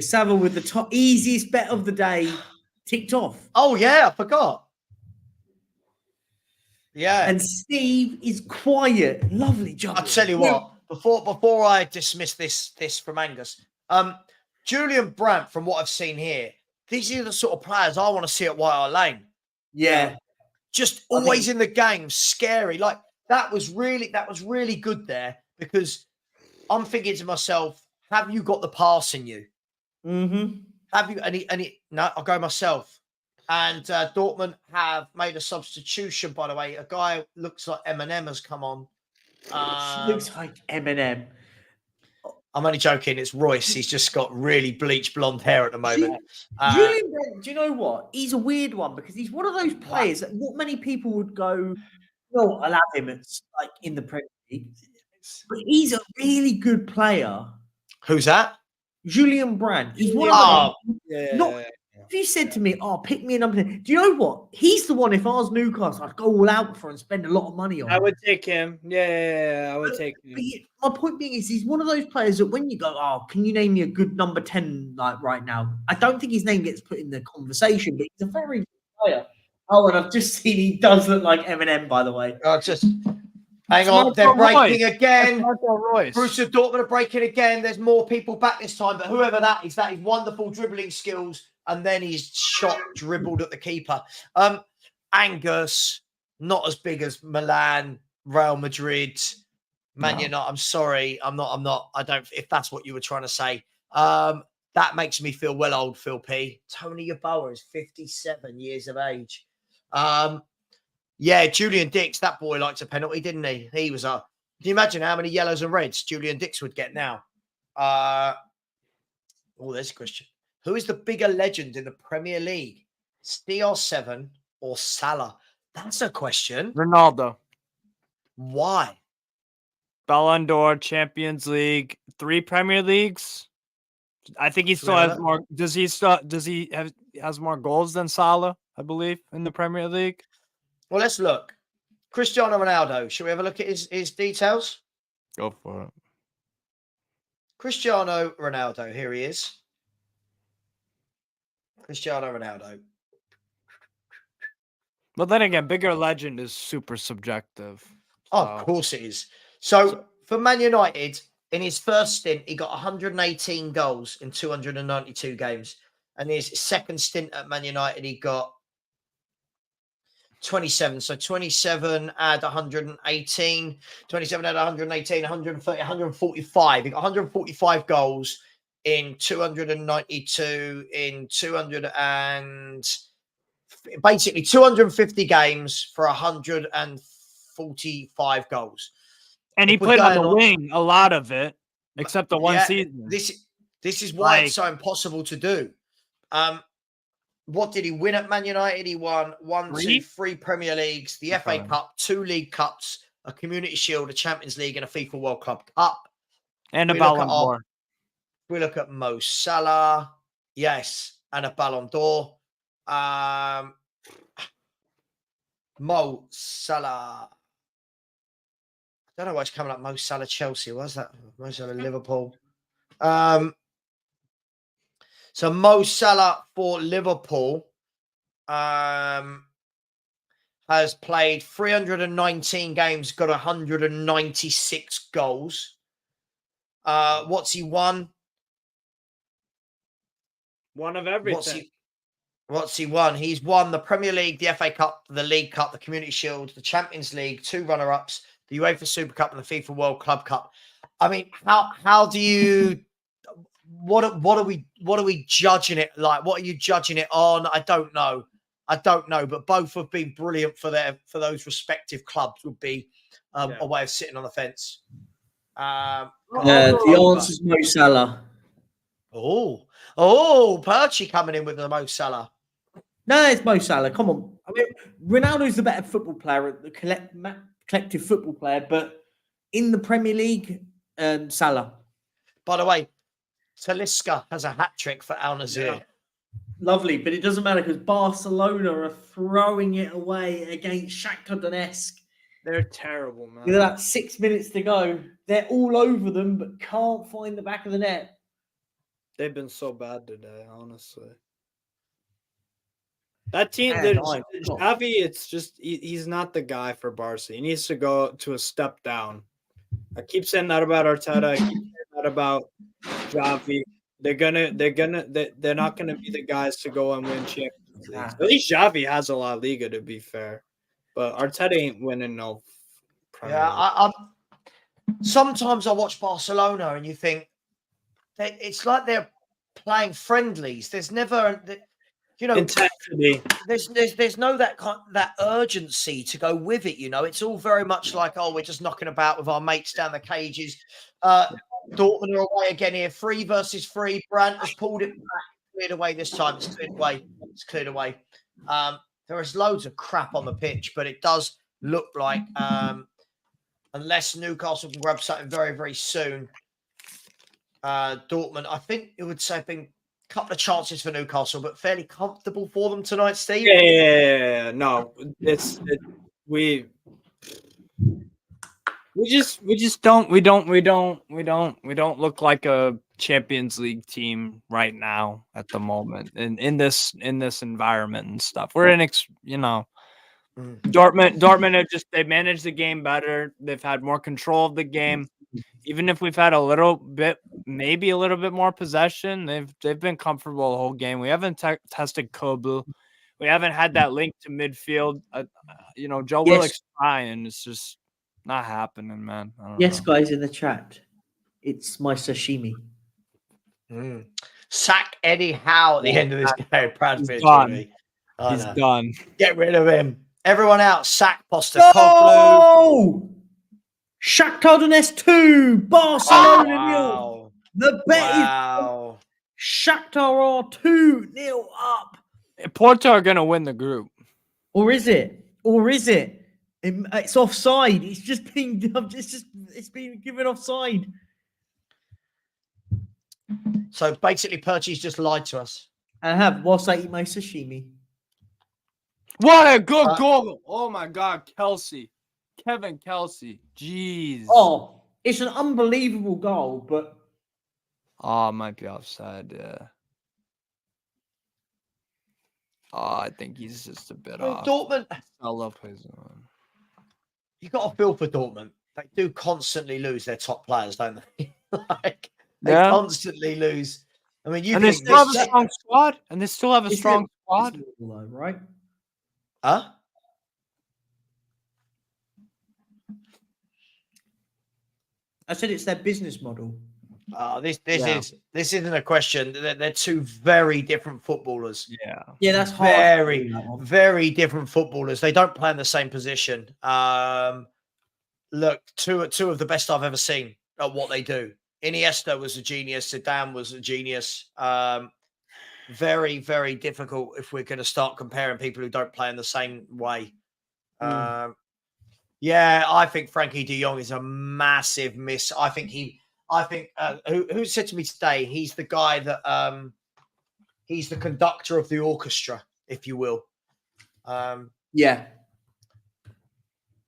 Speaker 2: Savva with the easiest bet of the day ticked off.
Speaker 4: Oh, yeah, I forgot. Yeah.
Speaker 2: And Steve is quiet. Lovely job.
Speaker 4: I'll tell you what, before I dismiss this from Angus, Julian Brandt, from what I've seen here, these are the sort of players I want to see at White Hart Lane.
Speaker 2: Yeah.
Speaker 4: Just always in the game, scary. Like that was really good there, because I'm thinking to myself, have you got the pass in you?
Speaker 2: Mm-hmm.
Speaker 4: Have you any? No, I'll go myself. And Dortmund have made a substitution, by the way. A guy looks like Eminem has come on.
Speaker 2: Looks like Eminem.
Speaker 4: I'm only joking. It's Royce. He's just got really bleached blonde hair at the moment.
Speaker 2: Julian Brent, do you know what? He's a weird one because he's one of those players that not many people would go, no, I'll have him like in the Premier League. But he's a really good player.
Speaker 4: Who's that?
Speaker 2: Julian Brandt. He's one of them. If you said to me, pick me a number 10, do you know what? He's the one, if I was Newcastle, I'd go all out for and spend a lot of money on.
Speaker 3: I would take him. Yeah, I would take him.
Speaker 2: My point being is he's one of those players that when you go, can you name me a good number 10 like right now? I don't think his name gets put in the conversation, but he's a very good player. Oh, and I've just seen he does look like Eminem, by the way.
Speaker 4: Hang on, they're breaking again.
Speaker 3: Borussia
Speaker 4: Dortmund are breaking again. There's more people back this time, but whoever that is wonderful dribbling skills. And then he's shot, dribbled at the keeper. Angus, not as big as Milan, Real Madrid, Man United. I'm sorry. I'm not. I don't, if that's what you were trying to say. That makes me feel well old, Phil P. Tony Yeboah is 57 years of age. Yeah, Julian Dix, that boy liked a penalty, didn't he? He was a... Can you imagine how many yellows and reds Julian Dix would get now? There's a question. Who is the bigger legend in the Premier League? CR7 or Salah? That's a question.
Speaker 3: Ronaldo.
Speaker 4: Why?
Speaker 3: Ballon d'Or, Champions League, 3 Premier Leagues. I think he still has more. Does he has more goals than Salah, I believe, in the Premier League?
Speaker 4: Well, let's look. Cristiano Ronaldo. Shall we have a look at his details?
Speaker 3: Go for it.
Speaker 4: Cristiano Ronaldo. Here he is. Cristiano Ronaldo.
Speaker 3: But then again, bigger legend is super subjective.
Speaker 4: Oh, of course it is. So for Man United, in his first stint, he got 118 goals in 292 games. And his second stint at Man United, he got 27. So 27 add 118. 27 add 118, 130, 145. He got 145 goals in 292, in 200 and basically 250 games for 145 goals.
Speaker 3: And he played on the wing a lot of it, except the one season.
Speaker 4: This is why it's so impossible to do. What did he win at Man United? He won 3 Premier Leagues, the FA Cup, 2 League Cups, a Community Shield, a Champions League, and a FIFA World Club Cup.
Speaker 3: And a Ballon d'Or.
Speaker 4: We look at Mo Salah, yes, and a Ballon d'Or. Mo Salah. I don't know what's coming up. Mo Salah Chelsea. What's that? Mo Salah Liverpool. So Mo Salah for Liverpool has played 319 games, got 196 goals. What's he won?
Speaker 3: One of everything.
Speaker 4: What's he won? He's won the Premier League, the FA Cup, the League Cup, the Community Shield, the Champions League, 2 runner-ups, the UEFA Super Cup, and the FIFA World Club Cup. I mean, how do you? What are we judging it like? What are you judging it on? I don't know, but both have been brilliant for those respective clubs. Would be a way of sitting on the fence.
Speaker 2: The answer is Mo Salah.
Speaker 4: Oh, Perchy coming in with the Mo Salah.
Speaker 2: No, it's Mo Salah. Come on. I mean, Ronaldo's the better football player, the collective football player, but in the Premier League, Salah.
Speaker 4: By the way, Talisca has a hat-trick for Al Nassr.
Speaker 2: Yeah. Lovely, but it doesn't matter because Barcelona are throwing it away against Shakhtar Donetsk.
Speaker 3: They're terrible, man.
Speaker 2: With about 6 minutes to go, they're all over them, but can't find the back of the net.
Speaker 3: They've been so bad today, honestly. That team, Xavi, it's just he's not the guy for Barca. He needs to go to a step down. I keep saying that about Arteta. I keep saying that about Xavi. They're not gonna be the guys to go and win Champions League. At least Xavi has a La Liga, to be fair, but Arteta ain't winning no.
Speaker 4: Sometimes I watch Barcelona and you think it's like they're playing friendlies. There's never,
Speaker 3: intensity.
Speaker 4: There's no that urgency to go with it. It's all very much like, we're just knocking about with our mates down the cages. Dortmund are away again here, 3 versus 3. Brandt has pulled it back, cleared away this time. It's cleared away. There is loads of crap on the pitch, but it does look like, unless Newcastle can grab something very, very soon, Dortmund, I think it would say, a couple of chances for Newcastle, but fairly comfortable for them tonight, Steve.
Speaker 3: Yeah. No, we don't look like a Champions League team right now at the moment in this environment and stuff. We're in Dortmund they managed the game better. They've had more control of the game. Even if we've had maybe a little bit more possession, they've been comfortable the whole game. We haven't tested Coglou. We haven't had that link to midfield. Joe Willock's trying. It's just not happening, man.
Speaker 2: Yes, guys in the chat, it's my sashimi.
Speaker 4: Sack Eddie Howe at the end of this game. Proud of
Speaker 3: it. He's done.
Speaker 4: Get rid of him. Everyone out. Sack Postecoglou.
Speaker 2: Oh! Shakhtar Donetsk 2, Barcelona 0. The bet is Shakhtar are 2-0 up.
Speaker 3: Porto are going to win the group.
Speaker 2: Or is it? It's offside. It's just been. It's been given offside.
Speaker 4: So basically, Percy's just lied to us.
Speaker 2: I have whilst I eat my sashimi.
Speaker 3: What a good goal! Oh my God, Kevin Kelsey. Jeez.
Speaker 2: Oh, it's an unbelievable goal, but
Speaker 3: it might be offside. Yeah. Oh, I think he's just a bit off.
Speaker 4: Dortmund.
Speaker 3: I love his one.
Speaker 4: You got to feel for Dortmund. They do constantly lose their top players, don't they? They constantly lose. I mean,
Speaker 3: they still have a strong squad. And they still have a strong squad,
Speaker 2: right?
Speaker 4: Huh?
Speaker 2: I said it's their business model.
Speaker 4: This isn't a question. They're two very different footballers.
Speaker 2: Yeah, that's
Speaker 4: hard. Very different footballers. They don't play in the same position. Look, two of the best I've ever seen at what they do. Iniesta was a genius. Zidane was a genius. Very, very difficult if we're going to start comparing people who don't play in the same way. Yeah, I think Frankie de Jong is a massive miss. I think who said to me today, he's the guy that he's the conductor of the orchestra, if you will.
Speaker 2: Yeah.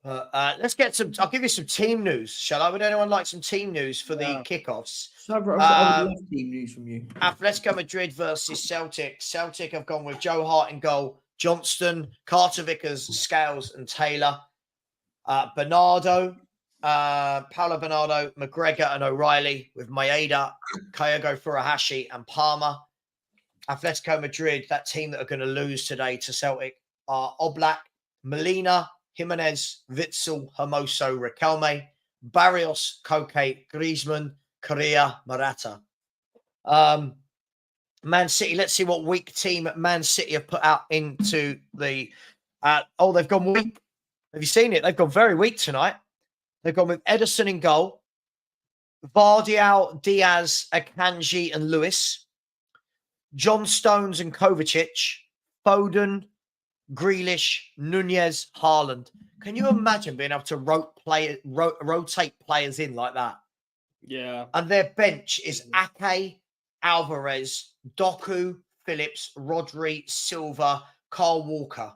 Speaker 4: Let's get some. I'll give you some team news, shall I? Would anyone like some team news for the kickoffs?
Speaker 2: I would love team news from you.
Speaker 4: Atletico Madrid versus Celtic. Celtic have gone with Joe Hart in goal, Johnston, Carter Vickers, Scales, and Taylor. Bernardo, Paulo Bernardo, McGregor, and O'Reilly with Maeda, Kyogo Furuhashi, and Palmer. Atletico Madrid, that team that are going to lose today to Celtic, are Oblak, Molina, Jimenez, Witzel, Hermoso, Riquelme, Barrios, Koke, Griezmann, Correa, Morata. Man City, let's see what weak team Man City have put out into the... they've gone weak. Have you seen it? They've gone very weak tonight. They've gone with Ederson in goal, Vardial, Diaz, Akanji, and Lewis, John Stones and Kovacic, Foden, Grealish, Nunez, Haaland. Can you imagine being able to rotate players in like that?
Speaker 3: Yeah.
Speaker 4: And their bench is Ake, Alvarez, Doku, Phillips, Rodri, Silva, Carl Walker.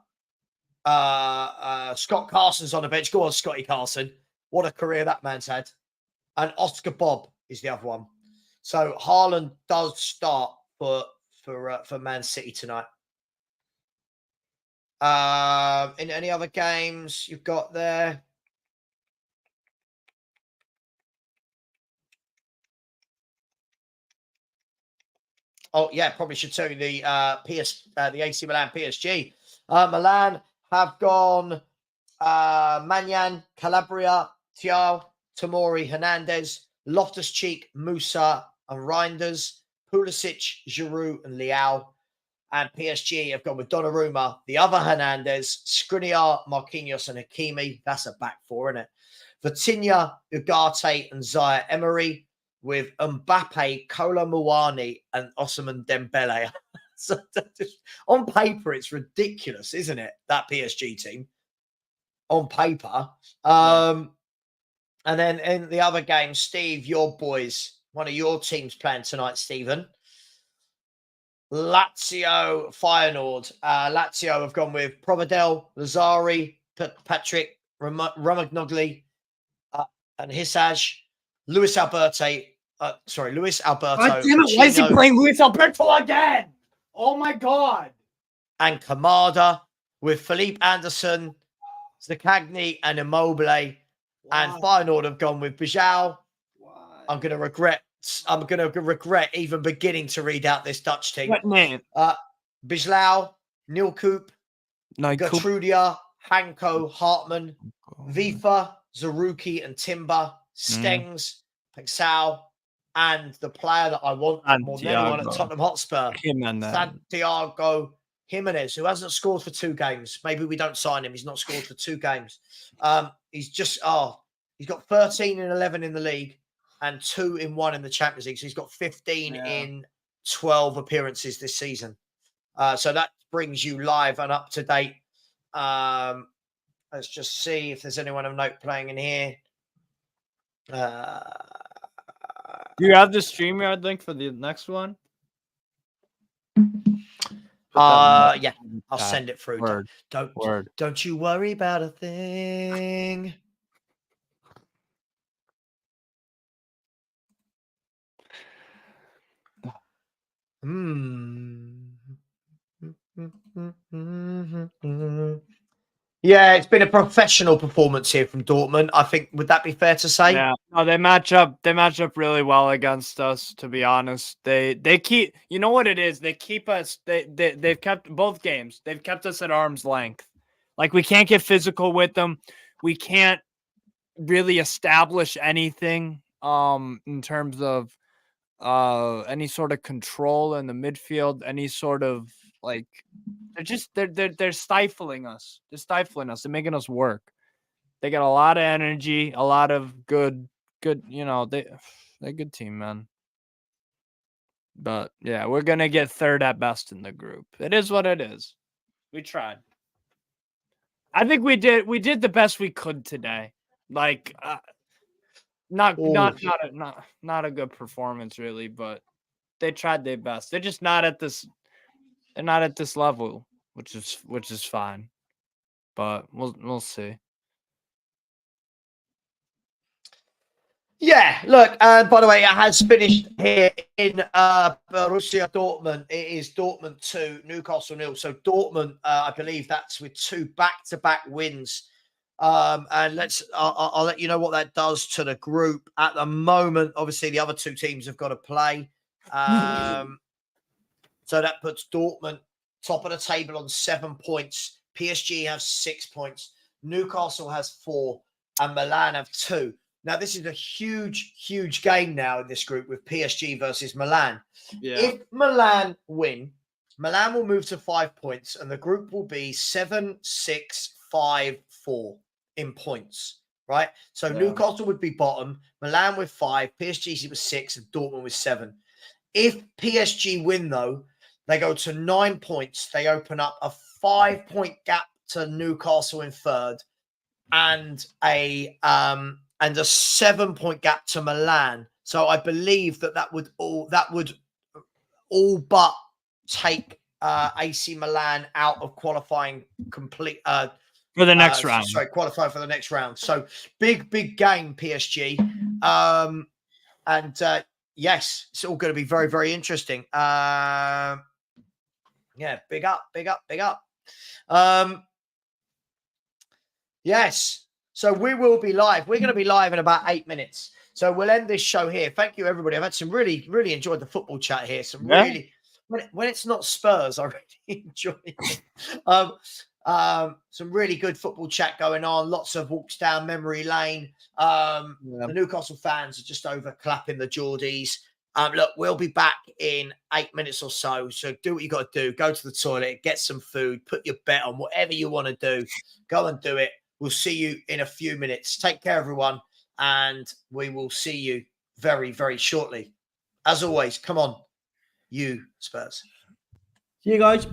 Speaker 4: Scott Carson's on the bench. Go on, Scotty Carson. What a career that man's had. And Oscar Bob is the other one. So Haaland does start for Man City tonight. In any other games you've got there? Oh yeah, probably should tell you the the AC Milan PSG. Milan have gone Manyan, Calabria, Thiaw, Tomori, Hernandez, Loftus-Cheek, Musa, and Reinders, Pulisic, Giroud, and Leao. And PSG have gone with Donnarumma, the other Hernandez, Skriniar, Marquinhos, and Hakimi. That's a back four, isn't it? Vitinha, Ugarte, and Zaire Emery, with Mbappe, Kolo Muani, and Ousmane Dembele. So on paper, it's ridiculous, isn't it? That PSG team. On paper. And then in the other game, Steve, your boys, one of your teams playing tonight, Stephen. Lazio, Feyenoord. Lazio have gone with Provedel, Lazzari, Patrick, Romagnoli, and Hisaj, Luis Alberto. God damn it,
Speaker 3: why is he playing Luis Alberto again? Oh my God.
Speaker 4: And Kamada with Felipe Anderson, Zakagni, and Immobile. Wow. And Feyenoord have gone with Bijal. Wow. I'm going to regret even beginning to read out this Dutch team.
Speaker 3: What name?
Speaker 4: Bijlau, Nilkoop, Gertrudia, Hanko, Hartman, Vifa, Zaruki, and Timber, Stengs, Pexau, and the player that I want more than anyone at Tottenham Hotspur, Santiago Jimenez, who hasn't scored for 2 games. Maybe we don't sign him. He's not scored for 2 games. He's got 13 and 11 in the league and 2 in 1 in the Champions League. So he's got 15 in 12 appearances this season. So that brings you live and up to date Let's just see if there's anyone of note playing in here.
Speaker 3: Do you have the StreamYard link for the next one?
Speaker 4: Yeah, I'll send it through.
Speaker 3: Word.
Speaker 4: Don't you worry about a thing. Yeah, it's been a professional performance here from Dortmund. I think, would that be fair to say?
Speaker 3: Yeah, no, they match up really well against us, to be honest. They keep, you know what it is? They keep us, they've kept both games. They've kept us at arm's length. Like, we can't get physical with them. We can't really establish anything in terms of any sort of control in the midfield, any sort of, like, they're stifling us. They're stifling us. They're making us work. They got a lot of energy, a lot of good, you know, they're a good team, man. But yeah, we're gonna get third at best in the group. It is what it is. We tried. I think we did the best we could today. Like, not a good performance really, but they tried their best. They're just not at this. They're not at this level, which is fine. But we'll see.
Speaker 4: Yeah, look, and by the way, it has finished here in Borussia Dortmund. It is Dortmund 2, Newcastle 0. So Dortmund, I believe that's with 2 back-to-back wins. And I'll let you know what that does to the group. At the moment, obviously, the other 2 teams have got to play. So that puts Dortmund top of the table on 7 points. PSG has 6 points. Newcastle has 4. And Milan have 2. Now, this is a huge, huge game now in this group with PSG versus Milan. Yeah. If Milan win, Milan will move to 5 points and the group will be 7, 6, 5, 4 in points, right? So yeah. Newcastle would be bottom, Milan with 5, PSG with 6, and Dortmund with 7. If PSG win, though, they go to 9 points. They open up a 5-point gap to Newcastle in third and a 7-point gap to Milan. So I believe that would all but take AC Milan out of qualifying complete
Speaker 3: for the next round.
Speaker 4: Sorry, qualify for the next round. So big game, PSG. Yes, it's all going to be very, very interesting. Yeah, big up. Yes. So we will be live. We're going to be live in about 8 minutes. So we'll end this show here. Thank you, everybody. I've had some really, really enjoyed the football chat here. Really, when it's not Spurs, I really enjoy it. Some really good football chat going on. Lots of walks down memory lane. The Newcastle fans are just over clapping the Geordies. Look, we'll be back in 8 minutes or so. So do what you got to do. Go to the toilet, get some food, put your bet on whatever you want to do. Go and do it. We'll see you in a few minutes. Take care, everyone. And we will see you very, very shortly. As always, come on, you Spurs.
Speaker 2: See you guys.